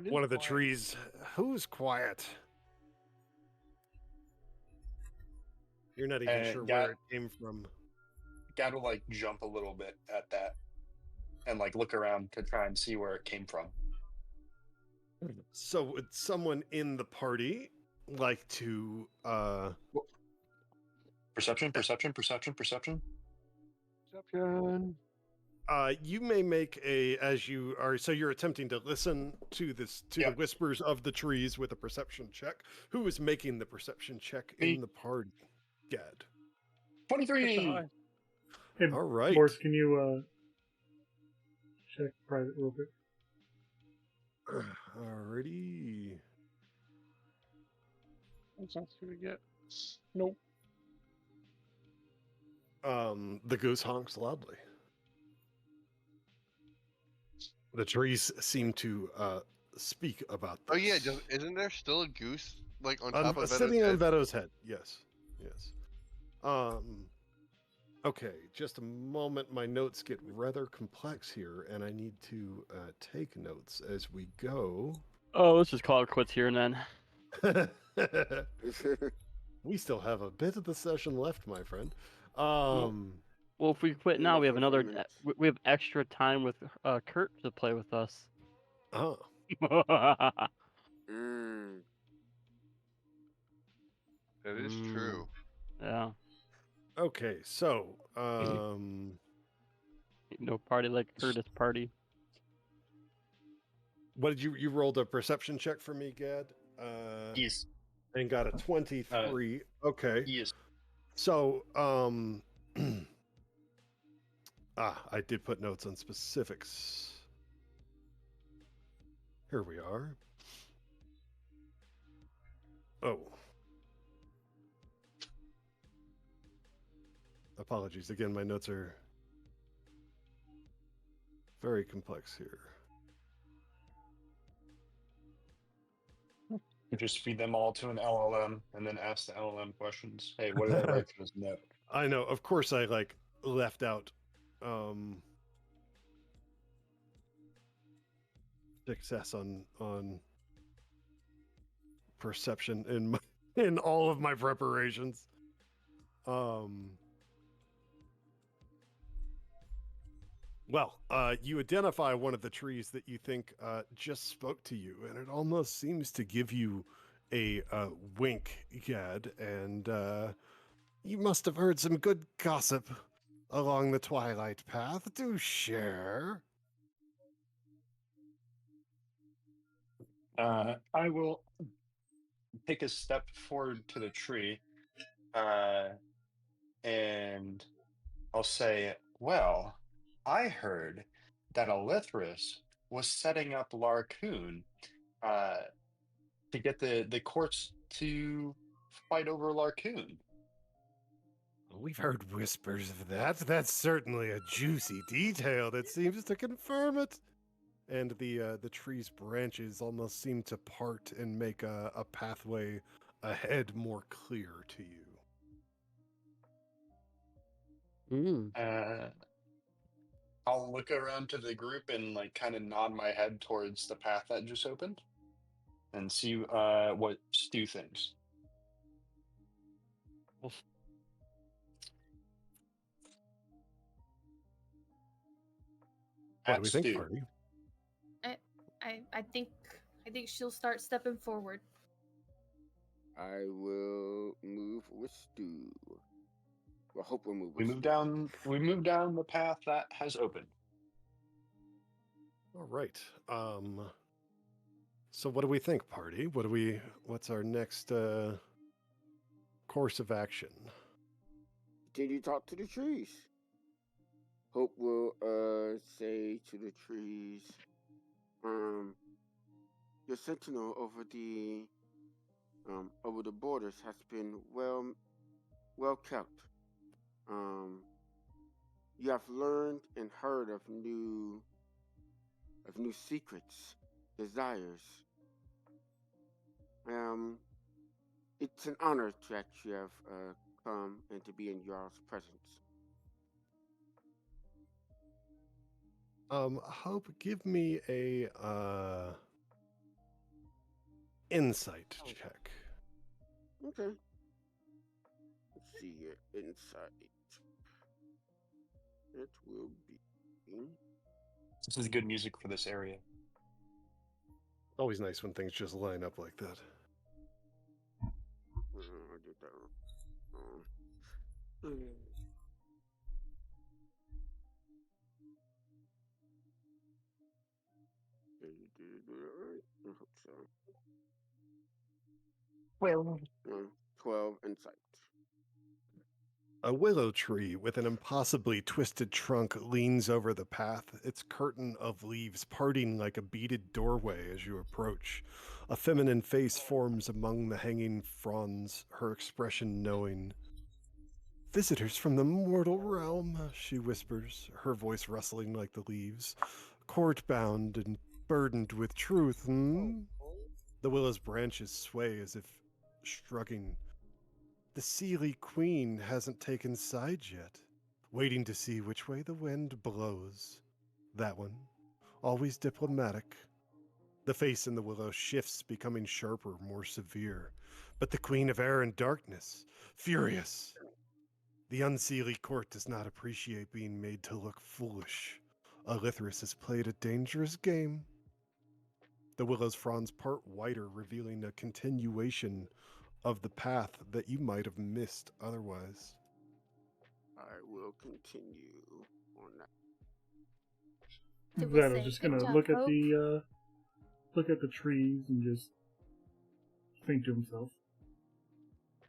One of the trees. Who's quiet? You're not even sure where it came from. Gotta like jump a little bit at that, and like look around to try and see where it came from. So would someone in the party like to Perception. You may make you're attempting to listen to the whispers of the trees with a perception check. Who is making the perception check in the party? Gad. 23. Hey, All right. Boris, can you check private real quick? Alrighty. What else do we get? Nope. The goose honks loudly. The trees seem to speak about this. Oh yeah, isn't there still a goose like on top of Veto's sitting on head? Veto's head. Yes. Okay, just a moment. My notes get rather complex here, and I need to take notes as we go. Oh, let's just call it quits here and then. We still have a bit of the session left, my friend. Well, if we quit now, we have another. We have extra time with Kurt to play with us. Oh. That is true. Yeah. Okay, so no party like Curtis party. What did you rolled a perception check for me, Gad? Yes. And got a 23. Okay. Yes. So, I did put notes on specifics. Here we are. Oh. Apologies. Again, my notes are very complex here. You just feed them all to an LLM and then ask the LLM questions. Hey, what did I write for this note? I know. Of course, I left out success on perception in all of my preparations. Well, you identify one of the trees that you think just spoke to you, and it almost seems to give you a wink, Gad, and you must have heard some good gossip along the Twilight Path. Do share. I will take a step forward to the tree, and I'll say, well, I heard that Elithris was setting up Larcoon to get the courts to fight over Larcoon. We've heard whispers of that. That's certainly a juicy detail that seems to confirm it. And the tree's branches almost seem to part and make a pathway ahead more clear to you. I'll look around to the group and kind of nod my head towards the path that just opened, and see what Stu thinks. What do we think, Party? I think she'll start stepping forward. I will move with Stu. Well, hope we'll move. We move down the path that has opened. All right. So what do we think, Party? What's our next course of action? Continue to talk to the trees. Hope will say to the trees, your sentinel over the borders has been well kept. You have learned and heard of new secrets, desires. It's an honor that you have come and to be in y'all's presence. Hope, give me a insight check. Okay. Let's see your insight. It will be. This is good music for this area. Always nice when things just line up like that. I did that wrong. You did it right. I hope so. 12 insight. A willow tree with an impossibly twisted trunk leans over the path, its curtain of leaves parting like a beaded doorway as you approach. A feminine face forms among the hanging fronds, her expression knowing. Visitors from the mortal realm, she whispers, her voice rustling like the leaves. Court-bound and burdened with truth, hmm? The willow's branches sway as if shrugging. The Seelie Queen hasn't taken sides yet, waiting to see which way the wind blows. That one, always diplomatic. The face in the willow shifts, becoming sharper, more severe. But the Queen of Air and Darkness, furious. The Unseelie court does not appreciate being made to look foolish. Elithris has played a dangerous game. The willow's fronds part wider, revealing a continuation of the path that you might have missed otherwise. I will continue on that. Did we Then I was say just good gonna job, look at Hope? the trees and just think to himself.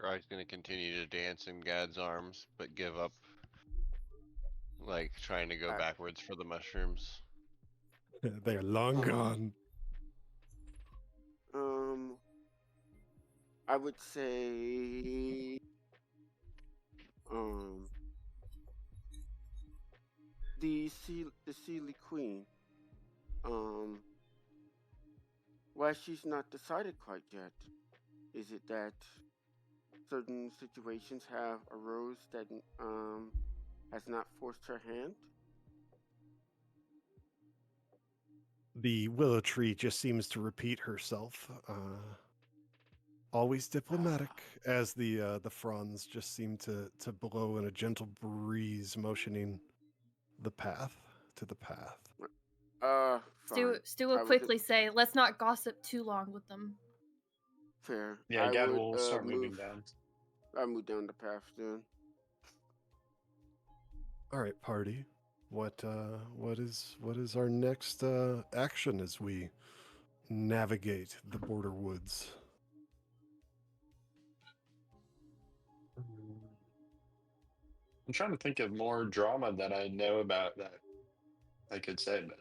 Rye's gonna continue to dance in Gad's arms, but give up, like trying to go backwards for the mushrooms. They are long gone. I would say, the Seelie Queen. Why she's not decided quite yet? Is it that certain situations have arose that has not forced her hand? The willow tree just seems to repeat herself. Always diplomatic, as the fronds just seem to blow in a gentle breeze, motioning the path to the path. Stu will quickly say, "Let's not gossip too long with them." Fair. Yeah, Gad will start moving down. I move down the path then. All right, party. What is our next action as we navigate the border woods? I'm trying to think of more drama that I know about that I could say, but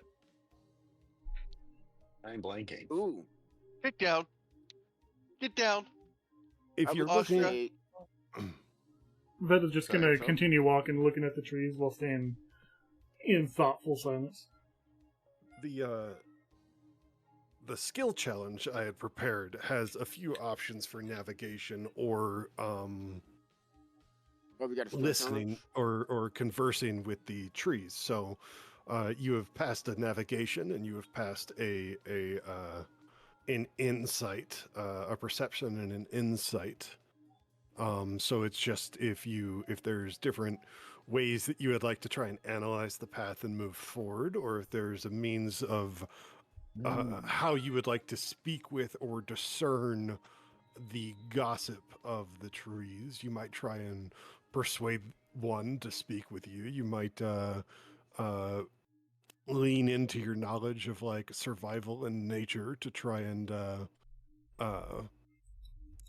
I'm blanking. Ooh. Get down. Get down. If you're looking, Veda's just Sorry, gonna so? continue walking, looking at the trees while staying in thoughtful silence. The skill challenge I had prepared has a few options for navigation or we got a skill listening or conversing with the trees. So you have passed a navigation and you have passed an insight, a perception and an insight. So it's just if there's different ways that you would like to try and analyze the path and move forward, or if there's a means of how you would like to speak with or discern the gossip of the trees. You might try and persuade one to speak with you. You might lean into your knowledge of like survival and nature to try and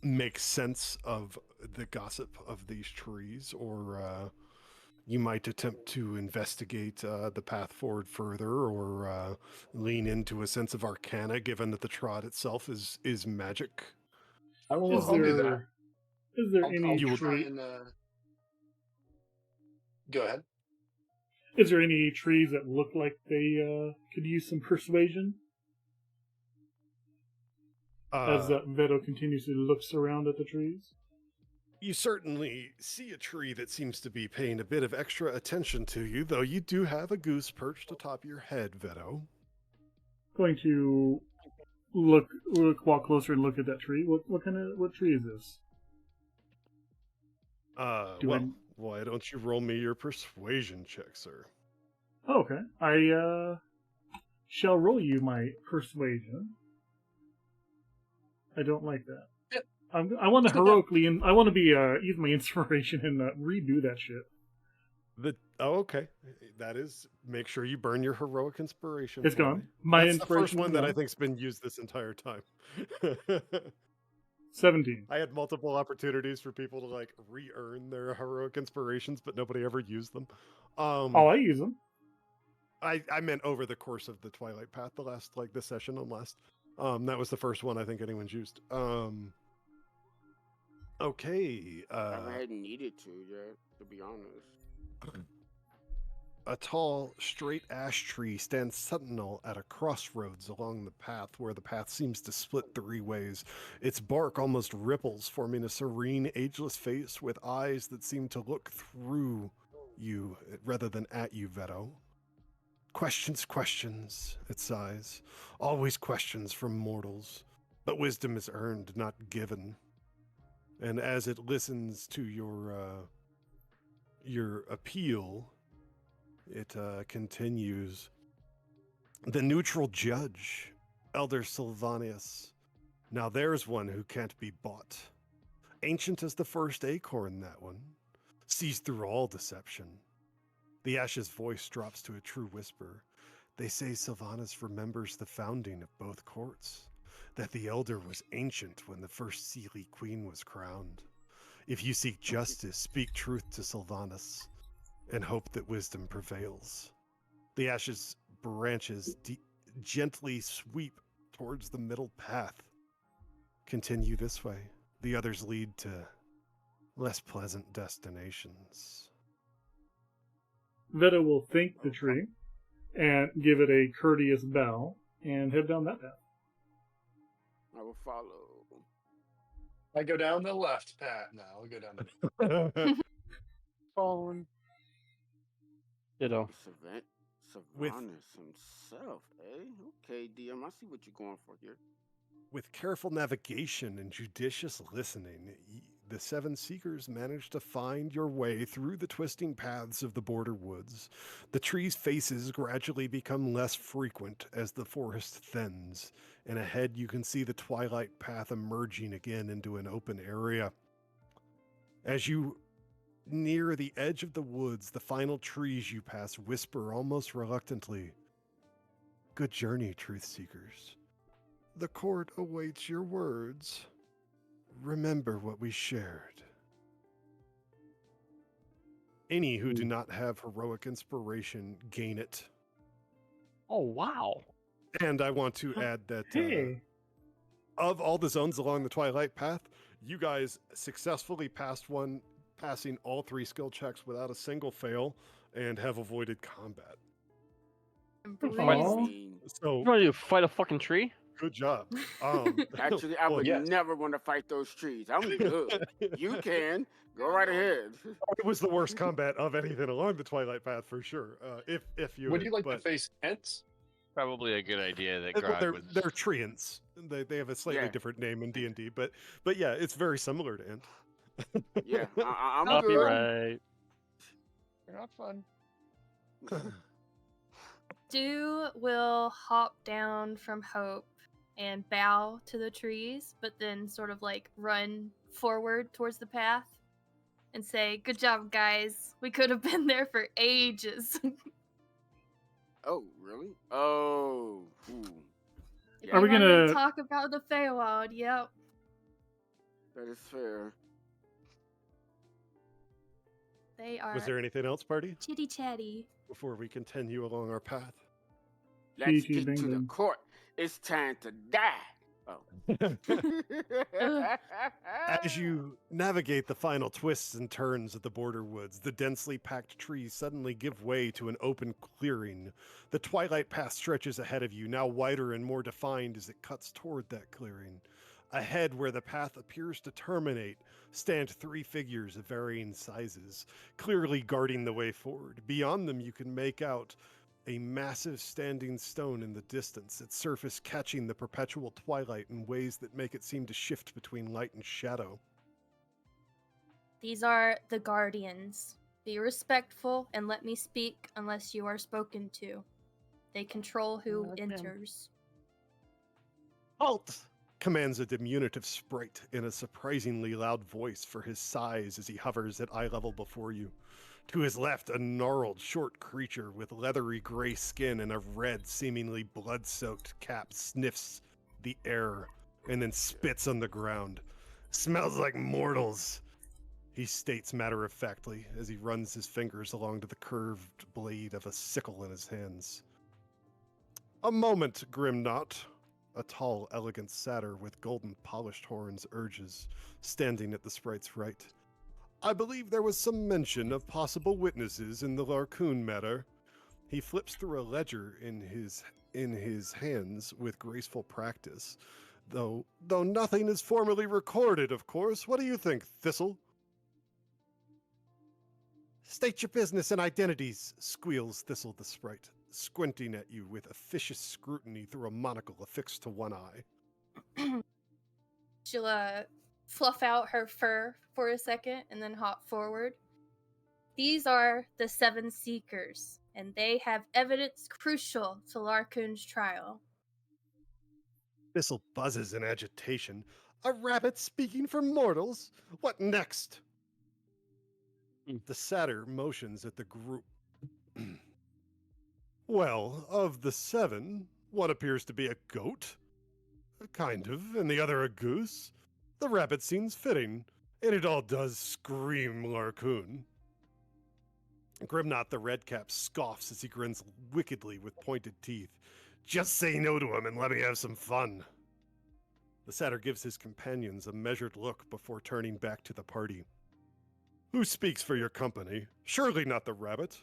make sense of the gossip of these trees, or you might attempt to investigate the path forward further, or lean into a sense of arcana, given that the trot itself is magic. I'll do that. Is there I'll any try tree? and, go ahead. Is there any trees that look like they could use some persuasion? As Vedo continuously looks around at the trees. You certainly see a tree that seems to be paying a bit of extra attention to you, though you do have a goose perched atop your head, Vedo. Going to walk closer and look at that tree. What tree is this? Why don't you roll me your persuasion check, sir? Oh, okay. I shall roll you my persuasion. I don't like that. I want to heroically, and I want to be use my inspiration and redo that shit. Okay. That is, make sure you burn your heroic inspiration. It's for gone. me. My That's inspiration the first one that I gone. think's been used this entire time. 17. I had multiple opportunities for people to like re-earn their heroic inspirations, but nobody ever used them. Oh, I use them. I meant over the course of the Twilight Path, the last like this session on last. That was the first one I think anyone's used. Okay. I hadn't needed to yet, to be honest. A tall, straight ash tree stands sentinel at a crossroads along the path where the path seems to split three ways. Its bark almost ripples, forming a serene, ageless face with eyes that seem to look through you rather than at you, Veto. Questions, questions, it sighs. Always questions from mortals. But wisdom is earned, not given. And as it listens to your appeal, it continues. The neutral judge, Elder Sylvanius. Now there's one who can't be bought. Ancient as the first acorn, that one. Sees through all deception. The Ash's voice drops to a true whisper. They say Sylvanus remembers the founding of both courts, that the Elder was ancient when the first Seelie Queen was crowned. If you seek justice, speak truth to Sylvanus, and hope that wisdom prevails. The Ash's branches gently sweep towards the middle path. Continue this way. The others lead to less pleasant destinations. Veta will thank the tree and give it a courteous bow and head down that path. I will follow. I go down the left path. No, I'll go down the Phone. Ditto. Sylvanus himself, eh? Okay, DM, I see what you're going for here. With careful navigation and judicious listening, the seven seekers managed to find your way through the twisting paths of the border woods. The trees' faces gradually become less frequent as the forest thins, and ahead you can see the twilight path emerging again into an open area. As you near the edge of the woods, the final trees you pass whisper almost reluctantly, "Good journey, truth seekers. The court awaits your words. Remember what we shared." Any who do not have heroic inspiration gain it. Oh, wow. And I want to add that Hey. of all the zones along the Twilight Path, you guys successfully passing all 3 skill checks without a single fail, and have avoided combat. Aw. So, You want to fight a fucking tree? good job. Actually, I well, would yes. never want to fight those trees. I'm good. You can. Go right ahead. It was the worst combat of anything along the Twilight Path for sure. If you Would you like to face Ents? Probably a good idea that well, Grog they're would. they're treants. They have a slightly Yeah. different name in D&D, but yeah, it's very similar to Ent. Yeah, I'm good. Copyright. You're not fun. Dew will hop down from Hope and bow to the trees, but then sort of like run forward towards the path and say, "Good job, guys. We could have been there for ages." Oh, really? Oh. Ooh. If Are you we wanted to gonna- talk about the Feywild? Yep. That is fair. They are Was there anything else, party, chitty chatty. before we continue along our path? Let's Gee, get bing, to the bing. court. It's time to die. Oh. As you navigate the final twists and turns of the border woods, the densely packed trees suddenly give way to an open clearing. The twilight path stretches ahead of you, now wider and more defined as it cuts toward that clearing. Ahead, where the path appears to terminate, stand 3 figures of varying sizes, clearly guarding the way forward. Beyond them, you can make out a massive standing stone in the distance, its surface catching the perpetual twilight in ways that make it seem to shift between light and shadow. These are the Guardians. Be respectful and let me speak unless you are spoken to. They control who Okay. enters. Halt! Commands a diminutive sprite in a surprisingly loud voice for his size as he hovers at eye level before you. To his left, a gnarled, short creature with leathery gray skin and a red, seemingly blood-soaked cap sniffs the air and then spits on the ground. Smells like mortals, he states matter-of-factly as he runs his fingers along to the curved blade of a sickle in his hands. A moment, Grimnot. A tall, elegant satyr with golden polished horns urges, standing at the sprite's right. I believe there was some mention of possible witnesses in the Larcoon matter. He flips through a ledger in his hands with graceful practice. Though nothing is formally recorded, of course. What do you think, Thistle? State your business and identities, squeals Thistle the sprite, squinting at you with officious scrutiny through a monocle affixed to one eye. She'll fluff out her fur for a second and then hop forward. These are the 7 Seekers, and they have evidence crucial to Larcoon's trial. Thistle buzzes in agitation. A rabbit speaking for mortals? What next? The satyr motions at the group. Well, of the 7, one appears to be a goat. Kind of, and the other a goose. The rabbit seems fitting, and it all does scream Larcoon. Grimnot the Redcap scoffs as he grins wickedly with pointed teeth. Just say no to him and let me have some fun. The satyr gives his companions a measured look before turning back to the party. Who speaks for your company? Surely not the rabbit.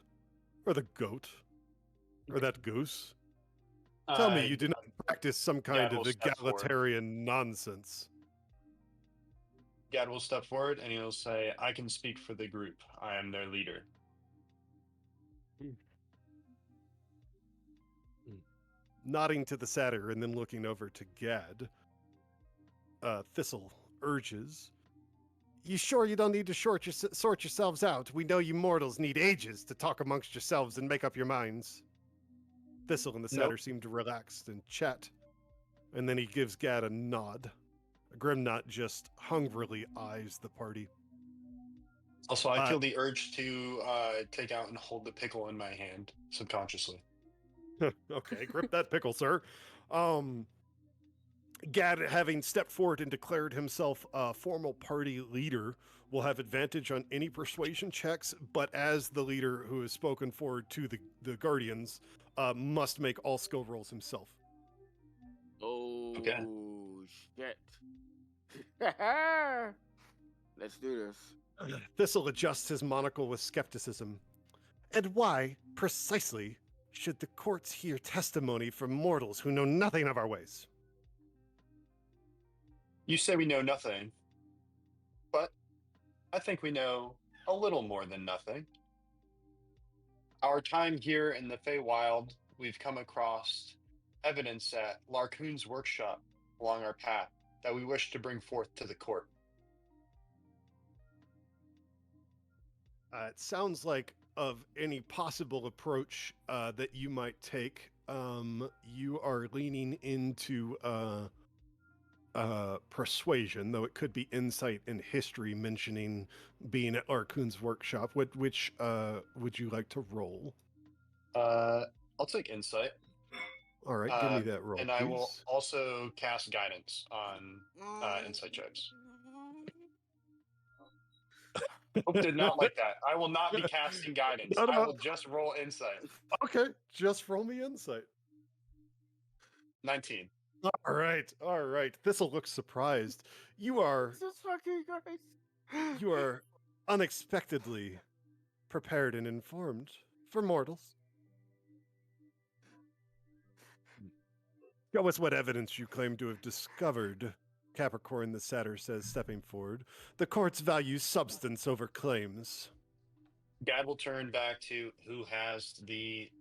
Or the goat. Or that goose. Tell me you do not practice some kind of egalitarian nonsense. Gad will step forward and he'll say, I can speak for the group. I am their leader. Nodding to the satyr and then looking over to Gad, Thistle urges, You sure you don't need to sort yourselves out? We know you mortals need ages to talk amongst yourselves and make up your minds. Thistle and the satyr seem to relax and chat, and then he gives Gad a nod. Grimnot just hungrily eyes the party. Also, I feel the urge to take out and hold the pickle in my hand subconsciously. Okay, grip that pickle, sir. Gad, having stepped forward and declared himself a formal party leader, will have advantage on any persuasion checks, but as the leader who has spoken forward to the Guardians, must make all skill rolls himself. Oh, okay. Shit. Let's do this. Thistle adjusts his monocle with skepticism. And why, precisely, should the courts hear testimony from mortals who know nothing of our ways? You say we know nothing, but I think we know a little more than nothing. Our time here in the Feywild, we've come across evidence at Larcoon's workshop along our path that we wish to bring forth to the court. It sounds like of any possible approach that you might take, you are leaning into persuasion, though it could be insight and history mentioning being at Larcoon's workshop. Which would you like to roll? I'll take insight. All right, give me that roll, and please. I will also cast guidance on insight checks. Hope did not like that. I will not be casting guidance. No. I will just roll insight. Okay, just roll me insight. 19. All right. This'll look surprised. You are unexpectedly prepared and informed for mortals. Show us what evidence you claim to have discovered, Capricorn the Satyr says, stepping forward. The courts value substance over claims. Gad will turn back to who has the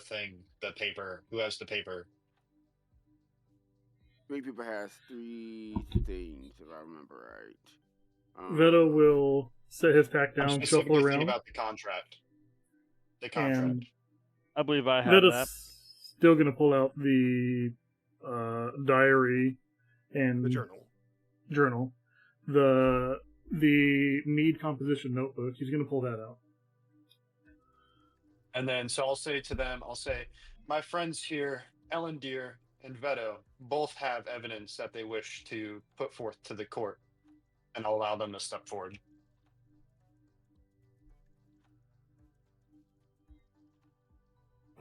thing, the paper. Who has the paper? 3 people has 3 things, if I remember right. Veta will set his pack I'm down, shuffle specifically thinking around. about the contract. The contract. And I believe I have Veta's that. still going to pull out the diary and The journal. The mead composition notebook. He's going to pull that out. And then, so I'll say to them, my friends here, Ellen Deer and Veto both have evidence that they wish to put forth to the court, and I'll allow them to step forward.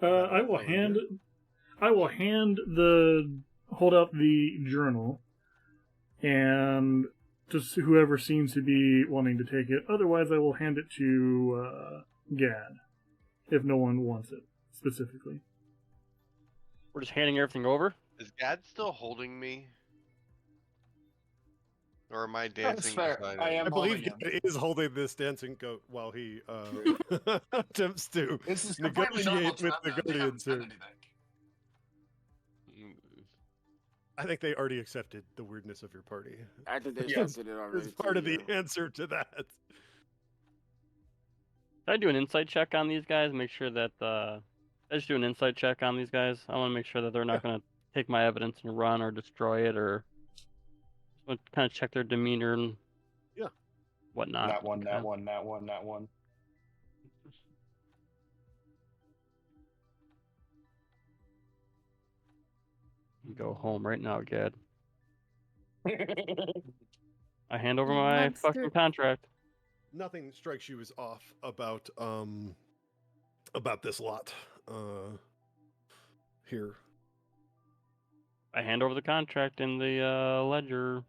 I will hand hold up the journal, and just whoever seems to be wanting to take it. Otherwise, I will hand it to Gad, if no one wants it specifically. We're just handing everything over. Is Gad still holding me? Or am I That's dancing fair. beside I him? am I believe holding him. Gad is holding this dancing goat while he attempts to This is completely normal negotiate to with them, the though. They haven't Guardians said here. anything. I think they already accepted the weirdness of your party. I think they Yes. accepted it already. It's part too, of the yeah. answer to that. Can I do an insight check on these guys? Make sure that I just do an insight check on these guys. I want to make sure that they're not going to take my evidence and run or destroy it, or just kind of check their demeanor and Yeah. whatnot. That one. Okay. Go home right now, Gad. I hand over You my monster. fucking contract. Nothing strikes you as off about this lot here. I hand over the contract in the ledger.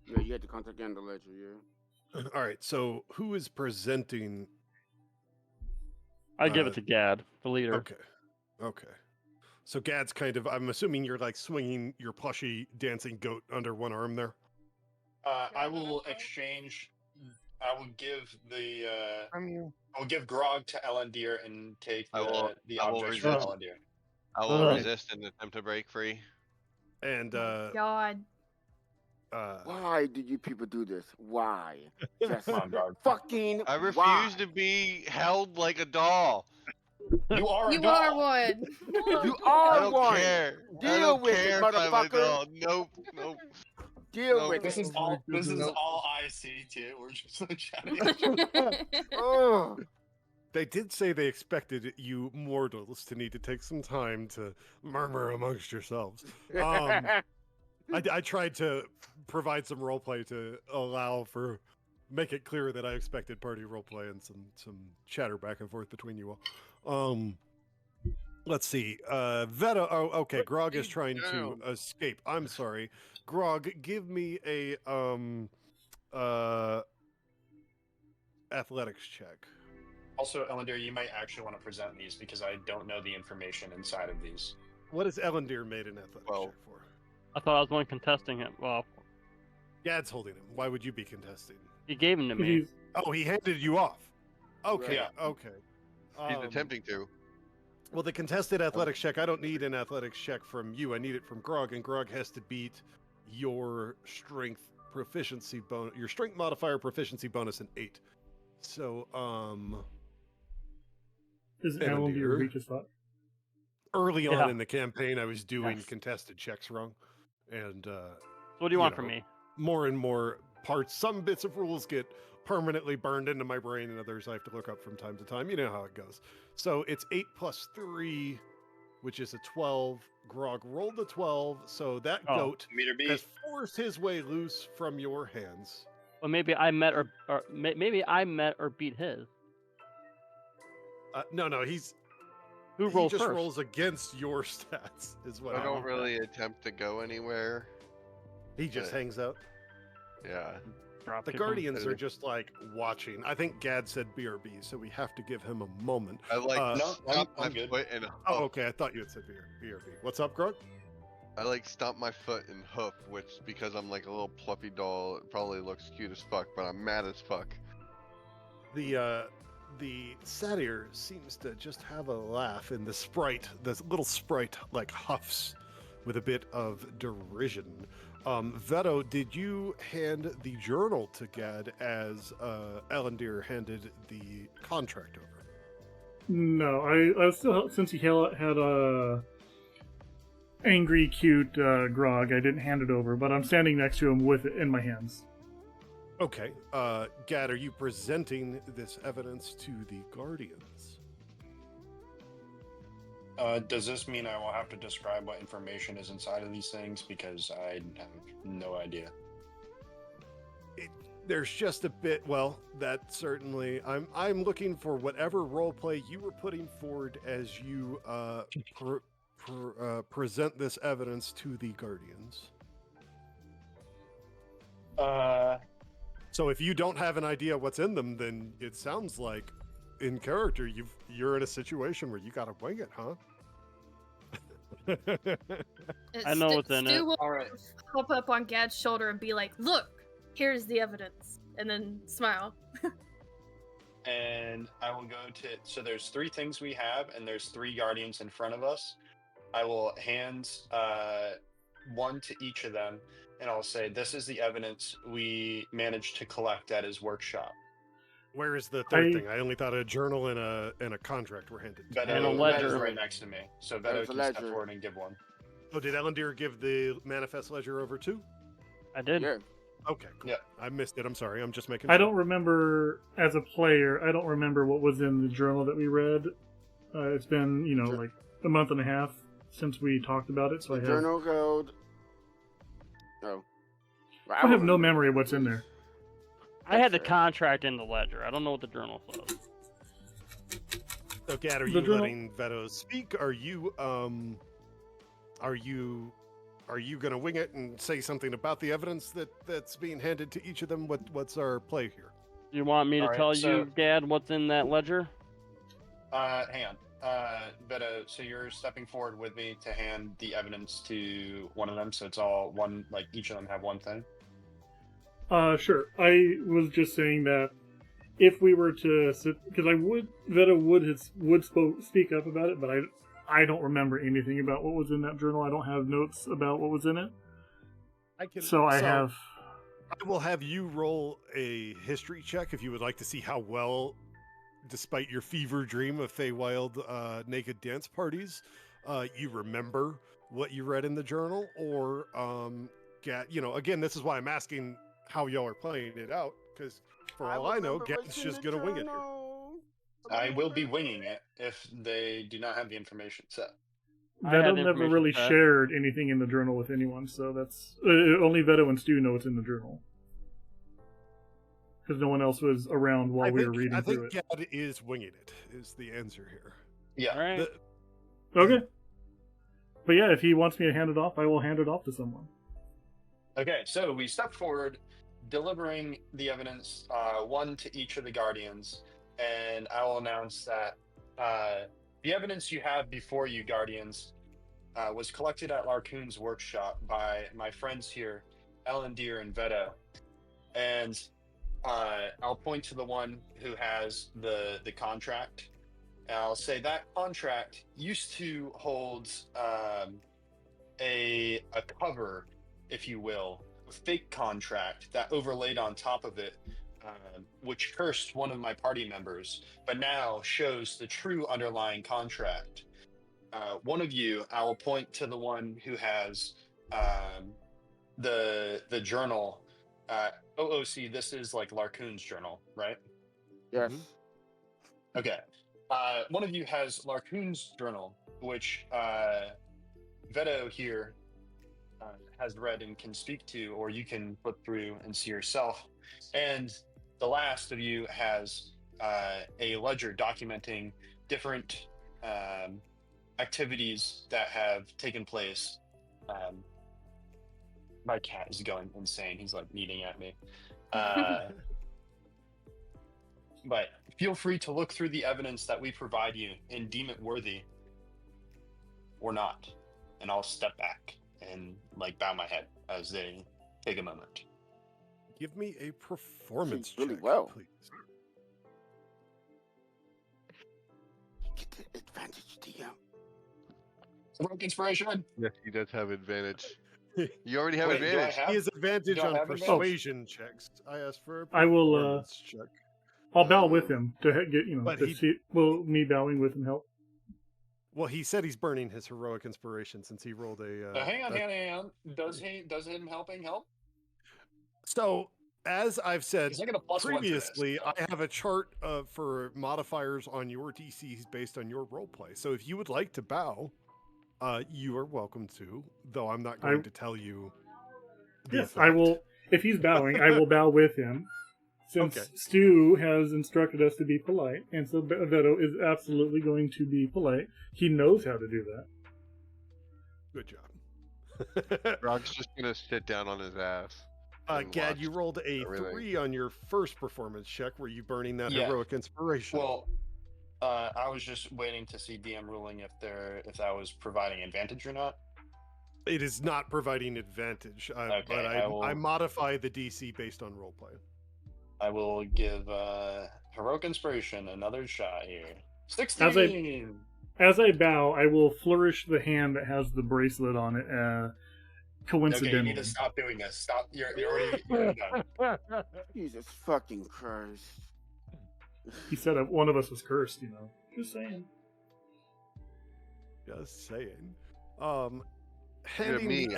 Yeah, you had to contact in the ledger, yeah. All right, so who is presenting? I give it to Gad, the leader. Okay. So Gad's kind of, I'm assuming you're like swinging your plushy dancing goat under one arm there. I will exchange. I will give the. From you. I will give Grog to Elendil and take I will objects from resist. Elendil. I will Ugh. resist and attempt to break free. And God. Why did you people do this? Why? Just Come on, Grog. fucking I refuse why? to be held like a doll. You are a You doll. are one. You I are don't one. care. I Deal don't with it, care if I'm a motherfucker. doll. Nope. Deal No, with This it. is all. This is Nope. all I see too. We're just like chatting. Oh, they did say they expected you mortals to need to take some time to murmur amongst yourselves. I tried to provide some roleplay to allow for, make it clear that I expected party roleplay and some chatter back and forth between you all. Let's see. Veta. Oh, okay. Grog is trying to escape. I'm sorry, Grog. Give me a athletics check. Also, Elendil, you might actually want to present these because I don't know the information inside of these. What has Elendil made an athletics check for? I thought I was the one contesting it. Well, Gad's holding him. Why would you be contesting? he gave him to me. Oh, he handed you off. Okay, Yeah. okay. He's attempting to. Well, the contested athletics check, I don't need an athletics check from you. I need it from Grog, and Grog has to beat your strength proficiency bonus, your strength modifier proficiency bonus in 8. So, Is Elendil reach a spot? early on Yeah. in the campaign, I was doing Yes. contested checks wrong, and So what do you want from me? more and more parts, some bits of rules get permanently burned into my brain, and others I have to look up from time to time. You know how it goes. So it's 8 plus 3, which is a 12. Grog rolled a 12, so that goat Meter B. has forced his way loose from your hands. Well, maybe I met or maybe I met or beat his. No, Who he rolls just first? rolls against your stats, is what I don't okay. really attempt to go anywhere. he just hangs out. Yeah. Drop The kick him. Guardians are just like watching. I think Gad said BRB, so we have to give him a moment. I like No, stomp I'm my good. foot and Oh, okay. I thought you had said BRB. What's up, Grog? I like stomp my foot and hoof, which because I'm like a little fluffy doll, it probably looks cute as fuck, but I'm mad as fuck. The satyr seems to just have a laugh, and the little sprite like huffs with a bit of derision. Veto, did you hand the journal to Gad as Elendil handed the contract over? No, I was still, since he had a angry, cute Grog, I didn't hand it over, but I'm standing next to him with it in my hands. Okay. Gad, are you presenting this evidence to the Guardians? Does this mean I will have to describe what information is inside of these things? Because I have no idea. There's just a bit. Well, that certainly. I'm looking for whatever role play you were putting forward as you present this evidence to the Guardians. So if you don't have an idea what's in them, then it sounds like, in character, you're in a situation where you gotta wing it, huh? I know what's in Stu it. will All right. hop up on Gad's shoulder and be like, "Look, here's the evidence," and then smile. And I will go to. So there's 3 things we have, and there's 3 guardians in front of us. I will hand one to each of them, and I'll say, "This is the evidence we managed to collect at his workshop." Where is the third thing? I only thought a journal and a contract were handed. Beto, And a Beto's ledger. right next to me, so Beto There's a can step ledger. forward and give one. Oh, did Ellendir give the manifest ledger over too? I did. Yeah. Okay, cool. Yeah. I missed it. I'm sorry. I'm just making. I sure. don't remember, as a player, I don't remember what was in the journal that we read. It's been, like a month and a half since we talked about it, so The journal code. Oh. Well, I have no memory of what's in there. I had the That's contract in the ledger. I don't know what the journal says. So, Gad, are The you journal- letting Veto speak? Are you gonna wing it and say something about the evidence that's being handed to each of them? What's our play here? You want me to All right, tell so- you, Gad, what's in that ledger? Hang on. Beto, so you're stepping forward with me to hand the evidence to one of them, so it's all one, like each of them have one thing? Sure. I was just saying that if we were to sit, because Veta would speak up about it, but I don't remember anything about what was in that journal. I don't have notes about what was in it. I will have you roll a history check if you would like to see how well, despite your fever dream of Feywild naked dance parties, you remember what you read in the journal, or again, this is why I'm asking how y'all are playing it out, because for all I know, Gad's just gonna wing it here. I will be winging it if they do not have the information set. Veto never really shared anything in the journal with anyone, so that's only Veto and Stu know what's in the journal. Because no one else was around while we were reading through it. I think Gad is winging it, is the answer here. Yeah. All right. Okay. But yeah, if he wants me to hand it off, I will hand it off to someone. Okay, so we step forward, delivering the evidence, one to each of the Guardians, and I will announce that the evidence you have before you, Guardians, was collected at Larcoon's workshop by my friends here, Ellendir and Veto. And I'll point to the one who has the contract, and I'll say that contract used to hold a cover, if you will, a fake contract that overlaid on top of it, which cursed one of my party members, but now shows the true underlying contract. One of you, I will point to the one who has the journal. OOC, this is like Larcoon's journal, right? Yes. Okay. One of you has Larcoon's journal, which Veto here has read and can speak to, or you can flip through and see yourself. And the last of you has a ledger documenting different activities that have taken place. My cat is going insane. He's like eating at me. But feel free to look through the evidence that we provide you and deem it worthy or not. And I'll step back and bow my head as they take a moment. Give me a performance really check, well. please. Get the advantage, DM. Rogue inspiration. Yes, he does have advantage. You already have Wait, do I advantage. have- He has advantage do I on have advantage? persuasion checks. I asked for a I will, performance check. I'll bow with him to get, But to he- see. Will me bowing with him help? Well, he said he's burning his heroic inspiration since he rolled a. Hang on. Does him helping help? So, as I've said 'Cause I get a +1 to this, previously, I so- have a chart for modifiers on your DCs based on your roleplay. So if you would like to bow, you are welcome to, though I'm not going to tell you. Yes, I will. If he's bowing, I will bow with him. Since Okay. Stu has instructed us to be polite, and so Veto is absolutely going to be polite. He knows how to do that. Good job. Grog's just gonna sit down on his ass. and Gad, watch you rolled a everything. 3 on your first performance check. Were you burning that Yeah. heroic inspiration? Well, I was just waiting to see DM ruling if that was providing advantage or not. It is not providing advantage, Okay, but I will- I modify the DC based on roleplay. I will give heroic inspiration another shot here. 16. As I bow, I will flourish the hand that has the bracelet on it. Okay, Coincidentally, you need to stop doing this. Stop. You're already done. Jesus fucking Christ. he said one of us was cursed. Just saying. Just saying. me,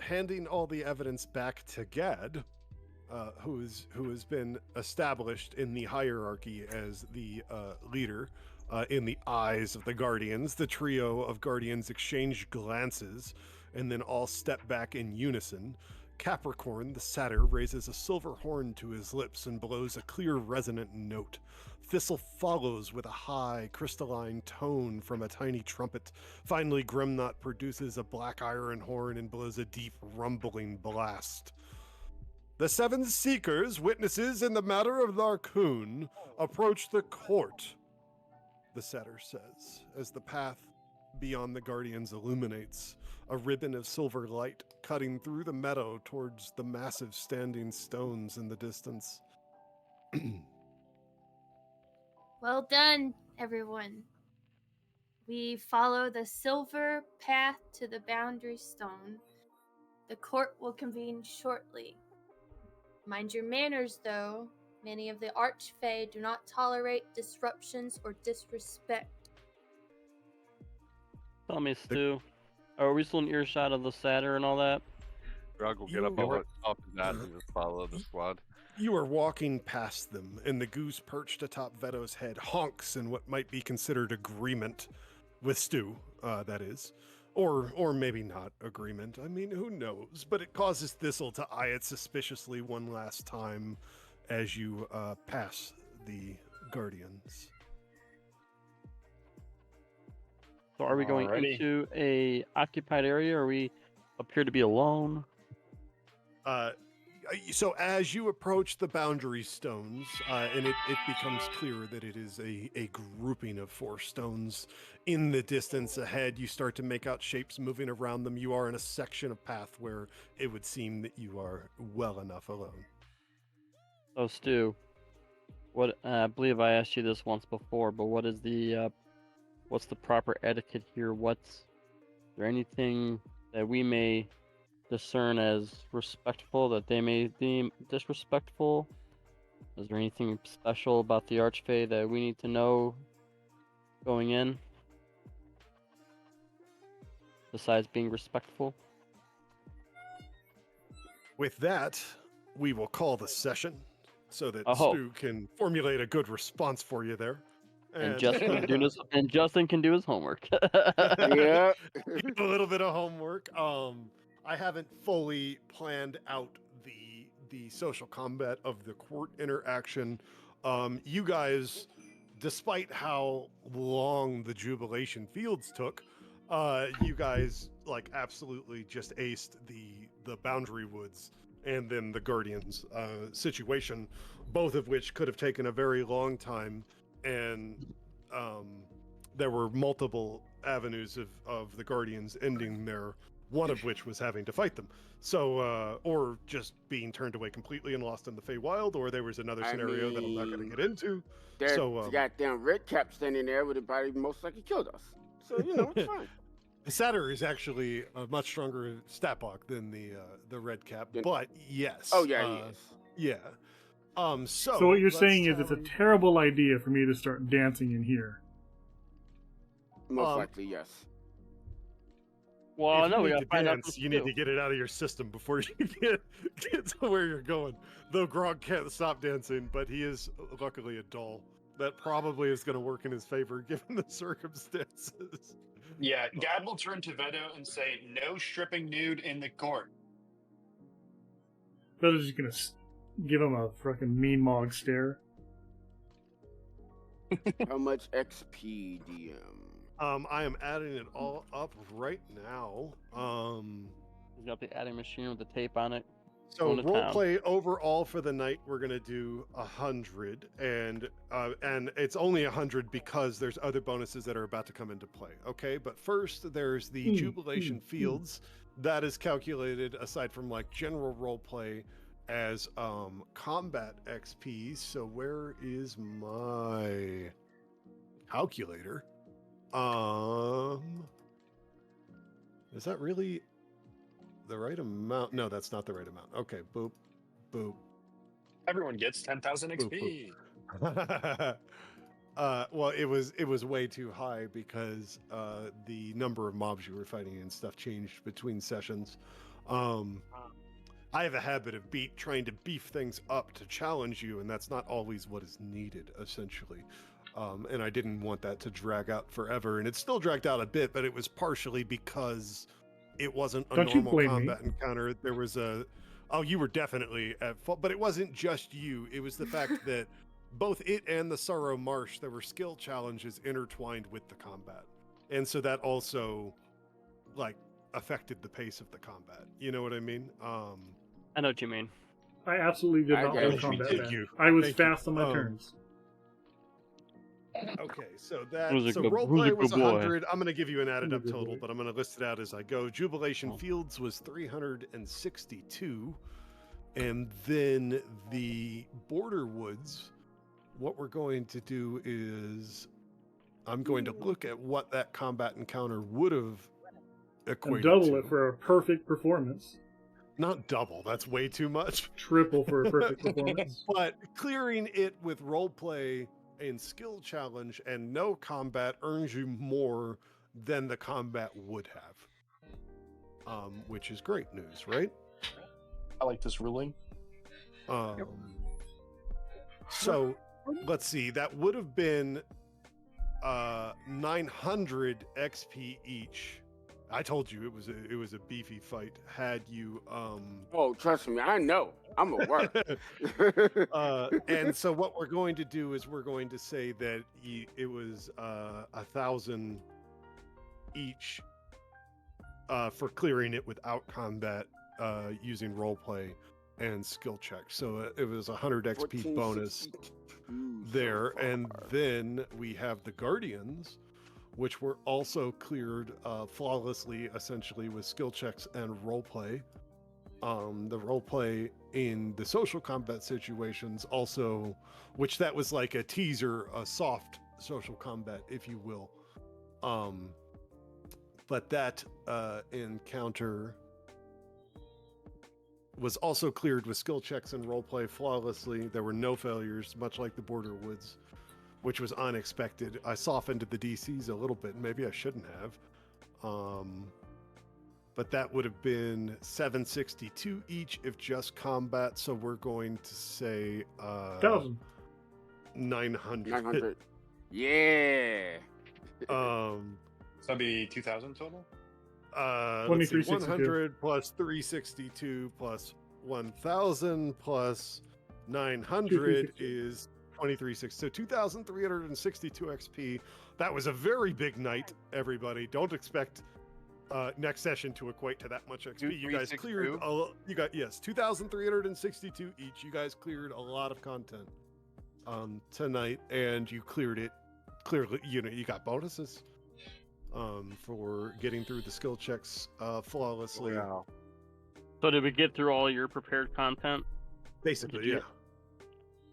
Handing all the evidence back to Gad, who has been established in the hierarchy as the leader. In the eyes of the Guardians, the trio of Guardians exchange glances and then all step back in unison. Capricorn, the satyr, raises a silver horn to his lips and blows a clear, resonant note. Thistle follows with a high, crystalline tone from a tiny trumpet. Finally, Grimnot produces a black iron horn and blows a deep, rumbling blast. The 7 Seekers, witnesses in the matter of Larkoon, approach the court, the satyr says, as the path beyond the Guardians illuminates, a ribbon of silver light cutting through the meadow towards the massive standing stones in the distance. Well done, everyone. We follow the silver path to the boundary stone. The court will convene shortly. Mind your manners, though. Many of the Archfey do not tolerate disruptions or disrespect. Tell me, Stu, are we still in earshot of the satyr and all that? Grog will get up off his ass and just follow the squad. You are walking past them, and the goose perched atop Veto's head honks in what might be considered agreement with Stu, that is. Or maybe not agreement. I mean, who knows? But it causes Thistle to eye it suspiciously one last time as you pass the Guardians. So are we going Alrighty. into a occupied area, or we appear to be alone? So as you approach the boundary stones, and it becomes clear that it is a grouping of 4 stones in the distance ahead, you start to make out shapes moving around them. You are in a section of path where it would seem that you are well enough alone. So Stu, what I believe I asked you this once before, but what is what's the proper etiquette here? Is there anything that we may discern as respectful that they may deem disrespectful? Is there anything special about the Archfey that we need to know going in, besides being respectful? With that, we will call the session so that Oh. Stu can formulate a good response for you there. And Justin can do his homework. Yeah. Give a little bit of homework. I haven't fully planned out the social combat of the court interaction. You guys, despite how long the Jubilation Fields took, you guys absolutely just aced the Boundary Woods and then the Guardians situation, both of which could have taken a very long time, and there were multiple avenues of the Guardians ending there, one of which was having to fight them. So, or just being turned away completely and lost in the Feywild, or there was another scenario that I'm not going to get into. There's So, goddamn red cap standing there would have probably most likely killed us. So, it's fine. The Satyr is actually a much stronger stat block than the red cap, but yes. Oh, yeah, he is. Yeah. So what you're saying is it's a terrible idea for me to start dancing in here. Most likely, yes. Well, if no, you we need gotta to find out dance, this you need too. to get it out of your system before you get to where you're going. Though Grog can't stop dancing, but he is luckily a doll. That probably is going to work in his favor given the circumstances. Yeah, Gad will turn to Vedo and say, "No stripping nude in the court." Vedo's just gonna give him a fucking mean mog stare. How much XP, DM? I am adding it all up right now. We got the adding machine with the tape on it. So Going to role town. play overall for the night, we're gonna do 100, and it's only 100 because there's other bonuses that are about to come into play. Okay, but first there's the Jubilation Fields that is calculated aside from like general role play as combat XP. So where is my calculator? Is that really the right amount? No, that's not the right amount. Okay, boop, boop. Everyone gets 10,000 Boop, XP. Well, it was way too high because the number of mobs you were fighting and stuff changed between sessions. I have a habit of trying to beef things up to challenge you, and that's not always what is needed, essentially. And I didn't want that to drag out forever, and it still dragged out a bit, but it was partially because it wasn't a Don't you normal blame me. combat encounter. There was you were definitely at fault, but it wasn't just you. It was the fact that both it and the Sorrow Marsh, there were skill challenges intertwined with the combat, and so that also like affected the pace of the combat. You know what I mean? I know what you mean. I absolutely did I not get like it. combat. Thank Man. you. I was Thank you. fast on my turns. Okay, so Who's a good- roleplay who's a was good boy? 100. I'm going to give you an added Who's a up good total, boy? but I'm going to list it out as I go. Jubilation Oh. Fields was 362, and then the Border Woods. What we're going to do is I'm going to look at what that combat encounter would have And equated double to. it for a perfect performance. Not double. That's way too much. Triple for a perfect performance. But clearing it with roleplay and skill challenge and no combat earns you more than the combat would have, which is great news, right? I like this ruling. So let's see. That would have been 900 XP each. I told you it was a beefy fight. Had you Oh, trust me, I know. I'm at work. and so what we're going to do is we're going to say that it was 1,000 each for clearing it without combat using roleplay and skill checks. So it was 100 XP bonus 1462 there, so and far. then we have the Guardians, which were also cleared flawlessly, essentially with skill checks and roleplay. The roleplay in the social combat situations also, which that was like a teaser, a soft social combat, if you will. But that encounter was also cleared with skill checks and roleplay flawlessly. There were no failures, much like the Border Woods, which was unexpected. I softened the DCs a little bit. Maybe I shouldn't have. But that would have been 762 each if just combat. So we're going to say 1,000. 900. 900. Yeah. So that'd be 2,000 total? Let's see, 2362. 100 plus 362 plus 1,000 plus 900 is 2360. So 2,362 XP. That was a very big night, everybody. Don't expect next session to equate to that much XP. You guys cleared 2,362 each. You guys cleared a lot of content tonight, and you cleared it clearly. You got bonuses for getting through the skill checks flawlessly. Wow. So did we get through all your prepared content? Basically, yeah.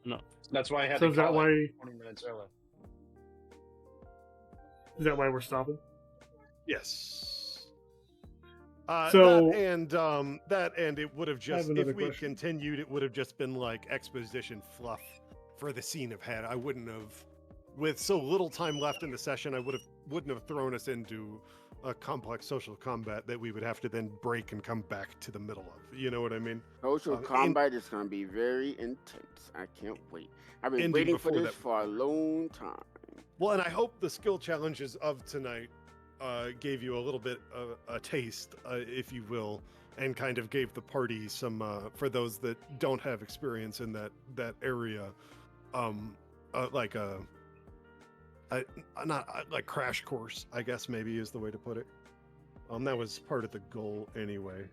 No. That's why I had So to is that call why? it 20 minutes early. Is that why we're stopping? Yes. So- that and it would have just, another if we question. continued, it would have just been like exposition fluff for the scene of head. I wouldn't have, with so little time left in the session, wouldn't have thrown us into a complex social combat that we would have to then break and come back to the middle of. You know what I mean? Social Um, combat is going to be very intense. I can't wait. I've been Indeed, waiting for before this that- for a long time. Well, and I hope the skill challenges of tonight gave you a little bit of a taste, if you will, and kind of gave the party some, for those that don't have experience in that area, like not like crash course, I guess maybe is the way to put it. That was part of the goal anyway.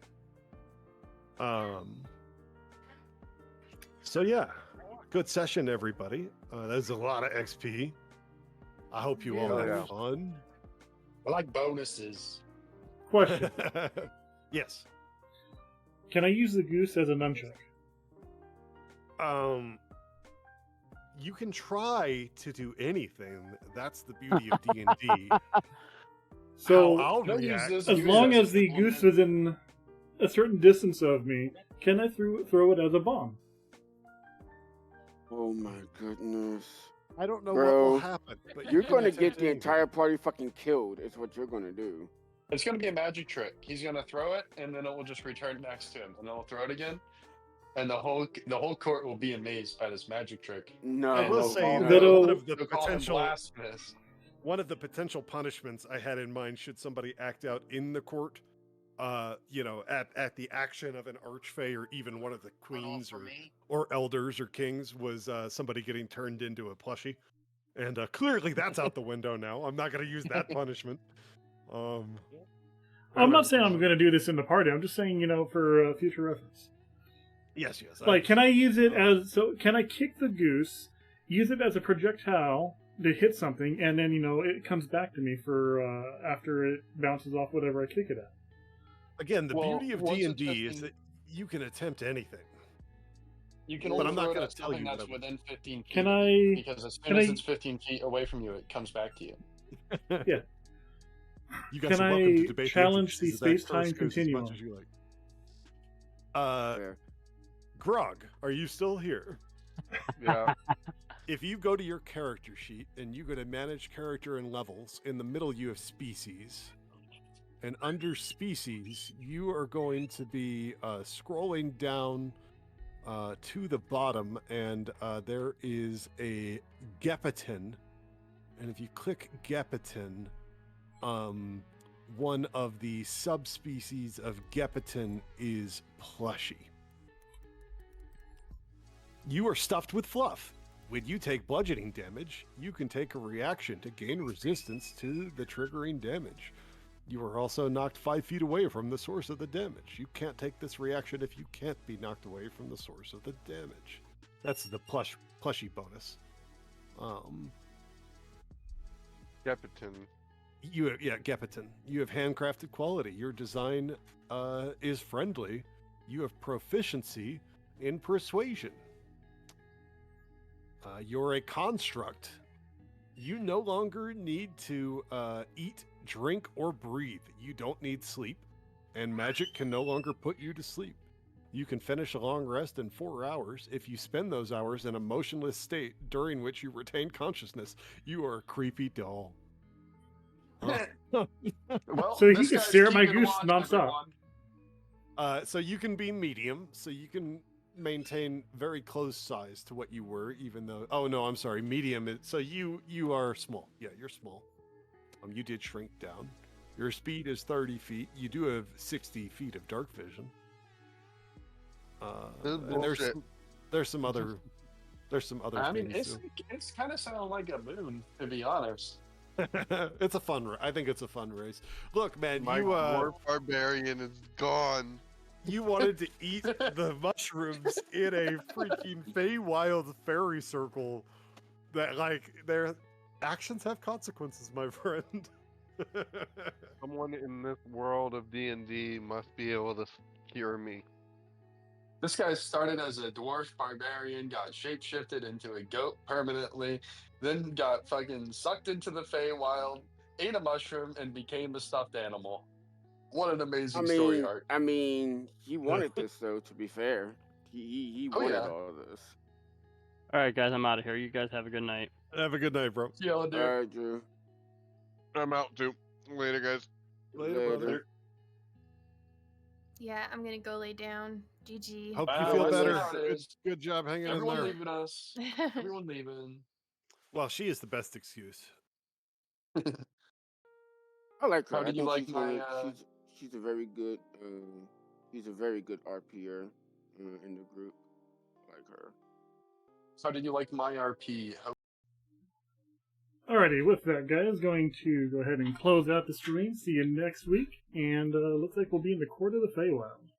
So yeah, good session, everybody. There's a lot of XP. I hope you all Yeah. have fun. I like bonuses. Question: Yes. Can I use the goose as a nunchuck? You can try to do anything. That's the beauty of D&D. So, How I'll Don't use react- this as goose long as as the an goose ornament. is in a certain distance of me, can I throw it as a bomb? Oh my goodness. I don't know Bro, what will happen, but You're can going to attempt get the anything. entire party fucking killed, is what you're going to do. It's going to be a magic trick. He's going to throw it, and then it will just return next to him, and then he'll throw it again, and the whole court will be amazed by this magic trick. No. I will they'll say call that him- Little- one of the they'll call him potential blasphemous. one of the potential punishments I had in mind should somebody act out in the court, at the action of an archfey or even one of the queens or elders or kings was somebody getting turned into a plushie, and clearly that's out the window now. I'm not going to use that punishment. I'm not saying I'm going to do this in the party. I'm just saying, for future reference. Yes. Like, can I use it as can I kick the goose, use it as a projectile to hit something, and then it comes back to me for after it bounces off whatever I kick it at? Again, the Well, beauty of once it's D&D is 15 that you can attempt anything. You can But only I'm not throw it gonna at tell something you what that's I would- within 15 feet. Can I? Because as soon can as I- it's 15 feet away from you, it comes back to you. Yeah. You guys Can are welcome to I debate challenge the intricacies of that space-time curse goose as continuum? much as you like. Fair. Grog, are you still here? Yeah. If you go to your character sheet and you go to manage character and levels, in the middle you have species. And under species, you are going to be scrolling down to the bottom, and there is a Gepiton. And if you click Gepiton, one of the subspecies of Gepiton is plushy. You are stuffed with fluff. When you take bludgeoning damage, you can take a reaction to gain resistance to the triggering damage. You are also knocked 5 feet away from the source of the damage. You can't take this reaction if you can't be knocked away from the source of the damage. That's the plushy bonus. Gepiton. Gepiton. You have handcrafted quality. Your design is friendly. You have proficiency in persuasion. You're a construct. You no longer need to eat, drink, or breathe. You don't need sleep, and magic can no longer put you to sleep. You can finish a long rest in 4 hours if you spend those hours in a motionless state during which you retain consciousness. You are a creepy doll. Well, So he this can guy's stare at my keeping goose watch, nonstop. everyone. So you can be medium, so you can maintain very close size to what you were, even though... Oh, no, I'm sorry. Medium is... So you are small. Yeah, you're small. You did shrink down. Your speed is 30 feet. You do have 60 feet of dark vision. This is And bullshit. there's some other I mean, things. it's kind of sounding like a moon, to be honest. It's a fun. I think it's a fun race. Look, man, My dwarf barbarian is gone. you wanted to eat the mushrooms in a freaking Feywild fairy circle. That their actions have consequences, my friend. Someone in this world of D&D must be able to cure me. This guy started as a dwarf barbarian, got shapeshifted into a goat permanently, then got fucking sucked into the Feywild, ate a mushroom, and became a stuffed animal. What an amazing story arc. I mean, he wanted this though. To be fair, he Oh, wanted yeah. all this. All right, guys, I'm out of here. You guys have a good night. Have a good night, bro. Yeah, dude. All right, Drew. I'm out too. Later, guys. Later, brother. Yeah, I'm gonna go lay down. GG. Hope you Wow, feel I see better. how it Good, is. good job hanging Everyone in there. leaving us. Everyone leaving. Well, she is the best excuse. I like her. How I did you think like my? she's a very good she's a very good RPer in the group. I like her. How did you like my RP? Alrighty, with that, guys, going to go ahead and close out the stream. See you next week, and looks like we'll be in the Court of the Feywild.